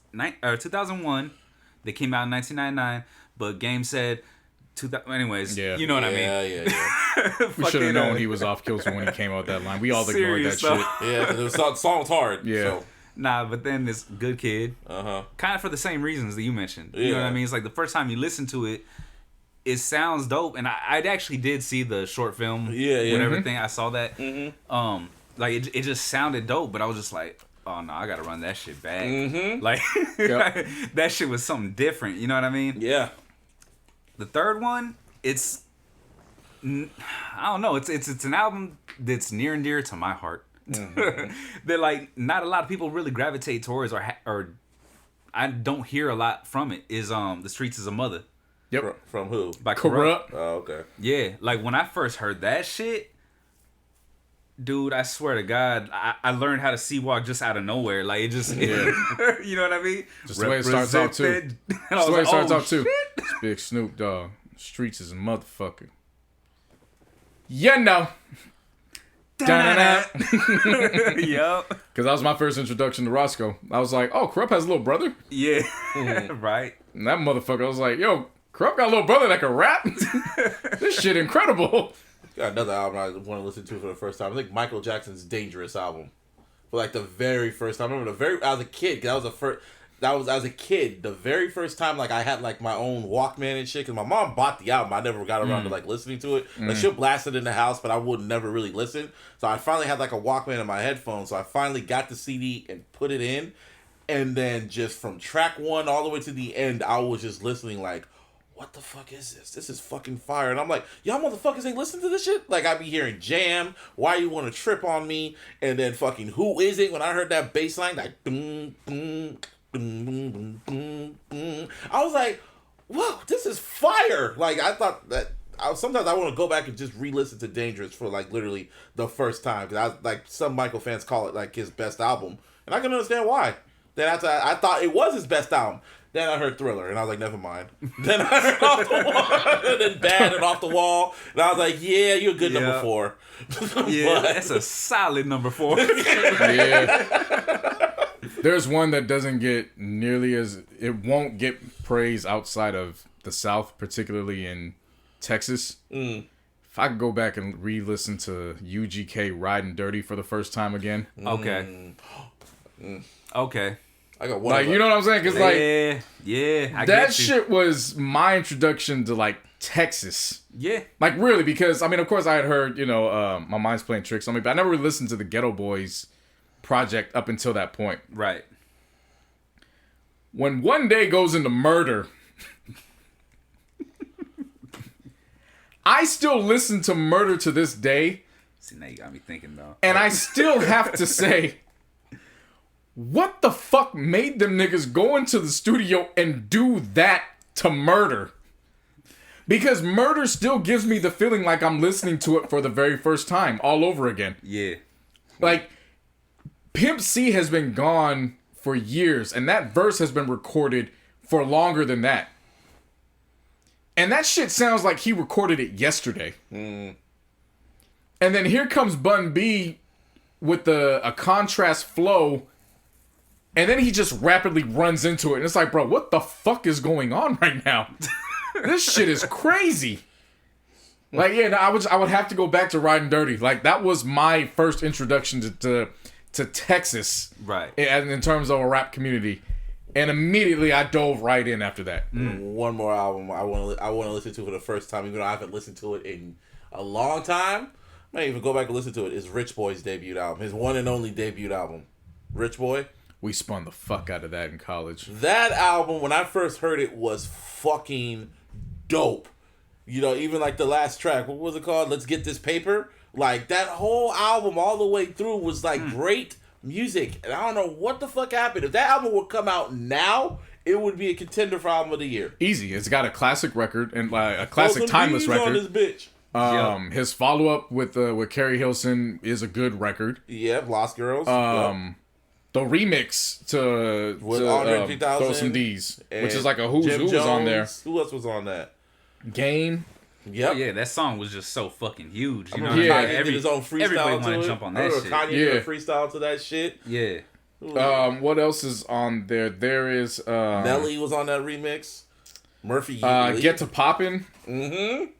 2001. They came out in 1999, but Game said 2000. Anyways, Yeah. you know what I mean. Yeah. We should have known he was off kilter when he came out with that line. We all ignored that Serious, though. shit. Yeah, because the song's hard. Yeah. So, Nah, but then this Good Kid, uh-huh. kind of for the same reasons that you mentioned. You know what I Yeah. mean? It's like the first time you listen to it, it sounds dope. And I actually did see the short film. Yeah, yeah. And everything. I saw that. Like it just sounded dope, but I was just like, oh no, I gotta run that shit back. Like Yep. that shit was something different. You know what I mean? Yeah. The third one, I don't know. It's an album that's near and dear to my heart. That like not a lot of people really gravitate towards, or I don't hear a lot from it. Is The Streets Is a Mother Yep. From who? by Corrupt. Corrupt. Oh, okay. Yeah, like when I first heard that shit, dude, I swear to God, I learned how to C-walk just out of nowhere. Like it just, you know what I mean? Just the way it starts out, too. Represented. And I That's the was way it like, starts oh, out too. shit. It's Big Snoop Dogg. Streets is a motherfucker. Yeah, no. Yup. Because that was my first introduction to Roscoe. I was like, oh, Corrupt has a little brother? Yeah. Right. And that motherfucker, I was like, yo, Corrupt got a little brother that can rap? This shit incredible. Got another album I want to listen to for the first time. I think Michael Jackson's Dangerous album. For like the very first time. I remember I was a kid. That was as a kid, the very first time like I had like my own Walkman and shit. Because my mom bought the album. I never got around to like listening to it. Like she'll blast it in the house, but I would never really listen. So I finally had like a Walkman in my headphones. So I finally got the CD and put it in. And then just from track 1 all the way to the end, I was just listening like, what the fuck is this? This is fucking fire. And I'm like, y'all motherfuckers ain't listening to this shit? Like, I be hearing Jam, Why You Wanna Trip on Me, and then fucking Who Is It? When I heard that bass line, like, boom, boom, boom, boom, boom, boom. I was like, whoa, this is fire. Like, I thought that, sometimes I want to go back and just re-listen to Dangerous for, like, literally the first time. Because some Michael fans call it, like, his best album. And I can understand why. Then after I thought it was his best album. Then I heard Thriller, and I was like, never mind. Then I heard Off the Wall, and then Bad and Off the Wall. And I was like, yeah, you're a good number 4. Yeah, that's a solid number 4. Yeah. There's one that doesn't get nearly as... It won't get praise outside of the South, particularly in Texas. If I could go back and re-listen to UGK Riding Dirty for the first time again. Okay. Okay. I got one. Like, you know what I'm saying? Because, like... Yeah. I that get you. shit was my introduction to, like, Texas. Yeah. Like, really, because, I mean, of course I had heard, you know, My Mind's Playing Tricks on Me, but I never really listened to the Ghetto Boys project up until that point. Right. When One Day goes into Murder, I still listen to Murder to this day. See, now you got me thinking, though. And I still have to say, what the fuck made them niggas go into the studio and do that to Murder? Because Murder still gives me the feeling like I'm listening to it for the very first time all over again. Yeah. Like, Pimp C has been gone for years, and that verse has been recorded for longer than that. And that shit sounds like he recorded it yesterday. And then here comes Bun B with a contrast flow, and then he just rapidly runs into it. And it's like, bro, what the fuck is going on right now? This shit is crazy. Like, yeah, no, I would have to go back to Riding Dirty. Like, that was my first introduction to Texas. Right. In terms of a rap community. And immediately I dove right in after that. One more album I want to listen to for the first time, even though I haven't listened to it in a long time. I might even go back and listen to it. Is Rich Boy's debut album, his one and only debut album. Rich Boy. We spun the fuck out of that in college. That album, when I first heard it, was fucking dope. You know, even like the last track, what was it called? Let's Get This Paper. Like, that whole album all the way through was like great music. And I don't know what the fuck happened. If that album would come out now, it would be a contender for album of the year. Easy. It's got a classic record and a classic timeless record. On this bitch. His follow up with Carrie Hilson is a good record. Yeah, Lost Girls. The remix to Andre 3000, Throw Some D's, which is like a who's Jim who was on there. Jones. Who else was on that? Game. Yep. Oh, yeah, that song was just so fucking huge. You know Kanye what I mean? did his own freestyle everybody to wanted it. to jump on that shit. Kanye did a freestyle to that shit. Yeah. What else is on there? There is Nelly was on that remix. Murphy. Get to Poppin'. You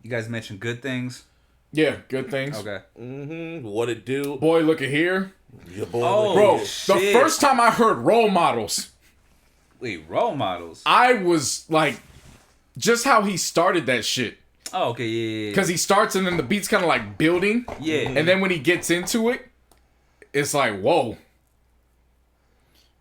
guys mentioned Good Things. Yeah, Good Things. Okay. What It Do. Boy, Look at Here. Your boy, Oh, Bro, shit. the first time I heard Role Models, Wait, Role Models? I was like, just how he started that shit. Oh, okay, yeah. Because he starts and then the beat's kind of like building. Yeah. And then when he gets into it, it's like, whoa.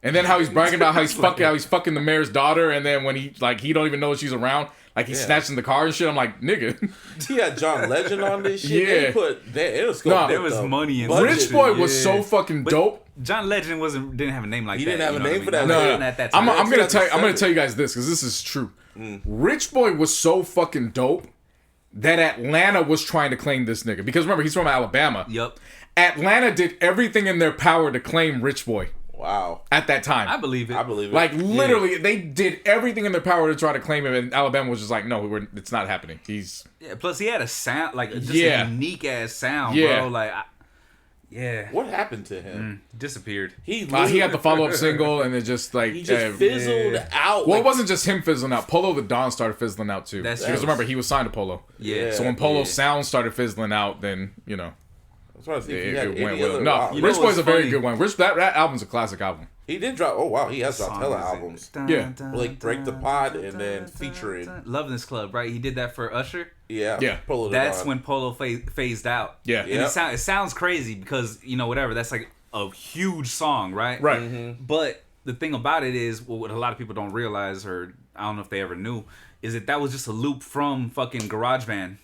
And then how he's bragging about how he's fucking the mayor's daughter, and then when he don't even know she's around, like he's snatching the car and shit. I'm like, nigga. He had John Legend on this shit. Yeah. It was there was money in Rich Boy was so fucking dope. John Legend didn't have a name like that. He didn't have you a know name what I for mean? that. Not at that I'm time. gonna tell you guys this because this is true. Rich Boy was so fucking dope that Atlanta was trying to claim this nigga because remember he's from Alabama. Yep. Atlanta did everything in their power to claim Rich Boy. Wow. At that time. I believe it. I believe it. Like, literally, they did everything in their power to try to claim him, and Alabama was just like, no, it's not happening. He's... Yeah, plus he had a sound, like, just a unique-ass sound, bro. Like, yeah. What happened to him? Disappeared. He had the follow-up single, and it just, like... He just fizzled out. Well, it wasn't just him fizzling out. Polo the Don started fizzling out, too. Because remember, he was signed to Polo. Yeah. So when Polo's sound started fizzling out, then, you know... I was trying to see if he it had went any with other... him. No, You know Rich Boy's what's a very funny? good one. That album's a classic album. He did drop... Oh, wow. He has dropped hella albums. Yeah. Like Break the Pod and then featuring... Love This Club, right? He did that for Usher. Yeah. Polo That's Don. when Polo phased out. Yeah. And it sounds crazy because, you know, whatever. That's like a huge song, right? Right. Mm-hmm. But the thing about it is, what a lot of people don't realize, or I don't know if they ever knew, is that was just a loop from fucking GarageBand.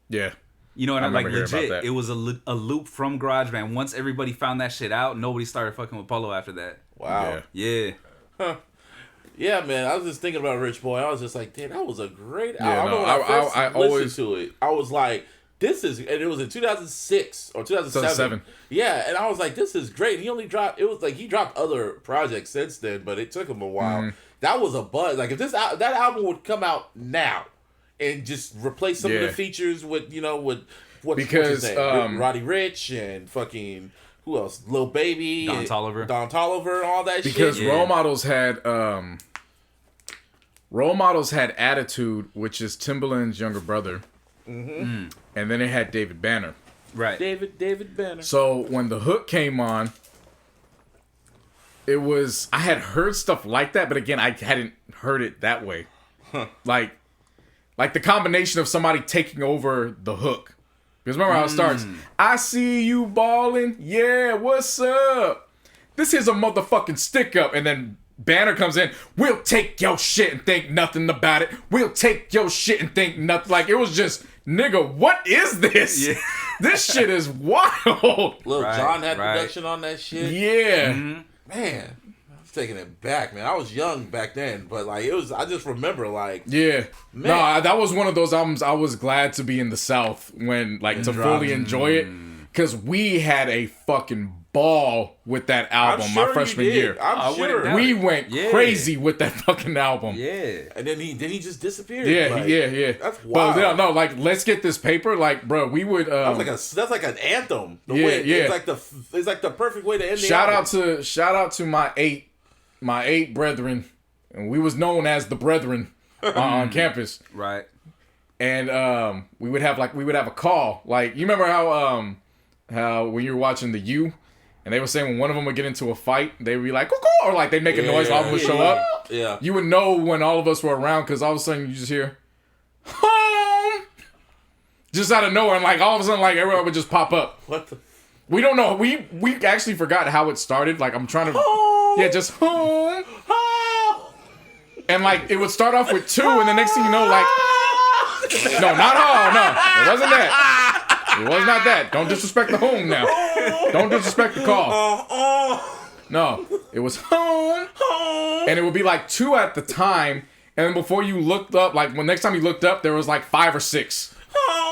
Yeah. You know what I mean? Like, remember hearing about legit. that. It was a loop from GarageBand. Once everybody found that shit out, nobody started fucking with Polo after that. Wow. Yeah. Yeah, man. I was just thinking about Rich Boy. I was just like, damn, that was a great album. Yeah, I remember when I first listened always... to it. I was like, this is... And it was in 2006 or 2007. Yeah, and I was like, this is great. He only dropped... It was like he dropped other projects since then, but it took him a while. That was a buzz. Like, if that album would come out now and just replace some of the features with, you know, with... What's his name? Roddy Rich and fucking... Who else? Lil Baby. Don Toliver. Don Toliver and all that shit. Because Role Models had Attitude, which is Timbaland's younger brother. Mm-hmm. And then it had David Banner. Right. David Banner. So when the hook came on, it was... I had heard stuff like that, but again, I hadn't heard it that way. Like the combination of somebody taking over the hook. Because remember how it starts? I see you balling. Yeah, what's up? This here's a motherfucking stick up. And then Banner comes in. We'll take your shit and think nothing about it. We'll take your shit and think nothing. Like, it was just, nigga, what is this? Yeah. This shit is wild. Lil Jon had production on that shit. Yeah. Man. Taking it back, man. I was young back then, but like it was. I just remember, like, yeah, man. No, that was one of those albums. I was glad to be in the South when, like, to fully enjoy it, because we had a fucking ball with that album my freshman year. I'm sure we went crazy with that fucking album. Yeah, and then he just disappeared. Yeah, like, yeah. That's wild. But no, like, let's get this paper. Like, bro, we would. That's like an anthem. It's like the perfect way to end the album. Shout out to my eight brethren, and we was known as the brethren on campus, right? And we would have a call. Like, you remember how when you were watching the U, and they were saying when one of them would get into a fight, they would be like, "Cuckoo," or like they'd make a noise, all of them would show up. Yeah, you would know when all of us were around, because all of a sudden you just hear home, just out of nowhere, and like all of a sudden, like everyone would just pop up. What the? We don't know. We actually forgot how it started. Like, I'm trying to... Yeah, just home. And, like, it would start off with 2, and the next thing you know, like... No, not home. No, it wasn't that. It was not that. Don't disrespect the home now. Don't disrespect the call. No, it was home. And it would be, like, 2 at the time. And then before you looked up, like, when next time you looked up, there was, like, 5 or 6.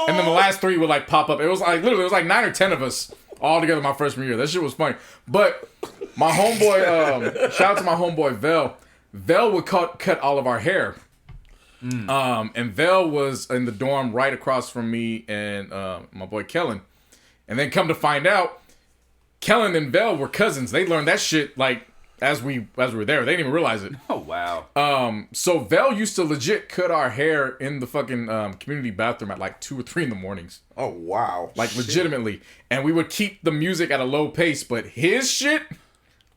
And then the last 3 would, like, pop up. It was, like, literally, it was, like, 9 or 10 of us all together my freshman year. That shit was funny. But my homeboy, shout out to my homeboy Vel. Vel would cut all of our hair. And Vel was in the dorm right across from me and my boy Kellen. And then come to find out, Kellen and Vel were cousins. They learned that shit like as we were there. They didn't even realize it. Oh wow. So Vel used to legit cut our hair in the fucking community bathroom at like 2 or 3 in the mornings. Oh wow. Like legitimately. And we would keep the music at a low pace, but his shit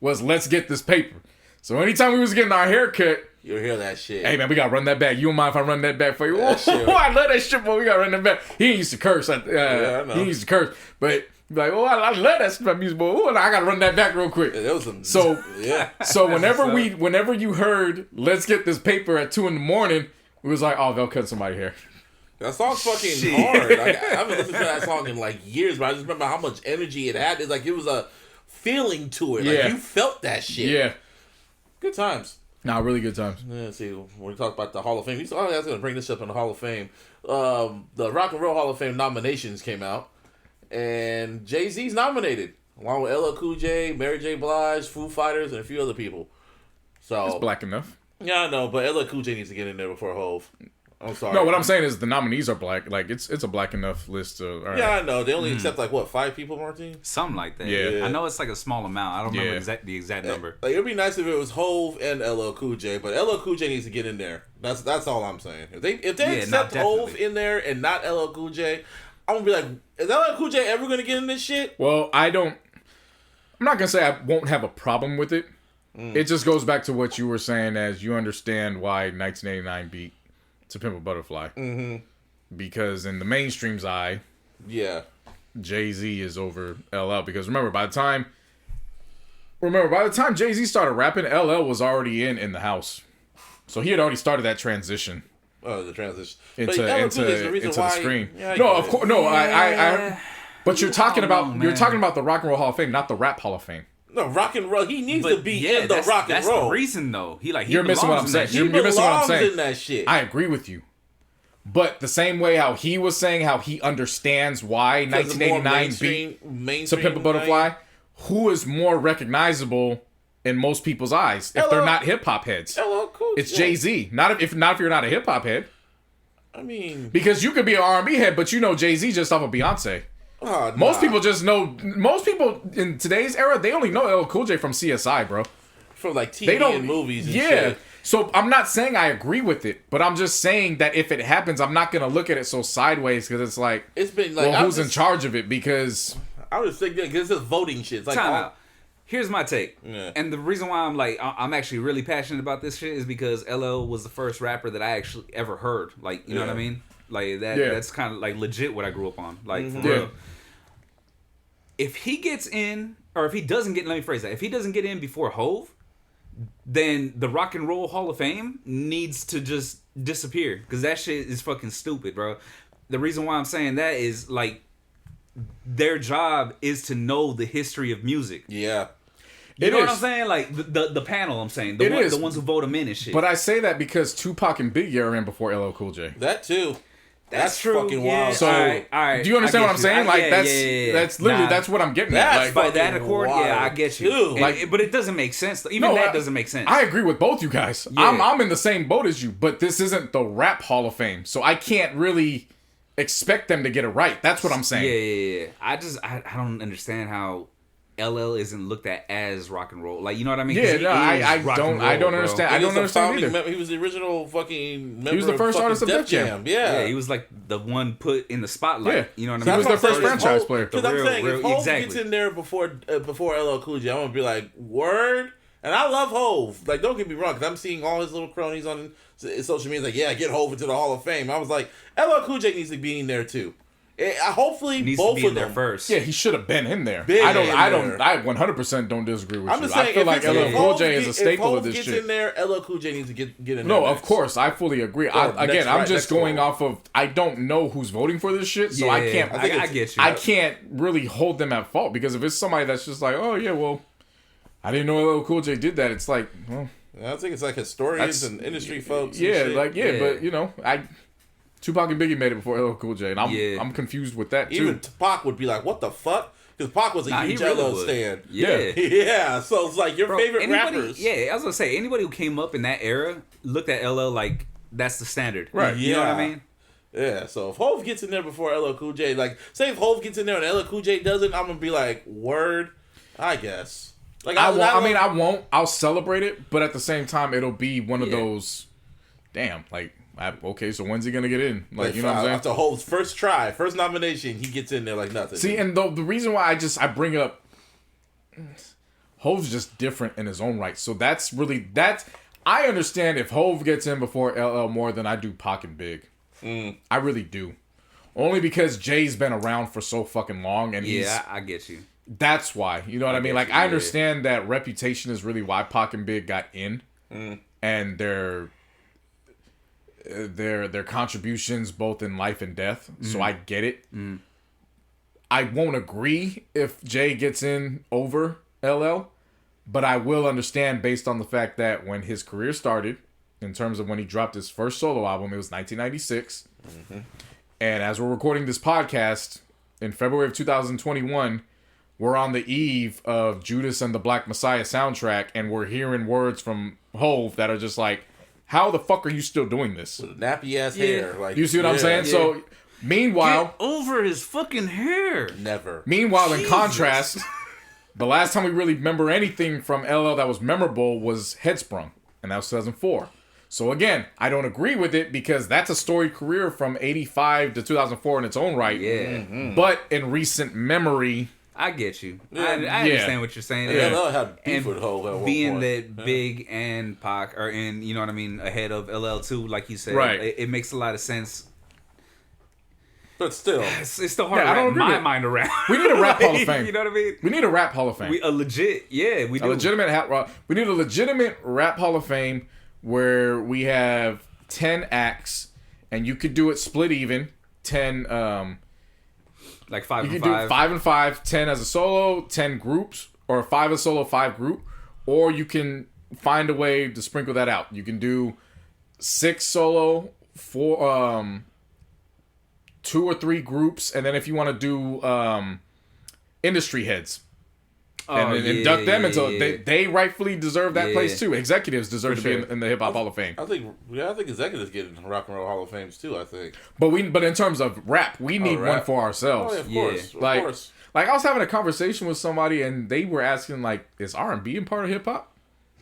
was let's get this paper. So anytime we was getting our hair cut, you'll hear that shit. Hey man, we gotta run that back. You don't mind if I run that back for you? That shit. I love that shit, boy. We gotta run that back. He used to curse. I know. He used to curse, but like, oh, I love that stuff, music, boy. Oh, I gotta run that back real quick. Yeah, that was some, so yeah. So whenever you heard "Let's get this paper" at 2 a.m, we was like, oh, they'll cut somebody here. That song's fucking hard. Like, I haven't listened to that song in like years, but I just remember how much energy it had. It's like it was a feeling to it. Like you felt that shit. Yeah. Good times. Nah, really good times. Yeah, let's see, when we talk about the Hall of Fame, I was going to bring this up in the Hall of Fame. The Rock and Roll Hall of Fame nominations came out, and Jay-Z's nominated along with LL Cool J, Mary J. Blige, Foo Fighters, and a few other people. So It's black enough. Yeah, I know, but LL Cool J needs to get in there before Hov. I'm sorry. No, what I'm saying is the nominees are black. Like it's a black enough list. All right. Yeah, I know. They only accept like what 5 people, Martin? Something like that. Yeah. I know it's like a small amount. I don't remember the exact number. Like it'd be nice if it was Hov and LL Cool J, but LL Cool J needs to get in there. That's all I'm saying. If they accept Hov in there and not LL Cool J, I'm gonna be like, is LL Cool J ever gonna get in this shit? Well, I'm not gonna say I won't have a problem with it. It just goes back to what you were saying, as you understand why 1989 beat To Pimp a Butterfly. Mm-hmm. Because in the mainstream's eye, Jay-Z is over LL. Because remember, by the time Jay-Z started rapping, LL was already in the house. So he had already started that transition. Oh, the transition into the screen. Yeah, no, of course, no. I but you're talking about man. you're talking about the Rock and Roll Hall of Fame, not the Rap Hall of Fame. No, rock and roll. He needs to be in the rock and that's roll. That's the reason, though. You're missing what I'm saying. You're missing what I'm saying. In that shit. I agree with you. But the same way how he was saying how he understands why 1989 beat To Pimp a Butterfly, who is more recognizable in most people's eyes if they're not hip hop heads? Cool it's Jay-Z. Not if you're not a hip hop head. I mean, because you could be an R&B head, but you know Jay-Z just off of Beyonce. Most people just know. Most people in today's era, they only know LL Cool J from CSI, bro. From like TV and movies and shit. So I'm not saying I agree with it, but I'm just saying that if it happens, I'm not gonna look at it so sideways because it's like, it's been like, well, who's in charge of it? Because I was thinking because it's just voting shit. It's like, time out. Here's my take, Yeah. and the reason why I'm actually really passionate about this shit is because LL was the first rapper that I actually ever heard. Like, you know what I mean? Like that. Yeah. That's kind of like legit what I grew up on. Like for Yeah. real. If he gets in, or if he doesn't get, let me phrase that. If he doesn't get in before Hov, then the Rock and Roll Hall of Fame needs to just disappear because that shit is fucking stupid, bro. The reason why I'm saying that is like their job is to know the history of music. Yeah. You know what I'm saying? Like the panel, I'm saying the ones who vote them in and shit. But I say that because Tupac and Biggie are in before LL Cool J. That too. That's true. Fucking wild. So, all right. do you understand what I'm saying? Like that's literally Nah. that's what I'm getting That's at. Like, By that fucking accord, wild. yeah, I get you. Dude, And but it doesn't make sense. Even that doesn't make sense. I agree with both you guys. Yeah. I'm in the same boat as you, but this isn't the Rap Hall of Fame, so I can't really expect them to get it right. That's what I'm saying. Yeah. I don't understand how LL isn't looked at as rock and roll. Like, you know what I mean? 'Cause Yeah, he no, is I rock don't and roll, bro. understand. I He was don't the understand founding either. member. He was the original fucking member. He was the first artist of Def Jam. Yeah. Yeah, he was like the one put in the spotlight. Yeah. You know what He I mean? was their first franchise player. Because I'm saying, if Hov exactly. gets in there before LL Cool J, I'm gonna be like, word. And I love Hov. Like, don't get me wrong, because I'm seeing all his little cronies on social media. Like, yeah, get Hov into the Hall of Fame. I was like, LL Cool J needs to be in there too. Hopefully, Needs both to be of in there them first. Yeah, he should have been in there. Been I in there. 100% don't disagree with I'm you. just saying, I feel like LL Cool J is a staple of this if Hov shit. gets in there, LL Cool J needs to get in there. No, of next. course, I fully agree. I'm just next going goal. off of I don't know who's voting for this shit, so I Yeah, can't. I get you. I can't really hold them at fault because if it's somebody that's just like, oh yeah, well, I didn't know LL Cool J did that. It's like, well, I think it's like historians and industry folks. yeah, and shit. Yeah. but you know, Tupac and Biggie made it before LL Cool J, and I'm confused with that too. Even Pac would be like, "What the fuck?" Because Pac was a huge LL stan. Yeah. Yeah, so it's like your favorite rappers. Yeah, I was gonna say anybody who came up in that era looked at LL like that's the standard. Right. You know what I mean? Yeah, so if Hov gets in there before LL Cool J, like, say if Hov gets in there and LL Cool J doesn't, I'm gonna be like, word, I guess. Like, I won't. I'll celebrate it, but at the same time, it'll be one of those. Damn, like, okay, so when's he gonna get in? Like, you know what I'm saying? After Hov's first try, first nomination, he gets in there like nothing. See, and the reason why I bring up Hov's just different in his own right. So that's I understand if Hov gets in before LL more than I do Pac and Big. I really do. Only because Jay's been around for so fucking long, and I get you. that's why. You know what I mean? Like, I understand that reputation is really why Pac and Big got in, and their contributions both in life and death. So I get it. I won't agree if Jay gets in over LL, but I will understand based on the fact that when his career started, in terms of when he dropped his first solo album, it was 1996. And as we're recording this podcast in February of 2021, we're on the eve of Judas and the Black Messiah soundtrack, and we're hearing words from Hove that are just like, how the fuck are you still doing this? Nappy ass hair. Like, You see what I'm saying? Yeah. So, meanwhile... Get over his fucking hair. Never. Meanwhile, in contrast, the last time we really remember anything from LL that was memorable was Headsprung, and that was 2004. So again, I don't agree with it because that's a storied career from 85 to 2004 in its own right. Yeah. But in recent memory... I get you. Yeah. I understand what you're saying. Yeah, LL had beef And with Hov at one being point. that Big and Pac are in, you know what I mean, ahead of LL too, like you said. Right. It makes a lot of sense. But still. It's still hard Yeah, I to don't wrap agree my with- mind around. We need a rap Hall of Fame. You know what I mean? We need a rap Hall of Fame. We do. A legitimate we need a legitimate rap Hall of Fame where we have 10 acts, and you could do it split even. 10 Like 5 you and can 5. do 5 and 5, 10 as a solo, 10 groups, or 5 as solo, 5 group, or you can find a way to sprinkle that out. You can do 6 solo, 4 2 or 3 groups, and then if you want to do industry heads. And induct them until they rightfully deserve that place too. Executives deserve to be in the Hip Hop Hall of Fame. I think executives get in Rock and Roll Hall of Fames too. I think. But in terms of rap, we need one for ourselves. Oh, yeah, of course. Of Like, course. like I was having a conversation with somebody, and they were asking like, "Is R&B in part of hip hop?"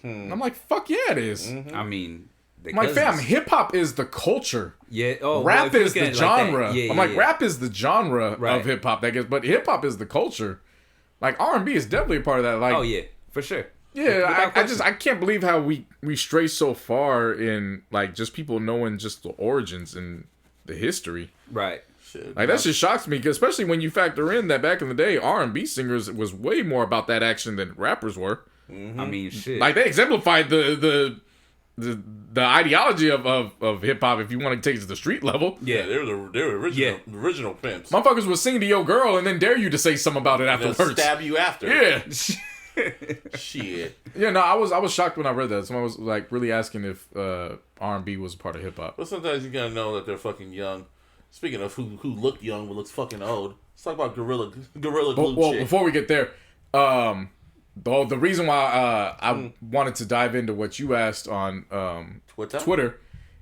I'm like, "Fuck yeah, it is." I mean, I'm like, fam, hip hop is the culture. Yeah. Oh, Rap well, is the genre. I'm like, rap. rap is the genre Right. of hip hop, that gets, but hip hop is the culture. Like R&B is definitely a part of that. Like, Oh yeah, for sure. yeah, I can't believe how we stray so far in like just people knowing just the origins and the history. Right. Shit. Like that just shocks me, especially when you factor in that back in the day, R&B singers was way more about that action than rappers were. I mean, shit. Like they exemplified the ideology of hip hop. If you want to take it to the street level, Yeah, they were original pimps. motherfuckers would sing to your girl and then dare you to say something about it They'll afterwards. stab you after. Yeah, Shit. yeah. No, I was shocked when I read that. Someone was like really asking if R&B was a part of hip hop. But sometimes you gotta know that they're fucking young. Speaking of who look young but looks fucking old, let's talk about Gorilla Glue Well, chick. before we get there, the reason why I wanted to dive into what you asked on Twitter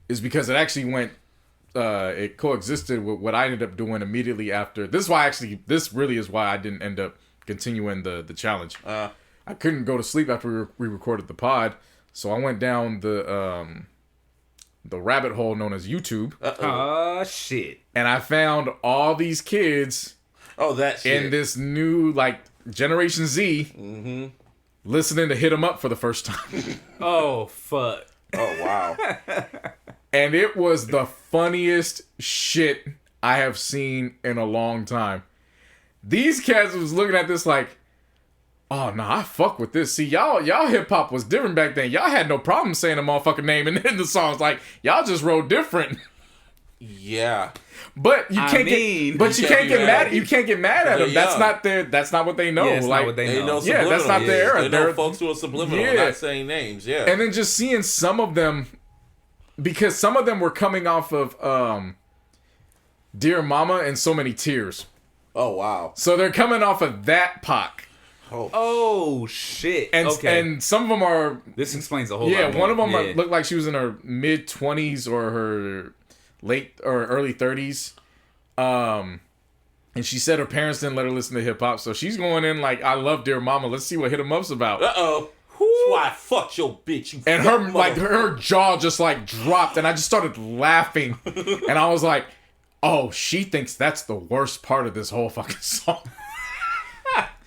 is because it actually went. It coexisted with what I ended up doing immediately after. This really is why I didn't end up continuing the challenge. I couldn't go to sleep after we recorded the pod, so I went down the rabbit hole known as YouTube, Shit. and I found all these kids Oh, that shit. in this new like Generation Z listening to Hit 'Em Up for the first time. Oh fuck. Oh, wow. And it was the funniest shit I have seen in a long time. These cats was looking at this like, oh no, I fuck with this. See, y'all hip hop was different back then. Y'all had no problem saying a motherfucking name in the songs. Like, y'all just wrote different. Yeah. But you can't get mad at them. That's not what they know. Yeah, it's like, not what they They know. know Yeah, subliminal. that's not their era. They know They're- folks who are subliminal, Yeah. not saying names. Yeah. and then just seeing some of them, because some of them were coming off of Dear Mama and So Many Tears. Oh, wow. So they're coming off of that Pac. Oh shit. And okay. and some of them are This explains a whole yeah. lot. One of them Yeah. looked like she was in her mid-20s or her late or early 30s. And she said her parents didn't let her listen to hip hop, so she's going in like, "I love Dear Mama. Let's see what Hit 'Em Up's about." Uh-oh. That's why I fucked your bitch. You And her jaw just like dropped, and I just started laughing, and I was like, "Oh, she thinks that's the worst part of this whole fucking song."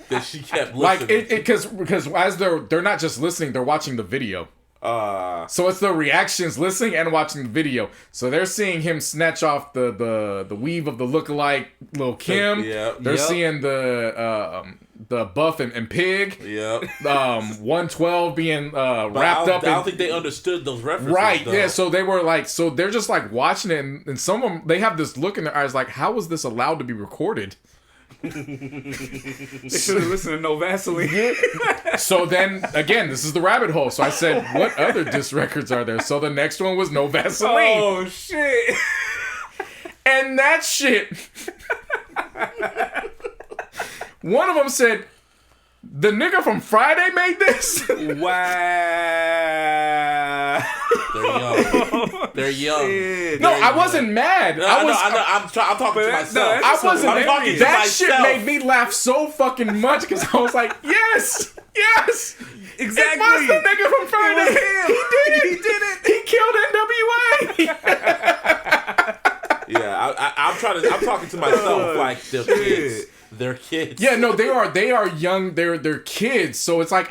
that she kept listening. Like because as they're not just listening, they're watching the video. So it's the reactions, listening and watching the video. So they're seeing him snatch off the weave of the lookalike Lil Kim. Yeah. They're Yep. seeing the Buff and Pig. Yep. 112 being wrapped up. I don't think they understood those references. Right, though. yeah. So they were like, so they're just like watching it, and some of them they have this look in their eyes, like, how was this allowed to be recorded? They should have listened to No Vaseline. So then again, this is the rabbit hole. So I said, what other diss records are there? So the next one was No Vaseline, Oh shit. and that shit. One of them said, The nigga from Friday made this? Wow. They're young. No, I wasn't mad. I know. I'm talking to myself. I wasn't I'm talking to that myself. shit made me laugh so fucking much because I was like, yes. Exactly. It was the nigga from Friday. He did it. He killed NWA. Yeah, I'm talking to myself like they're kids. They're kids. Yeah, no, they are young. They're kids. So it's like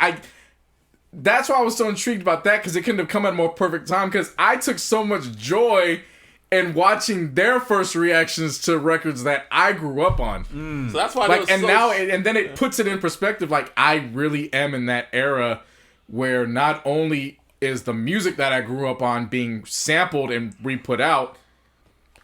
that's why I was so intrigued about that because it couldn't have come at a more perfect time because I took so much joy in watching their first reactions to records that I grew up on. So that's why and then it puts it in perspective. Like I really am in that era where not only is the music that I grew up on being sampled and re-put out,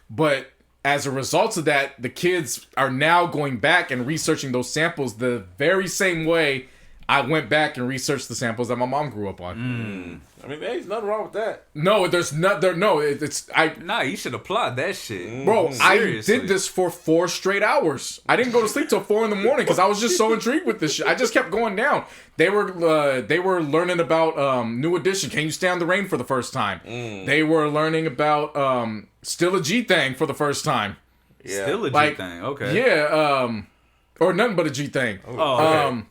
but as a result of that, the kids are now going back and researching those samples the very same way I went back and researched the samples that my mom grew up on. I mean, there's nothing wrong with that. No, there's not. Nah, you should applaud that shit. Bro, Seriously. I did this for 4 straight hours. I didn't go to sleep till 4 a.m. because I was just so intrigued with this shit. I just kept going down. They were learning about New Edition. Can You Stand the Rain for the first time? They were learning about Still a G Thing for the first time. Yeah. Still a G thing. Okay. Yeah. Or Nothing But a G Thing. Okay.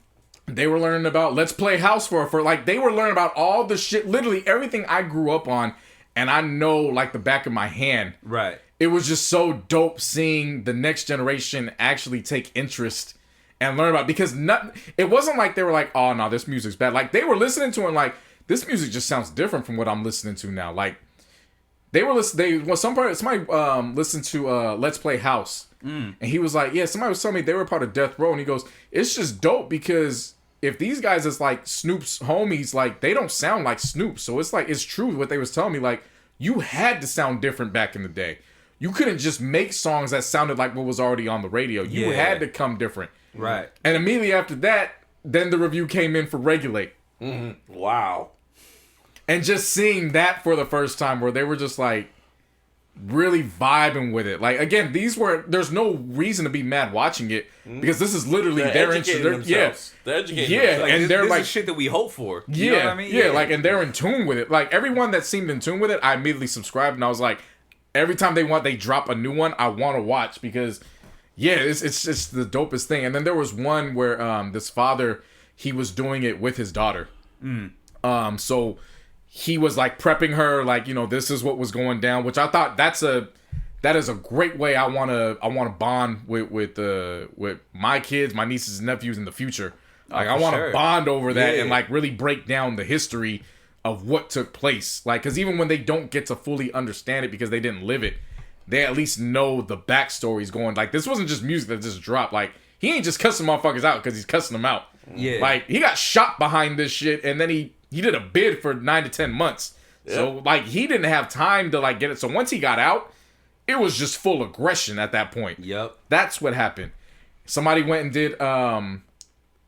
They were learning about Let's Play House for like they were learning about all the shit, literally everything I grew up on, and I know like the back of my hand. Right. It was just so dope seeing the next generation actually take interest and learn about it, because it wasn't like they were like, oh no, this music's bad. Like they were listening to it and like this music just sounds different from what I'm listening to now. Like they were listening. Somebody listened to Let's Play House, and he was like, yeah, somebody was telling me they were part of Death Row, and he goes, it's just dope because if these guys is like Snoop's homies, like they don't sound like Snoop. So it's like, it's true what they was telling me. Like you had to sound different back in the day. You couldn't just make songs that sounded like what was already on the radio. You had to come different. Right. And immediately after that, then the review came in for Regulate. Mm-hmm. Wow. And just seeing that for the first time where they were just like really vibing with it. Like again, there's no reason to be mad watching it because this is literally their interest. They're educating themselves. Like, and they're this like is shit that we hope for. Yeah, You know what I mean? Yeah, like, and they're in tune with it. Like everyone that seemed in tune with it, I immediately subscribed, and I was like, every time they drop a new one, I want to watch because, yeah, it's the dopest thing. And then there was one where this father, he was doing it with his daughter. So he was like prepping her, like, you know, this is what was going down, which I thought that is a great way I wanna bond with my kids, my nieces and nephews in the future. Like I want to bond over that and like really break down the history of what took place. Like, because even when they don't get to fully understand it because they didn't live it, they at least know the backstories going. Like this wasn't just music that just dropped. Like he ain't just cussing motherfuckers out because he's cussing them out. Yeah. Like he got shot behind this shit, and then he did a bid for 9 to 10 months. Yep. So like he didn't have time to like get it. So once he got out, it was just full aggression at that point. Yep. That's what happened. Somebody went and did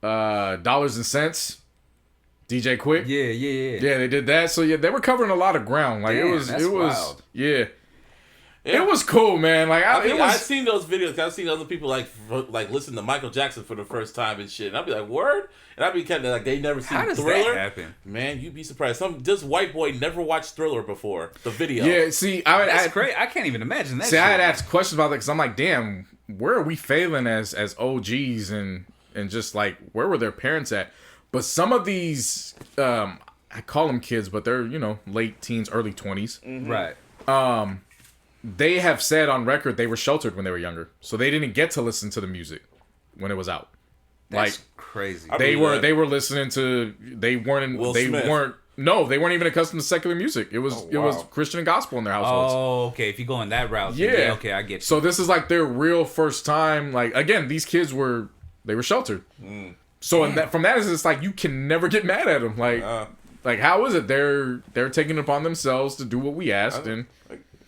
Dollars and Cents. DJ Quick. Yeah. Yeah, they did that. So yeah, they were covering a lot of ground. Like Damn, it was wild. Yeah. It was cool, man. Like I've seen those videos. I've seen other people like listen to Michael Jackson for the first time and shit. And I'd be like, word? And I'd be kind of like, they never seen How does Thriller. that happen? Man, you'd be surprised. This white boy never watched Thriller before. The video. Yeah, see, That's great. I can't even imagine that. See, I had asked questions about that because I'm like, damn, where are we failing as OGs and just like where were their parents at? But some of these, I call them kids, but they're, you know, late teens, early 20s. Mm-hmm. Right. They have said on record they were sheltered when they were younger, so they didn't get to listen to the music when it was out. That's like crazy. They were listening to. They weren't even accustomed to secular music. It was Christian and gospel in their households. Oh, okay. If you go in that route, yeah. Okay, I get you. So this is like their real first time. Like again, these kids were sheltered. So from that is it's like you can never get mad at them. Like how is it they're taking it upon themselves to do what we asked and.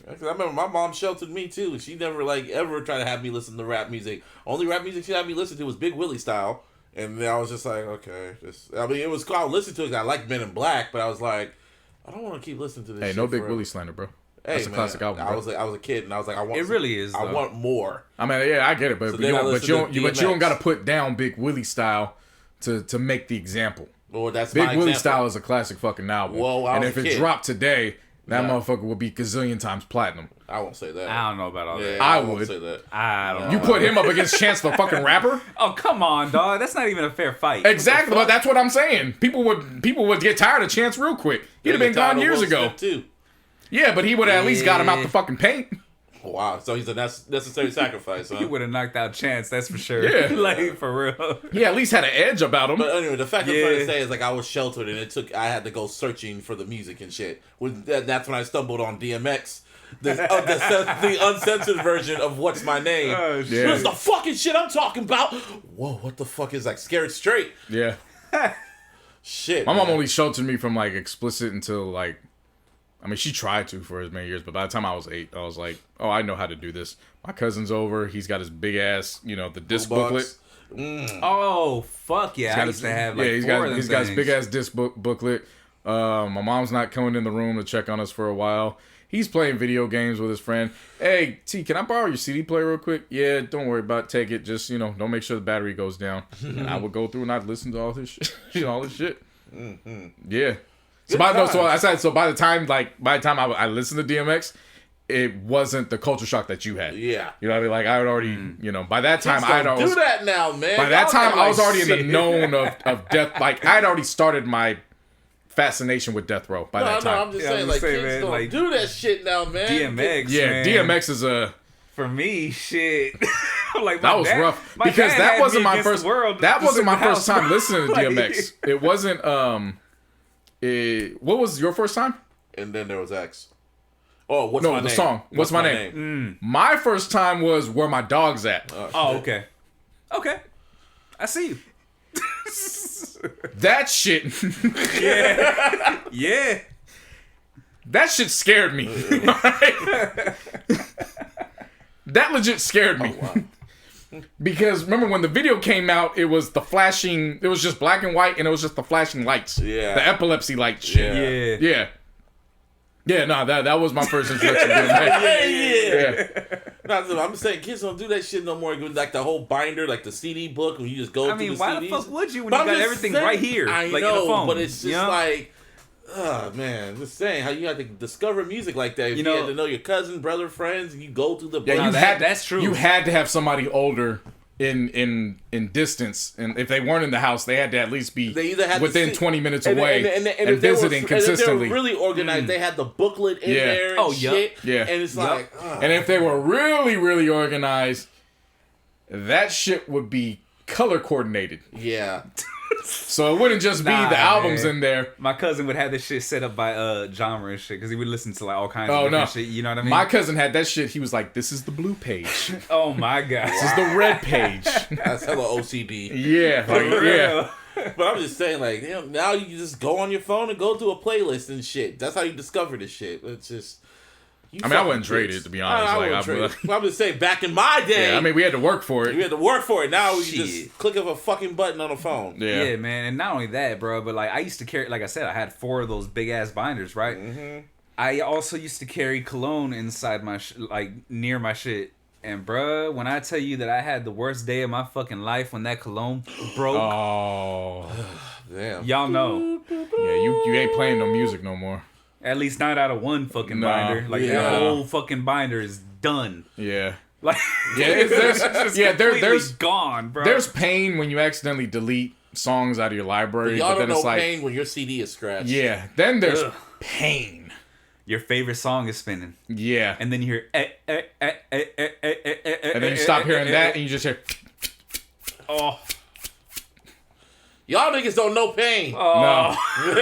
I remember my mom sheltered me too. She never like ever tried to have me listen to rap music. Only rap music she had me listen to was Big Willie style, and then I was just like, okay, it was cool. I listened to it. 'Cause I like Men in Black, but I was like, I don't want to keep listening to this. Hey, shit no Big forever. Willie slander, bro. Hey, That's a classic album. Bro. I was a kid, and I was like, I want. It really is. I want more. I mean, yeah, I get it, but So you then I don't listened to got to DMX. put down Big Willie style to make the example. Well, that's Big my Willie example. Style is a classic fucking album. Well, I and was if a it kid. dropped today, that Yeah. motherfucker would be gazillion times platinum. I won't say that. I don't know about all Yeah, that. I won't would. say that. I don't know. You put him up against Chance the fucking Rapper? Oh, come on, dog. That's not even a fair fight. Exactly, but that's what I'm saying. People would get tired of Chance real quick. He'd have been gone years ago. Too. Yeah, but he would have at least got him out the fucking paint. Wow, so he's a necessary sacrifice, huh? He would have knocked out Chance, that's for sure. Yeah. Like, for real. He at least had an edge about him. But anyway, the fact I'm Yeah. trying to say is like I was sheltered and I had to go searching for the music and shit. That's when I stumbled on DMX. The uncensored version of What's My Name. Oh, Yeah. This is the fucking shit I'm talking about. Whoa, what the fuck is like Scared Straight? Yeah. Shit. My mom man. only sheltered me from like explicit until like, I mean, she tried to for as many years, but by the time I was 8, I was like, oh, I know how to do this. My cousin's over. He's got his big ass, the disc booklet. Oh, fuck yeah. I used to have like he's four got of them he's got his things. big ass disc booklet. My mom's not coming in the room to check on us for a while. He's playing video games with his friend. Hey, T, can I borrow your CD player real quick? Yeah, don't worry about it. Take it. Just, don't make sure the battery goes down. And I would go through and I'd listen to all this shit. All this shit. Yeah. So by the time I listened to DMX, it wasn't the culture shock that you had. Yeah. You know what I mean? Like I had already, by that time Kids don't I'd always do that now, man. by that Y'all time got, I was like, already in the shit. known of death. Like I'd already started my fascination with death row by that No, time. I'm just Yeah, saying, I'm like, saying, kids man, don't like, do that shit now, man. DMX, Yeah, man. DMX is a For me, shit. Like, that my was dad- rough my because dad that had wasn't me my against first. the world That just wasn't in my the first house, time bro. listening to Like- DMX. It wasn't. What was your first time? And then there was X. Oh, what's No, my the name? song. What's my name? My first time was Where My Dog's At. Oh, okay. Okay. I see you. That shit. Yeah. That shit scared me. That legit scared me. Because remember when the video came out, it was just black and white and it was just the flashing lights. Yeah. The epilepsy light shit. Yeah. Yeah. Yeah, no, that was my first introduction to DMX. Yeah. No, I'm just saying, kids don't do that shit no more. Like the whole binder, like the CD book, when you just go I mean, through the why CDs. the fuck would you when But you I'm got just everything saying- right here? I like know, in a phone. but it's just you know? like, man, just saying how you have to discover music like that. If you, know- had to know your cousin, brother, friends, and you go through the book. Yeah, that's true. You had to have somebody older in distance, and if they weren't in the house, they had to at least be They either had to within sit- 20 minutes and away if and they were- visiting and consistently. if they were really organized, they had the booklet in Yeah. there and Oh, yup. shit. Yeah. And it's Yup. like, And if they were really, really organized, that shit would be color coordinated. yeah. So it wouldn't just be Nah, the albums man. in there. My cousin would have this shit set up by genre and shit because he would listen to like all kinds of Oh different no. shit. You know what I mean? My cousin had that shit. He was like, this is the blue page. Oh my god. This is the red page. That's hella OCD. Yeah. Like, yeah. But I'm just saying, like, now you can just go on your phone and go to a playlist and shit. That's how you discover this shit. It's just. I mean, I wouldn't trade it, to be honest. I Like, wouldn't trade it. I'm just saying, back in my day, Yeah, I mean, we had to work for we it. had to work for it. Now we Shit. just click of a fucking button on a phone. Yeah, man, and not only that, bro, but like I used to carry, like I said, I had 4 of those big ass binders, right? Mm-hmm. I also used to carry cologne inside my like near my shit, and bro, when I tell you that I had the worst day of my fucking life when that cologne broke, Oh. Damn. y'all know. Yeah, you ain't playing no music no more. At least 9 out of 1 fucking Nah. binder. Like Yeah. the whole fucking binder is done. Yeah. Like Yeah, there's completely gone, bro. there's pain when you accidentally delete songs out of your library, Y'all but then don't know it's like, pain when your CD is scratched. yeah, then there's Ugh. pain. Your favorite song is spinning, Yeah. and then you hear And then you stop hearing that and you just hear, Oh, Y'all niggas don't know pain. no. You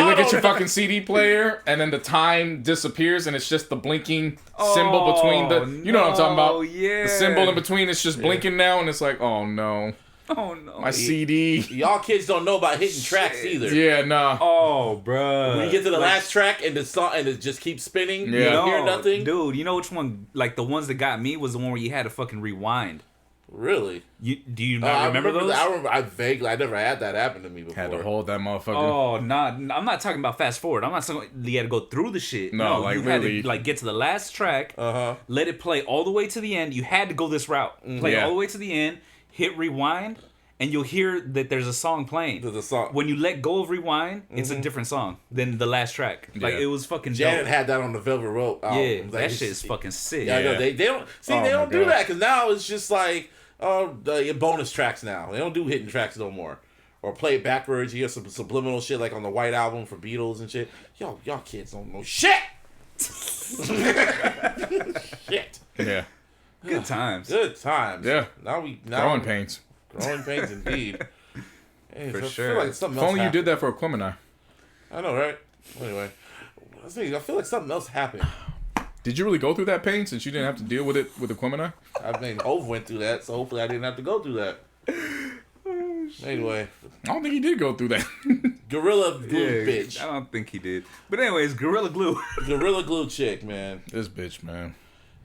look at your fucking CD player and then the time disappears and it's just the blinking symbol between the, you know what I'm talking about? Yeah. The symbol in between is just blinking now and it's like, oh no, Oh no. my CD. Y'all kids don't know about hitting tracks either. Yeah, nah. Oh, bro. When you get to the last track and the song and it just keeps spinning, you Yeah. don't hear nothing. Dude, you know which one? Like the ones that got me was the one where you had to fucking rewind. Really? Do you not remember those? I remember. I never had that happen to me before. Had to hold that motherfucker. Oh, nah, I'm not talking about fast forward. I'm not talking you had to go through the shit. No, like, you had really- to like get to the last track, Uh-huh. let it play all the way to the end. You had to go this route. Play Yeah. all the way to the end, hit rewind, and you'll hear that there's a song playing. There's a song. When you let go of rewind, it's a different song than the last track. Like, it was fucking Janet dope. had that on the Velvet Rope album. Yeah, Like, that shit is fucking sick. Yeah, I know. They don't see. Oh They don't my do gosh. that because now it's just like bonus tracks now. They don't do hidden tracks no more. Or play it backwards. You get some subliminal shit like on the White Album for Beatles and shit. Y'all kids don't know shit. Shit. Yeah. Good times. Good times. Yeah. Now Growing pains. Growing pains indeed. Hey, For I sure. feel like something If else only you happened. did that for Aquemini. I know, right? Anyway, I feel like something else happened. Did you really go through that pain since you didn't have to deal with it with Aquemini? I mean, Hov went through that, so hopefully I didn't have to go through that. Anyway, I don't think he did go through that. Gorilla Glue bitch. I don't think he did. But anyways, Gorilla Glue. Gorilla Glue chick, man. This bitch, man.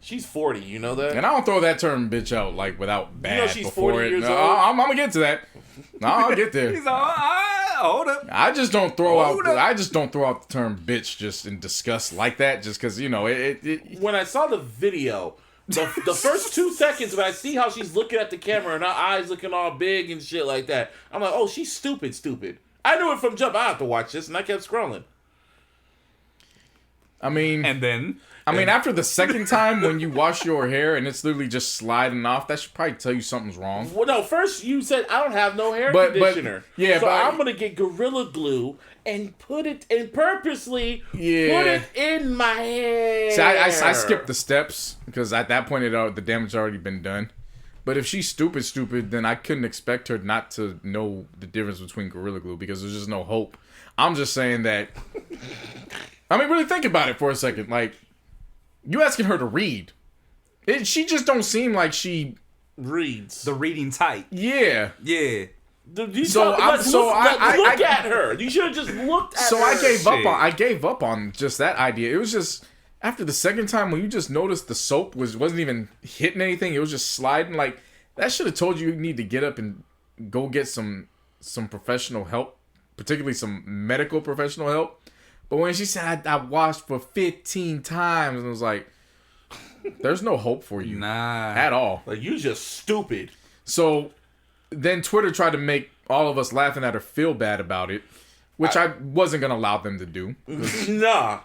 She's 40, you know that? And I don't throw that term bitch out like without bad she's before 40 it. years No, old? I'm gonna get to that. No, I'll get there. He's all, hold up. I just don't throw Hold out. up. I just don't throw out the term bitch just in disgust like that. Just because it. When I saw the video, the first 2 seconds when I see how she's looking at the camera and her eyes looking all big and shit like that, I'm like, oh, she's stupid. I knew it from jump. I have to watch this, and I kept scrolling. I mean, And then after the second time when you wash your hair and it's literally just sliding off, that should probably tell you something's wrong. Well, no, first you said I don't have no hair But- conditioner. yeah, so but I'm gonna get Gorilla Glue and put it and purposely Yeah. put it in my hair. See, I skipped the steps because at that point the damage had already been done. But if she's stupid, then I couldn't expect her not to know the difference between Gorilla Glue because there's just no hope. I'm just saying that. I mean, really think about it for a second. Like, you asking her to read. She just don't seem like she reads. the reading tight. Yeah. Yeah. Look look at her. You should have just looked at her. So I gave Shit. up on just that idea. It was just after the second time when you just noticed the soap wasn't even hitting anything, it was just sliding. Like, that should have told you need to get up and go get some professional help, particularly some medical professional help. But when she said I washed for 15 times, and I was like, there's no hope for you Nah. at all. Like, you just stupid. So then Twitter tried to make all of us laughing at her feel bad about it, which I wasn't gonna allow them to do. Nah.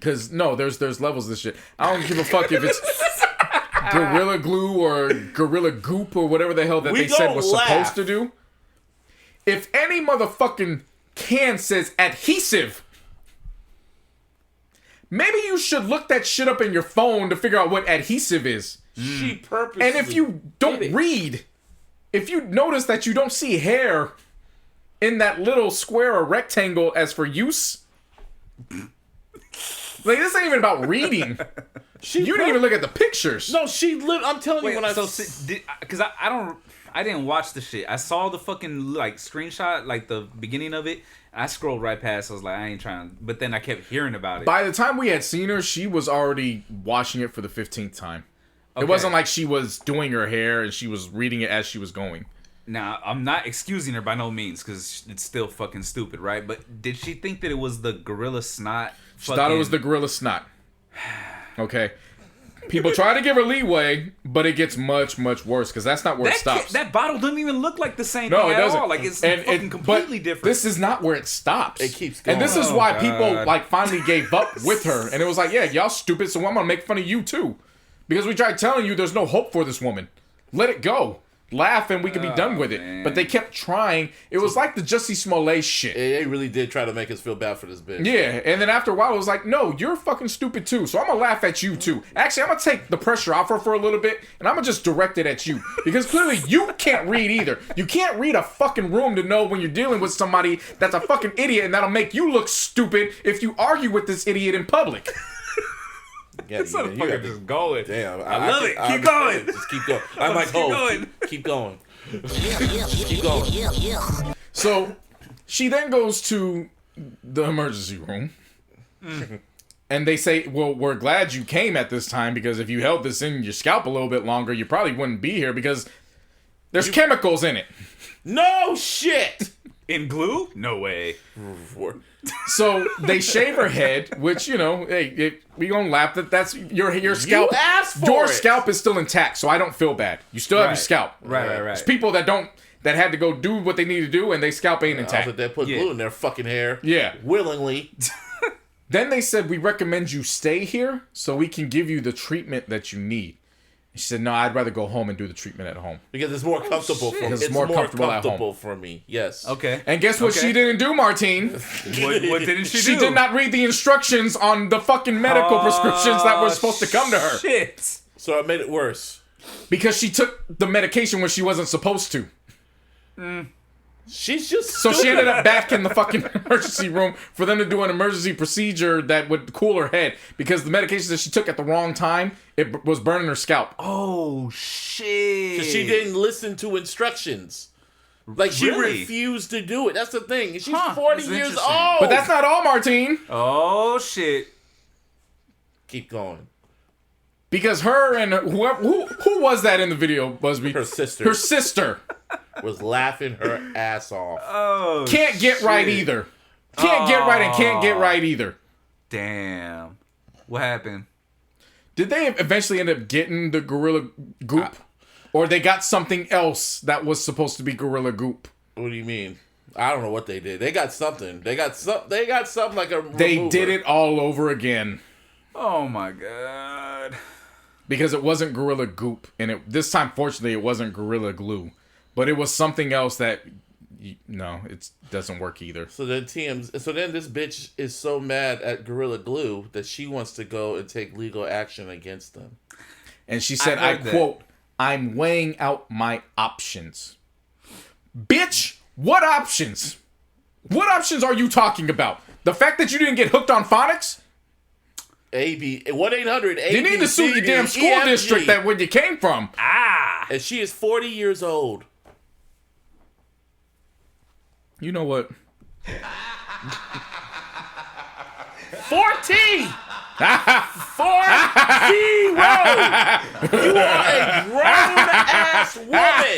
Cause no, there's levels of this shit. I don't give a fuck if it's Gorilla Glue or Gorilla Goop or whatever the hell that We they said don't was laugh. supposed to do. If any motherfucking can says adhesive, maybe you should look that shit up in your phone to figure out what adhesive is. She purposely. And if you don't did it. read, if you notice that you don't see hair in that little square or rectangle as for use, like, this ain't even about reading. You didn't even look at the pictures. No, I'm telling you Wait, when I so because I didn't watch the shit. I saw the fucking like screenshot, like the beginning of it. I scrolled right past. I was like, I ain't trying. But then I kept hearing about it. By the time we had seen her, she was already watching it for the 15th time. It Okay. wasn't like she was doing her hair and she was reading it as she was going. Now, I'm not excusing her by no means because it's still fucking stupid, right? But did she think that it was the gorilla snot? She thought it was the gorilla snot. Okay. People try to give her leeway, but it gets much, much worse because that's not where it stops. That bottle doesn't even look like the same No, thing it at doesn't. all. Like, it's And fucking but completely different. This is not where it stops. It keeps going. And this is Oh, why God. people like finally gave up with her. And it was like, yeah, y'all stupid, so I'm gonna make fun of you too. Because we tried telling you there's no hope for this woman. Let it go. Laugh and we can be done with it. man. But they kept trying. It was like the Jussie Smollett shit. They really did try to make us feel bad for this bitch. Yeah, and then after a while, it was like, no, you're fucking stupid too, so I'm gonna laugh at you too. Actually, I'm gonna take the pressure off her for a little bit, and I'm gonna just direct it at you. Because clearly, you can't read either. You can't read a fucking room to know when you're dealing with somebody that's a fucking idiot, and that'll make you look stupid if you argue with this idiot in public. Yeah, This you motherfucker got to- just going. Damn, I love it. Keep going. Just keep going. I'm like, Keep oh, going. keep going. Keep going. So, she then goes to the emergency room. And they say, well, we're glad you came at this time because if you held this in your scalp a little bit longer, you probably wouldn't be here because there's chemicals in it. No shit. In glue? No way. So they shave her head, which, you know, hey, we gonna laugh that that's your scalp. asked for your it. scalp is still intact, so I don't feel bad. You still have your scalp. Right. There's people that don't that had to go do what they need to do, and they scalp ain't intact. They put glue in their fucking hair. Yeah. Willingly. Then they said, we recommend you stay here so we can give you the treatment that you need. She said, no, I'd rather go home and do the treatment at home. Because it's more comfortable for me. Because It's more comfortable for me. Yes. Okay. And guess what she didn't do, Martine? What didn't she do? She did not read the instructions on the fucking medical prescriptions that were supposed to come to her. Shit. So it made it worse. Because she took the medication when she wasn't supposed to. She's just So stupid. she ended up back in the fucking emergency room for them to do an emergency procedure that would cool her head. Because the medication that she took at the wrong time, it was burning her scalp. Oh, shit. 'Cause she didn't listen to instructions. Like, she Really? refused to do it. That's the thing. She's 40 that's years interesting. old. But that's not all, Martine. Oh, shit. Keep going. Because her and who was that in the video, Busby? Her sister. Her sister Was laughing her ass off. Oh, can't get right either. Can't get right and can't get right either. damn. What happened? Did they eventually end up getting the gorilla goop? Or they got something else that was supposed to be gorilla goop? What do you mean? I don't know what they did. They got something. They got something like a They remover. did it all over again. Oh, my God. Because it wasn't gorilla goop. And this time, fortunately, it wasn't gorilla glue. But it was something else that... No, it doesn't work either. So then this bitch is so mad at Gorilla Glue that she wants to go and take legal action against them. And she said, I heard that. quote, I'm weighing out my options. Bitch, what options? What options are you talking about? The fact that you didn't get hooked on phonics? 1-800 You need to sue your damn school district that where you came from. And she is 40 years old. You know what? 14! 40! You are a grown-ass woman,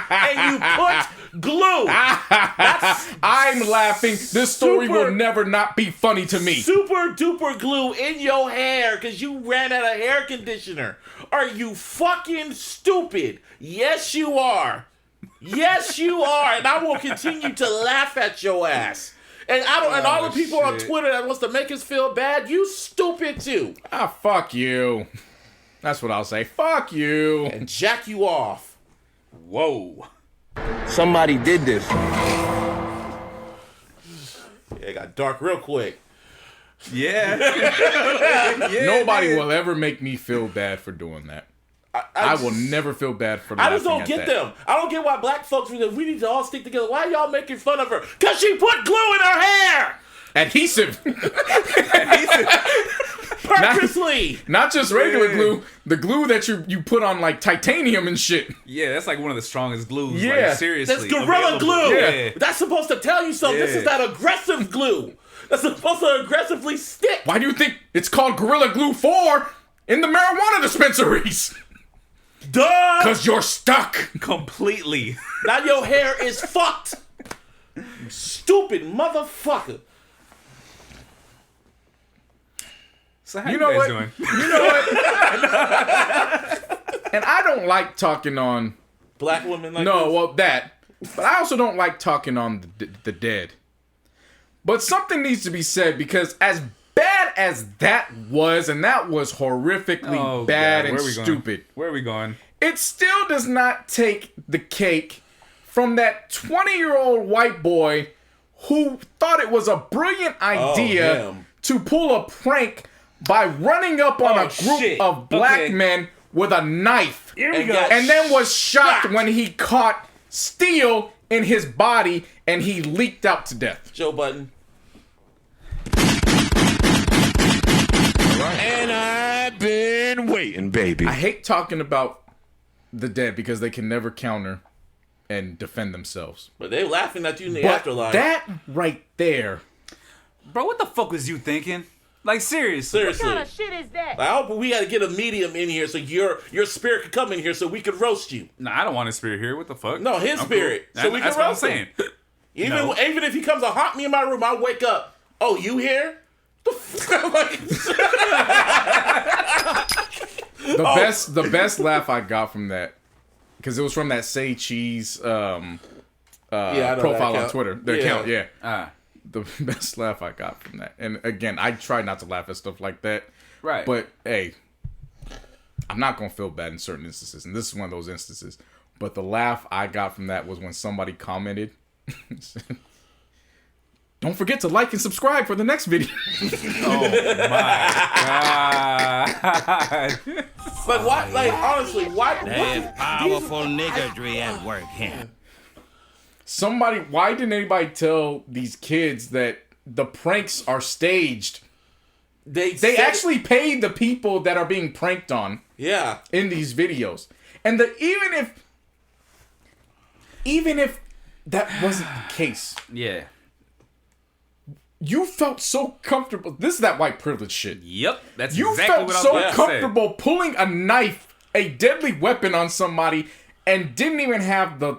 and you put glue. I'm laughing. This story Super- will never not be funny to me. Super duper glue in your hair because you ran out of hair conditioner. Are you fucking stupid? Yes, you are. Yes, you are, and I will continue to laugh at your ass. And and all the people on Twitter that wants to make us feel bad, you stupid too. Ah, fuck you. That's what I'll say. Fuck you. And jack you off. Whoa. Somebody did this. Yeah, it got dark real quick. Yeah. Nobody will ever make me feel bad for doing that. I will never feel bad for I just laughing don't at get that. them. I don't get why black folks we need to all stick together. Why are y'all making fun of her? Because she put glue in her hair! Adhesive. Purposely! Not just regular glue, the glue that you put on like titanium and shit. Yeah, that's like one of the strongest glues. Yeah. Like, seriously. That's Gorilla available. Glue! Yeah. That's supposed to tell you something. This Yeah. is that aggressive glue. That's supposed to aggressively stick. Why do you think it's called Gorilla Glue 4 in the marijuana dispensaries? Duh! Because you're stuck. Completely. Now your hair is fucked. You stupid motherfucker. So how You you, know guys what? doing? You know what? And I don't like talking on... Black women like No, this? well, that. But I also don't like talking on the dead. But something needs to be said because as bad as that was, and that was horrifically Oh, bad God. and Where we going? stupid, Where are we going? it still does not take the cake from that 20-year-old white boy who thought it was a brilliant idea him. to pull a prank by running up on Oh, a group shit. of black Okay. men with a knife. Here we And go. got And then was shocked shot. when he caught steel in his body and he leaked out to death. Joe Button. And I've been waiting, baby. I hate talking about the dead because they can never counter and defend themselves. But they laughing at you in the But afterlife. that right there, Bro, what the fuck was you thinking? Like, seriously. Seriously. shit is that? I hope we got to get a medium in here so your spirit could come in here so we could roast you. Nah, I don't want his spirit here. What the fuck? No, his I'm spirit. Cool. So we can That's what I'm roast him. saying. Even No. even if he comes to haunt me in my room, I wake up. Oh, you here? The fuck? Like, the best laugh I got from that, because it was from that Say Cheese I know profile that on account. Twitter. Their account, yeah. Ah, The best laugh I got from that. And again, I try not to laugh at stuff like that. right. But hey, I'm not gonna feel bad in certain instances, and this is one of those instances. But the laugh I got from that was when somebody commented, "Don't forget to like and subscribe for the next video." oh my god. Like what? Like honestly, what? That powerful niggardry at work here. Why didn't anybody tell these kids that the pranks are staged? They actually paid the people that are being pranked on. Yeah. In these videos, and even if that wasn't the case, Yeah. you felt so comfortable. This is that white privilege shit. Yep. That's You exactly felt what I was so about to comfortable pulling a knife, a deadly weapon on somebody, and didn't even have the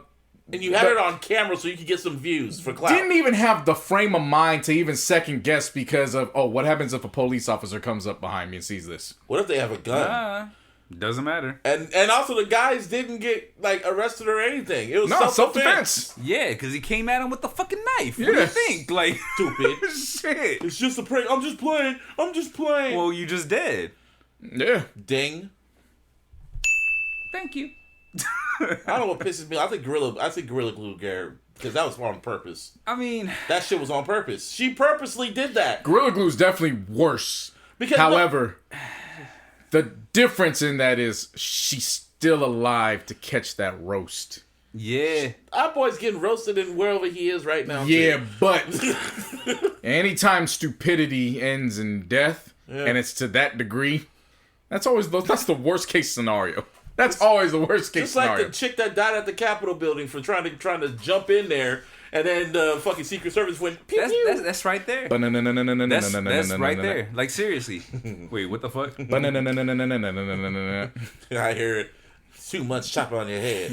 And you had it on camera so you could get some views for clout. didn't even have the frame of mind to even second guess because of, oh, what happens if a police officer comes up behind me and sees this? What if they have a gun? say. Doesn't matter. And also the guys didn't get like arrested or anything. It was No, self-defense. self-defense. Yeah, because he came at him with the fucking knife. What do you Yes. think? Like, Stupid. shit. It's just a prank. I'm just playing. Well, you just did. Yeah. Ding. Thank you. I don't know what pisses me off. I think Gorilla Glue, Garrett, because that was on purpose. I mean, That shit was on purpose. She purposely did that. Gorilla Glue is definitely worse. Because however, the difference in that is she's still alive to catch that roast. yeah. Our boy's getting roasted in wherever he is right now. Yeah, too. but anytime stupidity ends in death, and it's to that degree, that's the worst case scenario. That's always the worst case Just like scenario. the chick that died at the Capitol building for trying to jump in there, and then the fucking Secret Service went pew pew. That's right there. That's right there. Like, seriously. Wait, what the fuck? I hear it. Too much chop on your head.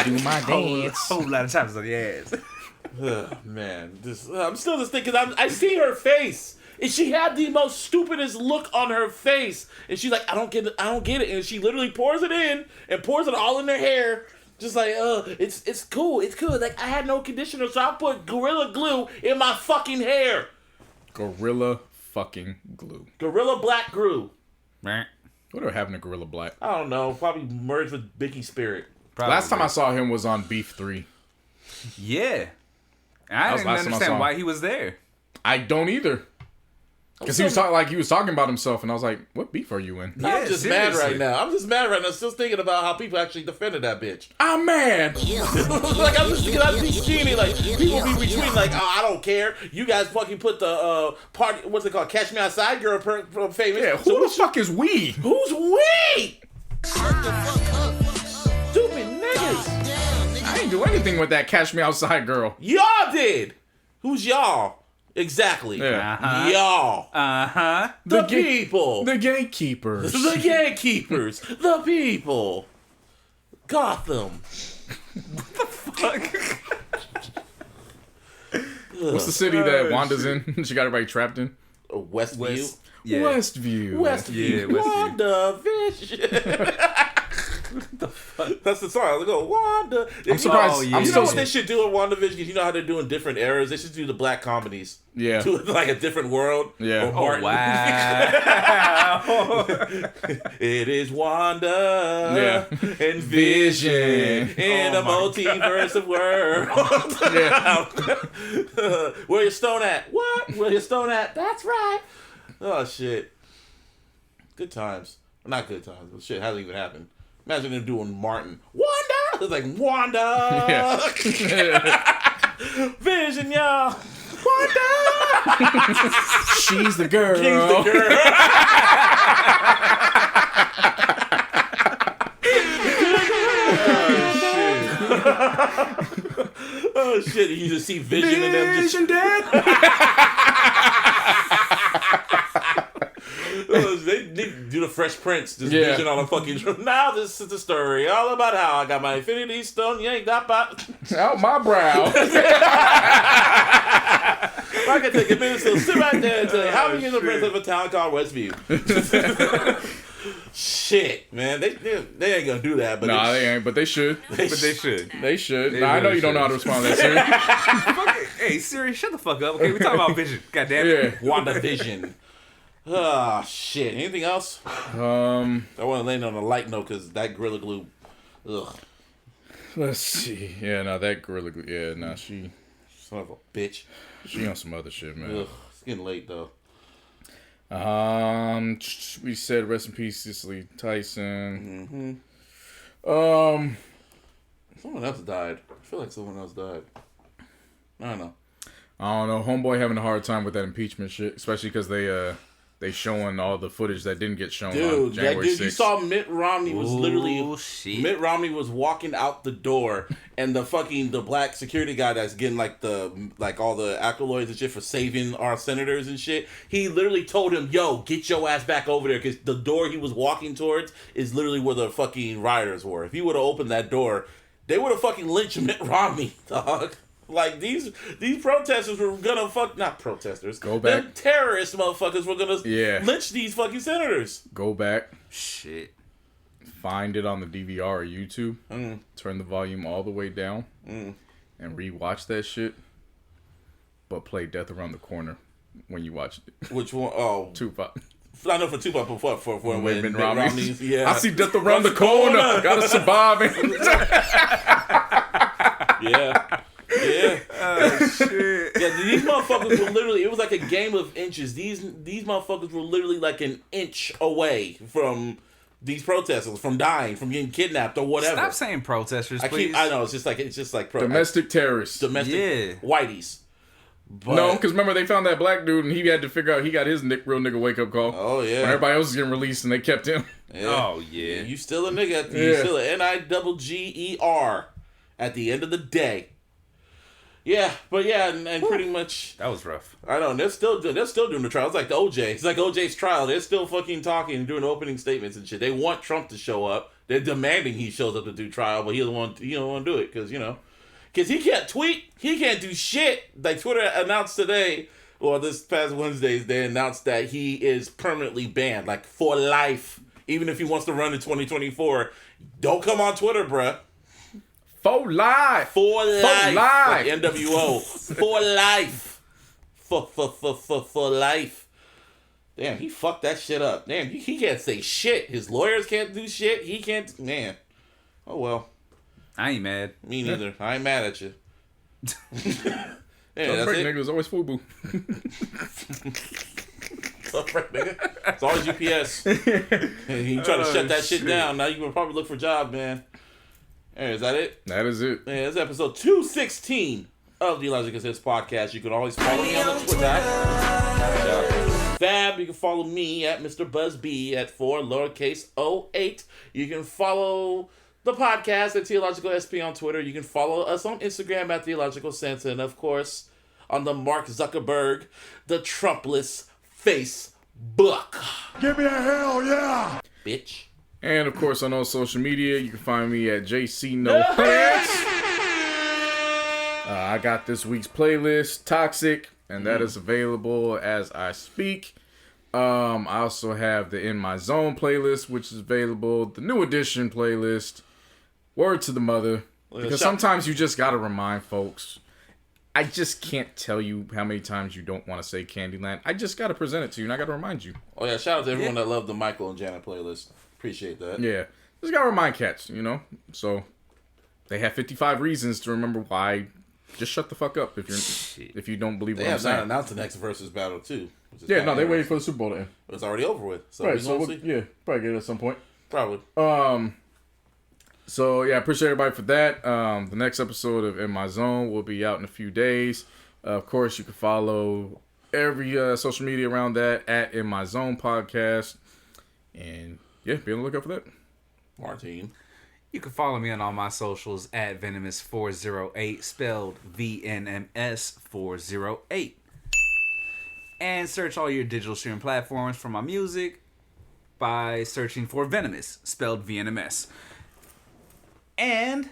do my dance. Whole lot of choppers on your ass. Man, I'm still just thinking. I see her face, and she had the most stupidest look on her face, and she's like, "I don't get it, and she literally pours it in and pours it all in her hair, just like, it's cool, Like I had no conditioner, so I put Gorilla Glue in my fucking hair. Gorilla fucking glue. Gorilla Black Glue. Whatever happened to Gorilla Black? I don't know. Probably merged with Bicky Spirit. Probably. Last time I saw him was on Beef 3. Yeah. I was didn't last time I saw understand him. why he was there. I don't either. Because he was talking about himself, and I was like, "What beef are you in?" Yeah, I'm just seriously. mad right now. Still thinking about how people actually defended that bitch. I'm mad. Like I'm just Genie. Like people be retweeting. Like, oh, I don't care. You guys fucking put the party. What's it called? Catch Me Outside Girl famous. Yeah, who the fuck is we? Who's we? Stupid niggas. I ain't do anything with that Catch Me Outside girl. Y'all did. Who's y'all? Exactly. Yeah. Y'all. Uh-huh. The people. The gatekeepers. The gatekeepers. The people. Gotham. What's the city that Wanda's in? She got everybody trapped in? Westview. Yeah. Westview. Yeah, Westview. WandaVision. That's the song. I was going, Wanda. I'm surprised. Oh, yeah. I'm You know still. what they should do in WandaVision? You know how they're doing different eras? They should do the black comedies. Yeah. To like a different world. Yeah. Or Oh, Martin. Wow. It is Wanda Yeah. and Vision in a multiverse of worlds. Yeah. Where your stone at? What? Where your stone at? That's right. Oh shit. Good times. Not good times, but shit hasn't even happened. Imagine them doing Martin. Wanda! It's like Wanda! Yeah. Vision, y'all! Wanda! She's the girl. She's the girl. Oh shit! You just see Vision in them just Vision dead. they do the Fresh Prince, just Yeah. Vision on a fucking. Now this is the story all about how I got my Infinity Stone. You ain't got about. Out my brow. I can take a minute to sit right there and tell you how we get the prince of a town called Westview. Shit, man. They ain't gonna do that. But Nah, they ain't. But they should. They should. They should. They Nah, I know really you don't know how to respond to that, Siri. Hey, Siri, shut the fuck up. Okay, we talking about Vision. God damn it. Yeah. WandaVision. Ah, shit. Anything else? I want to land on a light note because that Gorilla Glue. Ugh. Let's see. Yeah, no, that Gorilla Glue. Yeah, no, she Son of a bitch. on some other shit, man. Ugh. It's getting late though. We said rest in peace, Cicely Tyson. Someone else died. I feel like someone else died. I don't know. Homeboy having a hard time with that impeachment shit, especially because they showing all the footage that didn't get shown on Dude, January 6th. you saw Mitt Romney was literally shit. Mitt Romney was walking out the door, and the black security guy that's getting all the accolades and shit for saving our senators and shit. He literally told him, "Yo, get your ass back over there," because the door he was walking towards is literally where the fucking rioters were. If he would have opened that door, they would have fucking lynched Mitt Romney, dog. Like, these protesters were gonna not protesters. Go back. Them terrorist motherfuckers were gonna lynch these fucking senators. Go back. Shit. Find it on the DVR or YouTube. Turn the volume all the way down. And rewatch that shit. But play Death Around the Corner when you watch it. Which one? Oh. Tupac. I know for Tupac, but for when Mitt Romney's, yeah. I see Death Around the corner. Gotta survive. Yeah. Yeah. Oh, shit. Yeah, these motherfuckers were literally, it was like a game of inches. These motherfuckers were literally like an inch away from these protesters, from dying, from getting kidnapped or whatever. Stop saying protesters, please. I know, it's just like Domestic terrorists. Domestic whiteys. But, no, because remember they found that black dude and he had to figure out he got his real nigga wake up call. Oh yeah. When everybody else was getting released and they kept him. Yeah. Oh yeah. You still a nigga. You still a NIGGER at the end of the day. Yeah, but yeah, and pretty much That was rough. I know they're still doing the trial. It's like the OJ. It's like OJ's trial. They're still fucking talking and doing opening statements and shit. They want Trump to show up. They're demanding he shows up to do trial, but he don't want to do it because he can't tweet. He can't do shit. Like Twitter announced today, or this past Wednesdays, they announced that he is permanently banned, like for life. Even if he wants to run in 2024, don't come on Twitter, bruh. For life. For life. Like NWO. For life. For life. Damn, he fucked that shit up. Damn, he can't say shit. His lawyers can't do shit. He can't. Man. Oh, well. I ain't mad. Me neither. I ain't mad at you. Yeah, that's break, it. nigga, was always FUBU. Break, nigga. It's always UPS. And you try to shut that shit down. Now you can probably look for jobs, man. Hey, is that it? That is it. Yeah, it's episode 216 of the iLLogical Hits podcast. You can always follow me on the Twitter. Fab, you can follow me at Mr. Busby at 408. You can follow the podcast at iLLogical SP on Twitter. You can follow us on Instagram at iLLogical Sense. And of course, on the Mark Zuckerberg, the Trumpless Facebook. Give me a hell yeah! Bitch. And of course, on all social media, you can find me at JCNoPants. I got this week's playlist, Toxic, and that is available as I speak. I also have the In My Zone playlist, which is available. The New Edition playlist, Word to the Mother. Because sometimes you just gotta remind folks. I just can't tell you how many times you don't want to say Candyland. I just gotta present it to you, and I gotta remind you. Oh yeah, shout out to everyone that loved the Michael and Janet playlist. Appreciate that. Yeah. Just gotta remind cats, So they have 55 reasons to remember why. Just shut the fuck up if you don't believe they what I'm saying. They have not announced the next versus battle too. Yeah, no, they waited for the Super Bowl to end. It's already over with. So right, so probably get it at some point. Probably. So yeah, appreciate everybody for that. The next episode of In My Zone will be out in a few days. Of course, you can follow every social media around that at In My Zone podcast. And yeah, be on the lookout for that. Martine. You can follow me on all my socials at Venomous408, spelled VNMS408. And search all your digital streaming platforms for my music by searching for Venomous, spelled VNMS. And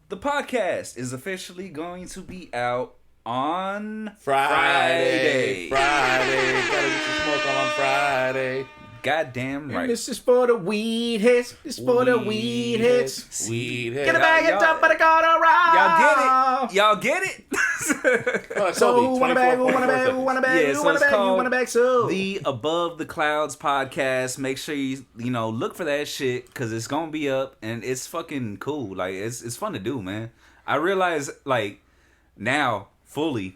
the podcast is officially going to be out on Friday. Gotta get your smoke on Friday. goddamn right. And this is for the weed heads. This is for the weed heads. Weed heads. Get a bag and jump for the corner ride. Y'all get it? So who want a bag? Who want a bag? Who want a bag? Yeah, Who so want a it's bag? Who called want a bag? So the Above the Clouds podcast. Make sure you look for that shit because it's gonna be up and it's fucking cool. Like it's fun to do, man. I realize like now fully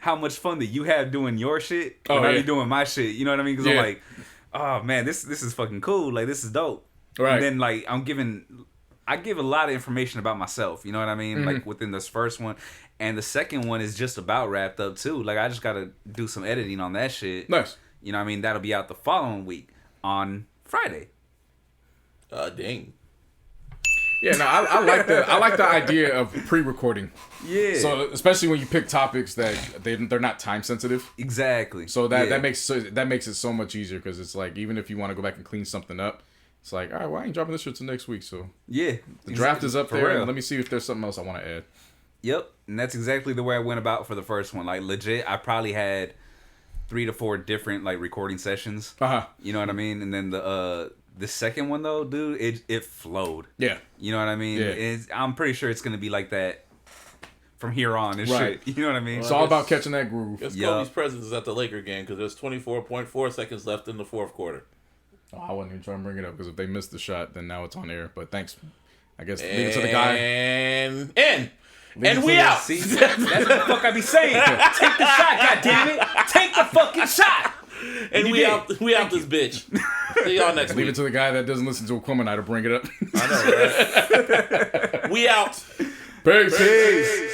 how much fun that you have doing your shit when I be doing my shit. You know what I mean? Because I'm like, oh man, this is fucking cool. Like this is dope. Right. And then like I give a lot of information about myself. You know what I mean? Like within this first one. And the second one is just about wrapped up too. Like I just gotta do some editing on that shit. Nice. You know what I mean? That'll be out the following week on Friday. Dang. Yeah, no, I like the idea of pre-recording. Yeah. So especially when you pick topics that they're not time sensitive. Exactly. So that makes it so much easier because it's like even if you want to go back and clean something up, it's like all right, well I ain't dropping this shit till next week. So yeah, the draft is up there. And let me see if there's something else I want to add. Yep, and that's exactly the way I went about for the first one. Like legit, I probably had 3 to 4 different like recording sessions. You know what I mean? And then the second one though, dude, it flowed. Yeah. You know what I mean? Yeah. I'm pretty sure it's gonna be like that from here on and shit. You know what I mean? It's all about catching that groove. It's Kobe's presence at the Laker game because there's 24.4 seconds left in the fourth quarter. Oh, I wasn't even trying to bring it up because if they missed the shot, then now it's on air. But thanks. I guess leave it to the guy. And we out. See, that's what the fuck I be saying. Take the shot, goddammit. Take the fucking shot. And we out this bitch. See y'all next week. Leave it to the guy that doesn't listen to Aquemini to bring it up. I know, right? We out. Peace.